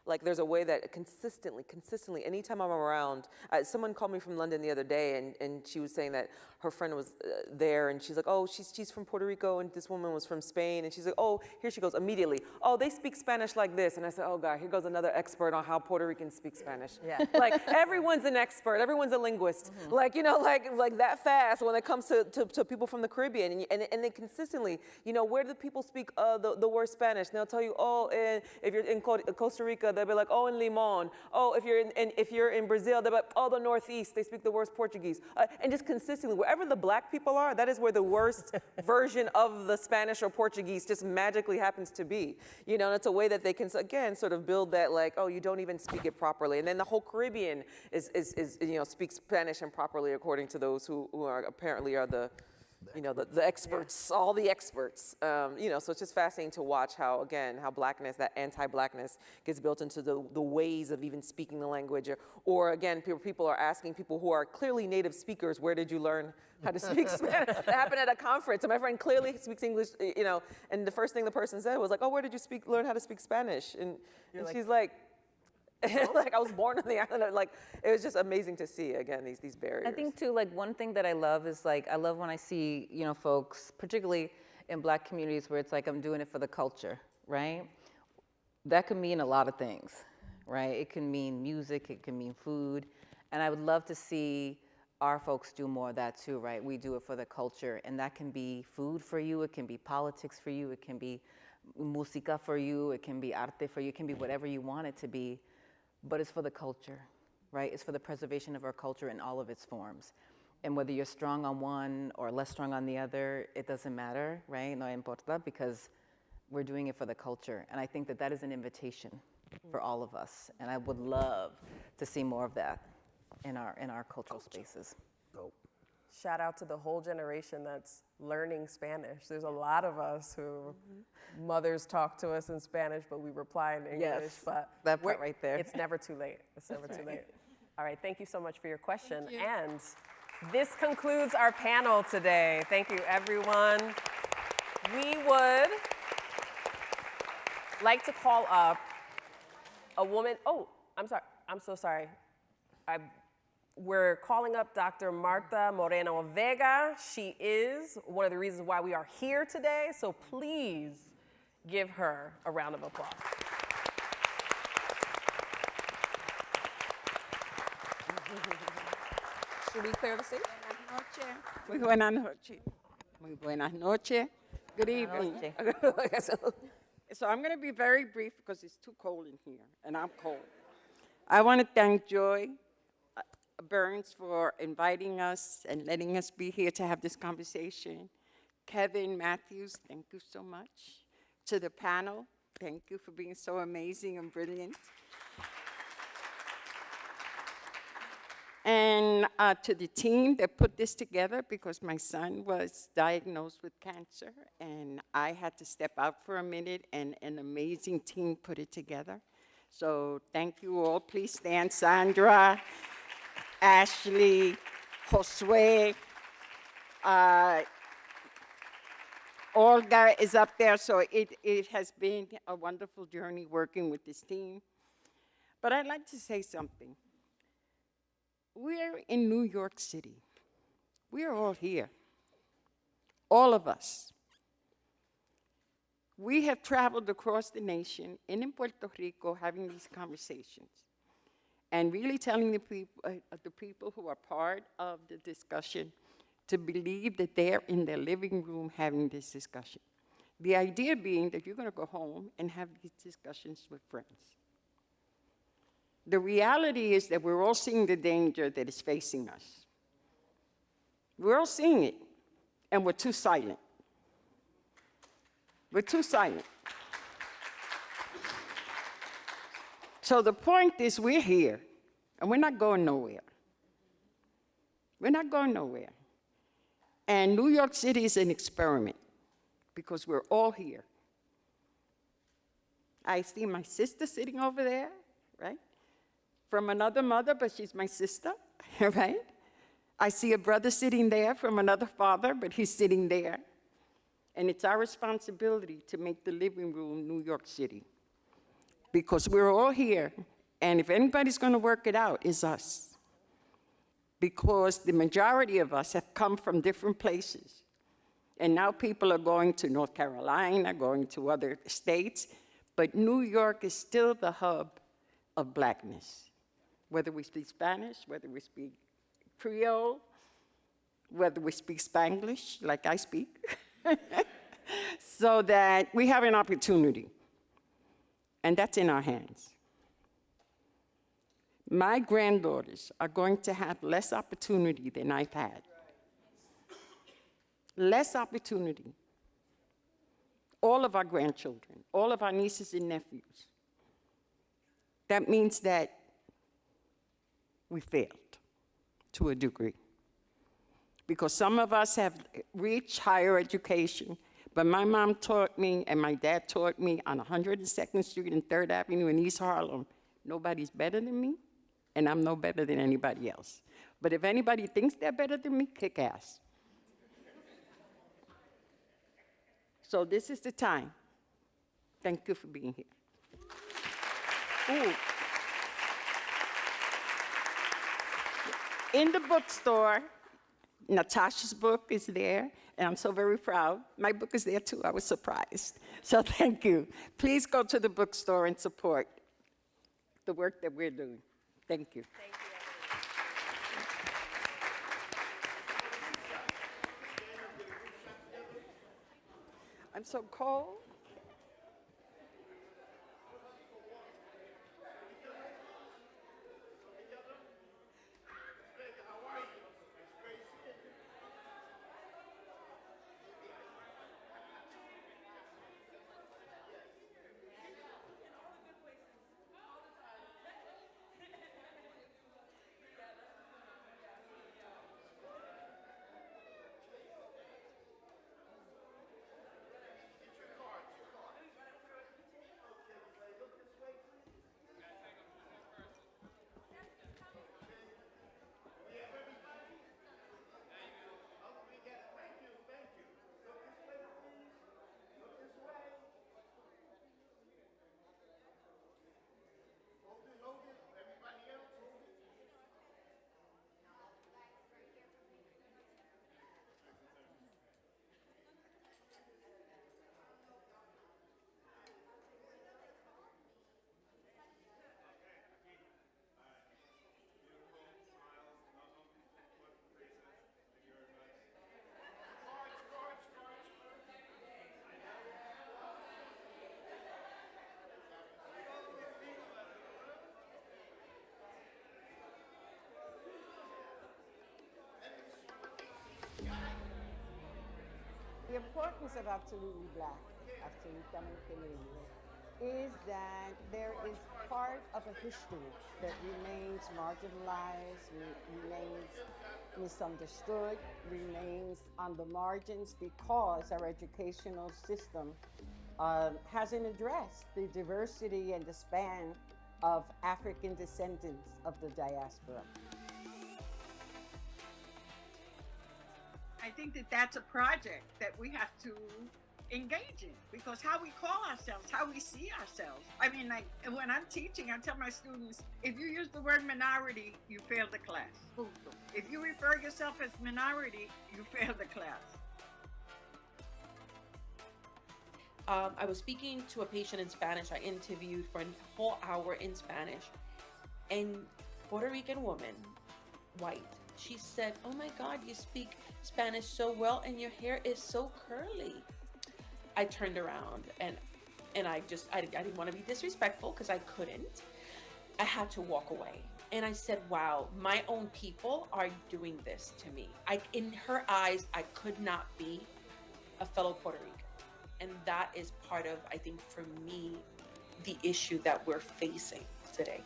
Like there's a way that consistently, anytime I'm around, someone called me from London the other day and she was saying that her friend was there and she's like, oh, she's from Puerto Rico and this woman was from Spain and she's like, oh, here she goes immediately. Oh, they speak Spanish like this. And I said, oh God, here goes another expert on how Puerto Ricans speak Spanish. Yeah. Like everyone's an expert, everyone's a linguist. Like, you know, like that fast when it comes to people from the Caribbean. And they consistently, you know, where do people speak the word Spanish? And they'll tell you, oh, if you're in Costa Rica, they'll be like, oh, in Limon. Oh, if you're in Brazil, they'll be like, oh, the Northeast, they speak the worst Portuguese. And just consistently, wherever the black people are, that is where the worst version of the Spanish or Portuguese just magically happens to be. You know, and it's a way that they can, again, sort of build that like, oh, you don't even speak it properly. And then the whole Caribbean is you know, speaks Spanish improperly according to those who are apparently are the, you know, the experts, all the experts. You know, so it's just fascinating to watch how, again, how blackness, that anti-blackness gets built into the ways of even speaking the language. Or again, people are asking people who are clearly native speakers, where did you learn how to speak Spanish? That happened at a conference, and my friend clearly speaks English, you know, and the first thing the person said was like, oh, where did you learn how to speak Spanish? And she's like, like I was born on the island. Like it was just amazing to see again these barriers. I think too, like one thing that I love is like I love when I see, you know, folks, particularly in Black communities, where it's like I'm doing it for the culture, right? That could mean a lot of things, right? It can mean music, it can mean food, and I would love to see our folks do more of that too, right? We do it for the culture, and that can be food for you, it can be politics for you, it can be música for you, it can be arte for you, it can be whatever you want it to be. But it's for the culture, right? It's for the preservation of our culture in all of its forms. And whether you're strong on one or less strong on the other, it doesn't matter, right? No importa, because we're doing it for the culture. And I think that that is an invitation for all of us. And I would love to see more of that in our cultural spaces. Dope. Shout out to the whole generation that's learning Spanish. There's a lot of us who mothers talk to us in Spanish, but we reply in English. Yes, but that part right there. It's never too late. It's never too late. All right, thank you so much for your question. And this concludes our panel today. Thank you, everyone. We would like to call up a woman. Oh, I'm sorry. I'm so sorry. We're calling up Dr. Marta Moreno Vega. She is one of the reasons why we are here today, so please give her a round of applause. Should we clear the stage? Muy buenas noches. Muy buenas noches. Good evening. So I'm going to be very brief because it's too cold in here, and I'm cold. I want to thank Joy Burns for inviting us and letting us be here to have this conversation. Kevin Matthews, thank you so much. To the panel, thank you for being so amazing and brilliant. And to the team that put this together, because my son was diagnosed with cancer and I had to step out for a minute, and an amazing team put it together. So thank you all. Please stand. Sandra, Ashley, Josue, Olga is up there, so it has been a wonderful journey working with this team. But I'd like to say something. We're in New York City. We are all here, all of us. We have traveled across the nation and in Puerto Rico having these conversations and really telling the people who are part of the discussion to believe that they're in their living room having this discussion. The idea being that you're going to go home and have these discussions with friends. The reality is that we're all seeing the danger that is facing us. We're all seeing it, and we're too silent. We're too silent. So the point is we're here, and we're not going nowhere. We're not going nowhere. And New York City is an experiment because we're all here. I see my sister sitting over there, right? From another mother, but she's my sister, right? I see a brother sitting there from another father, but he's sitting there. And it's our responsibility to make the living room New York City. because we're all here, and if anybody's going to work it out, it's us. Because the majority of us have come from different places. And now people are going to North Carolina, going to other states, but New York is still the hub of blackness. Whether we speak Spanish, whether we speak Creole, whether we speak Spanglish, like I speak, so that we have an opportunity. And that's in our hands. My granddaughters are going to have less opportunity than I've had. Less opportunity. All of our grandchildren, all of our nieces and nephews. That means that we failed to a degree. Because some of us have reached higher education, but my mom taught me and my dad taught me on 102nd Street and 3rd Avenue in East Harlem, nobody's better than me, and I'm no better than anybody else. But if anybody thinks they're better than me, kick ass. So this is the time. Thank you for being here. Ooh. In the bookstore, Natasha's book is there, and I'm so very proud. My book is there too, I was surprised. So thank you. Please go to the bookstore and support the work that we're doing. Thank you. Thank you. I'm so cold. The importance of Absolutely Black, Absolutamente Negro, is that there is part of a history that remains marginalized, remains misunderstood, remains on the margins because our educational system hasn't addressed the diversity and the span of African descendants of the diaspora. I think that that's a project that we have to engage in, because how we call ourselves, how we see ourselves. I mean, like when I'm teaching, I tell my students, if you use the word minority, you fail the class. If you refer yourself as minority, you fail the class. I was speaking to a patient in Spanish. I interviewed for a whole hour in Spanish, and Puerto Rican woman, white, she said, "Oh my God, you speak Spanish so well and your hair is so curly." I turned around and I didn't want to be disrespectful because I couldn't. I had to walk away. And I said, wow, my own people are doing this to me. In her eyes, I could not be a fellow Puerto Rican. And that is part of, I think, for me, the issue that we're facing today.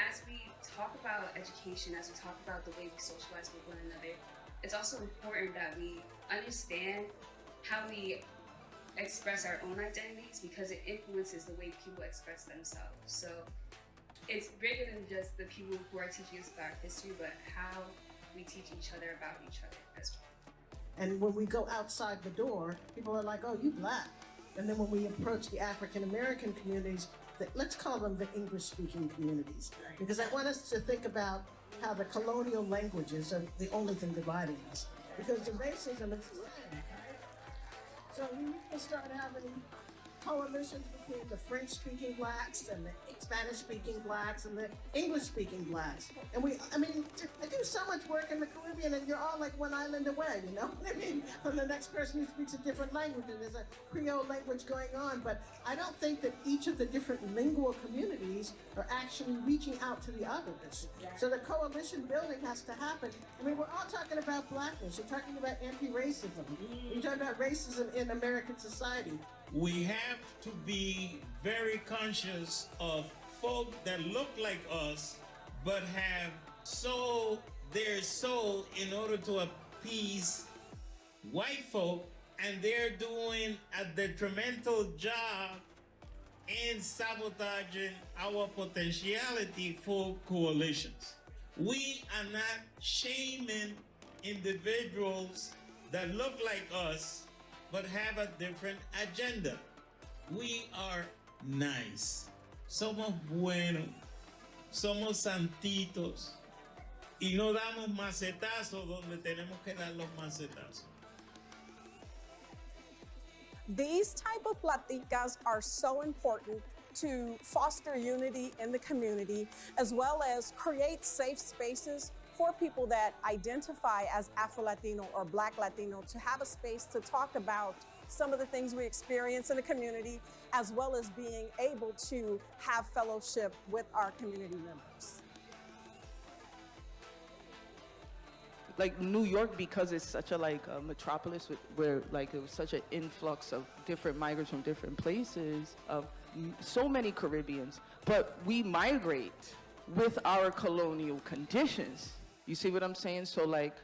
As we talk about education, as we talk about the way we socialize with one another, it's also important that we understand how we express our own identities, because it influences the way people express themselves. So it's bigger than just the people who are teaching us about history, but how we teach each other about each other as well. And when we go outside the door, people are like, oh, you Black. And then when we approach the African American communities, let's call them the English-speaking communities, because I want us to think about how the colonial languages are the only thing dividing us, because the racism is the same. So we need to start having coalitions between the French-speaking Blacks and the Spanish-speaking Blacks and the English-speaking Blacks. And I do so much work in the Caribbean, and you're all like one island away, you know what I mean? From the next person who speaks a different language, and there's a Creole language going on. But I don't think that each of the different lingual communities are actually reaching out to the others. So the coalition building has to happen. I mean, we're all talking about Blackness. You're talking about anti-racism. You're talking about racism in American society. We have to be very conscious of folk that look like us, but have sold their soul in order to appease white folk, and they're doing a detrimental job in sabotaging our potentiality for coalitions. We are not shaming individuals that look like us but have a different agenda. We are nice. Somos buenos. Somos santitos. Y no damos macetazos donde tenemos que dar los macetazos. These type of platicas are so important to foster unity in the community, as well as create safe spaces for people that identify as Afro-Latino or Black Latino to have a space to talk about some of the things we experience in the community, as well as being able to have fellowship with our community members. Like New York, because it's such a metropolis where like it was such an influx of different migrants from different places, of so many Caribbeans, but we migrate with our colonial conditions. You see what I'm saying? So like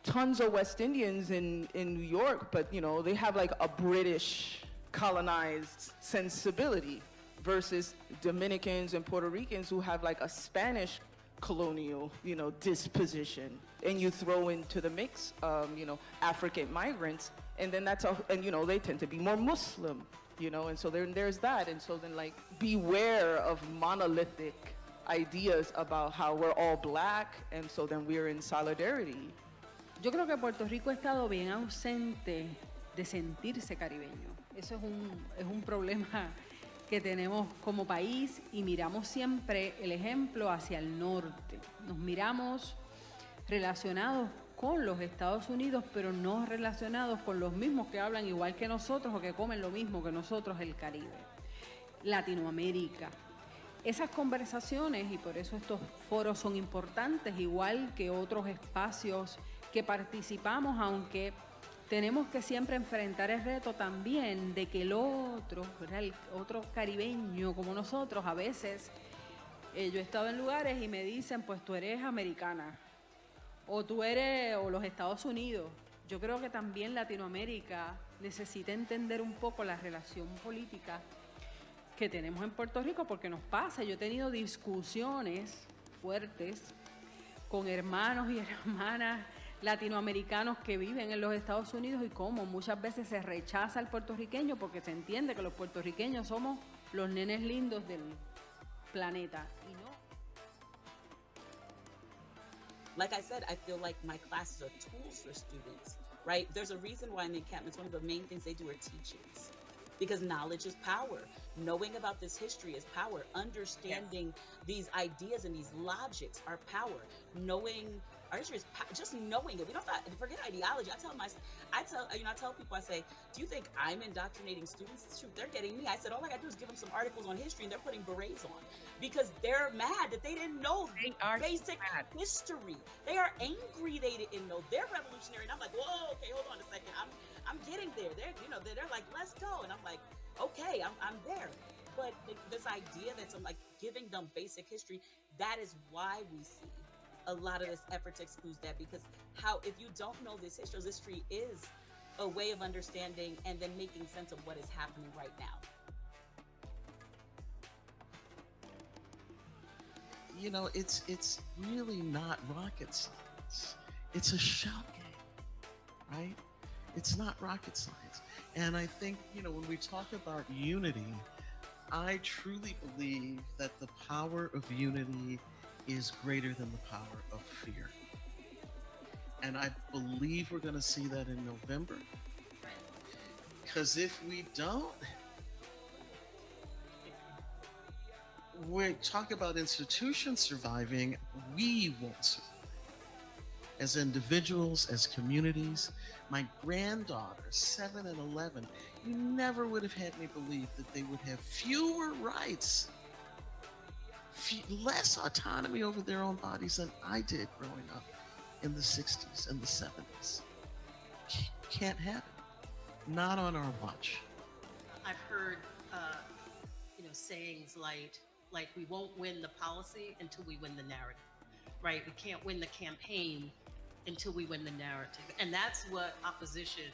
tons of West Indians in New York, but you know, they have like a British colonized sensibility versus Dominicans and Puerto Ricans who have like a Spanish colonial, you know, disposition. And you throw into the mix, you know, African migrants, and then and you know, they tend to be more Muslim, you know, and so there's that. And so then like beware of monolithic ideas about how we're all Black, and so then we're in solidarity. Yo creo que Puerto Rico ha estado bien ausente de sentirse caribeño. Eso es un problema que tenemos como país, y miramos siempre el ejemplo hacia el norte. Nos miramos relacionados con los Estados Unidos, pero no relacionados con los mismos que hablan igual que nosotros o que comen lo mismo que nosotros, el Caribe, Latinoamérica. Esas conversaciones, y por eso estos foros son importantes, igual que otros espacios que participamos, aunque tenemos que siempre enfrentar el reto también de que el otro, ¿verdad? El otro caribeño como nosotros, a veces yo he estado en lugares y me dicen, pues tú eres americana, o tú eres, o los Estados Unidos. Yo creo que también Latinoamérica necesita entender un poco la relación política que tenemos en Puerto Rico, porque nos pasa. Yo he tenido discusiones fuertes con hermanos y hermanas latinoamericanos que viven en los Estados Unidos, y cómo muchas veces se rechaza al puertorriqueño porque se entiende que los puertorriqueños somos los nenes lindos del planeta. Y no. Like I said, I feel like my classes are tools for students, right? There's a reason why in the encampments, one of the main things they do are teachings, because knowledge is power. Knowing about this history is power. Understanding these ideas and these logics are power. Knowing our history is just knowing it. We don't have to forget ideology. I tell people, I say, do you think I'm indoctrinating students? Shoot, they're getting me. I said, all I gotta do is give them some articles on history, and they're putting berets on because they're mad that they didn't know basic history. They are angry they didn't know. They're revolutionary, and I'm like, whoa, okay, hold on a second. I'm getting there. They're like, let's go, and I'm like, okay, I'm there. But this idea that I'm like giving them basic history, that is why we see a lot of this effort to exclude that, because if you don't know this history is a way of understanding and then making sense of what is happening right now. You know, it's really not rocket science. It's a shell game, right? It's not rocket science. And I think, when we talk about unity, I truly believe that the power of unity is greater than the power of fear. And I believe we're going to see that in November. Because if we don't, we talk about institutions surviving, we won't survive. As individuals, as communities, my granddaughters, 7 and 11, you never would have had me believe that they would have fewer rights, less autonomy over their own bodies than I did growing up in the 60s and the 70s. Can't have it. Not on our watch. I've heard, sayings like we won't win the policy until we win the narrative, right? We can't win the campaign until we win the narrative. And that's what opposition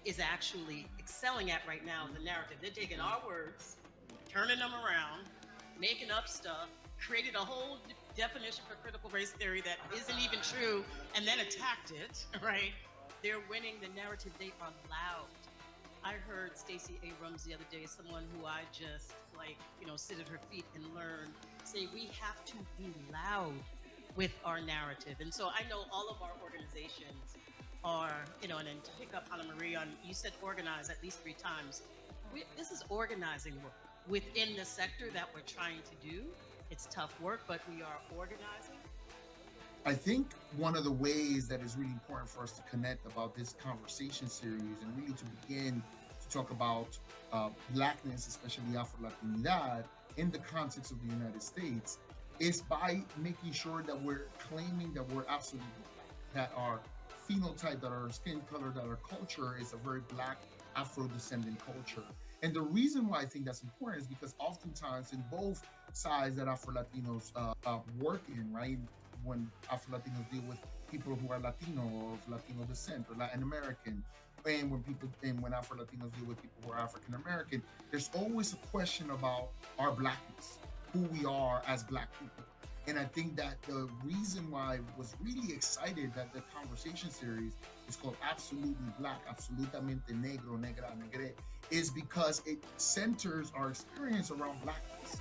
is actually excelling at right now, the narrative. They're taking our words, turning them around, making up stuff, created a whole definition for critical race theory that isn't even true, and then attacked it, right? They're winning the narrative. They are loud. I heard Stacey Abrams the other day, someone who I just sit at her feet and learn, say we have to be loud with our narrative. And so I know all of our organizations are, and then to pick up Anna Marie on, you said organize at least 3 times. This is organizing work within the sector that we're trying to do. It's tough work, but we are organizing. I think one of the ways that is really important for us to connect about this conversation series and really to begin to talk about Blackness, especially Afro-Latinidad, in the context of the United States, is by making sure that we're claiming that we're absolutely Black, that our phenotype, that our skin color, that our culture is a very Black Afro-descendant culture. And the reason why I think that's important is because oftentimes in both sides that Afro-Latinos work in, right? When Afro-Latinos deal with people who are Latino or of Latino descent or Latin American, and when Afro-Latinos deal with people who are African American, there's always a question about our Blackness, who we are as Black people. And I think that the reason why I was really excited that the conversation series is called Absolutely Black, Absolutamente Negro, Negra, Negre, is because it centers our experience around Blackness.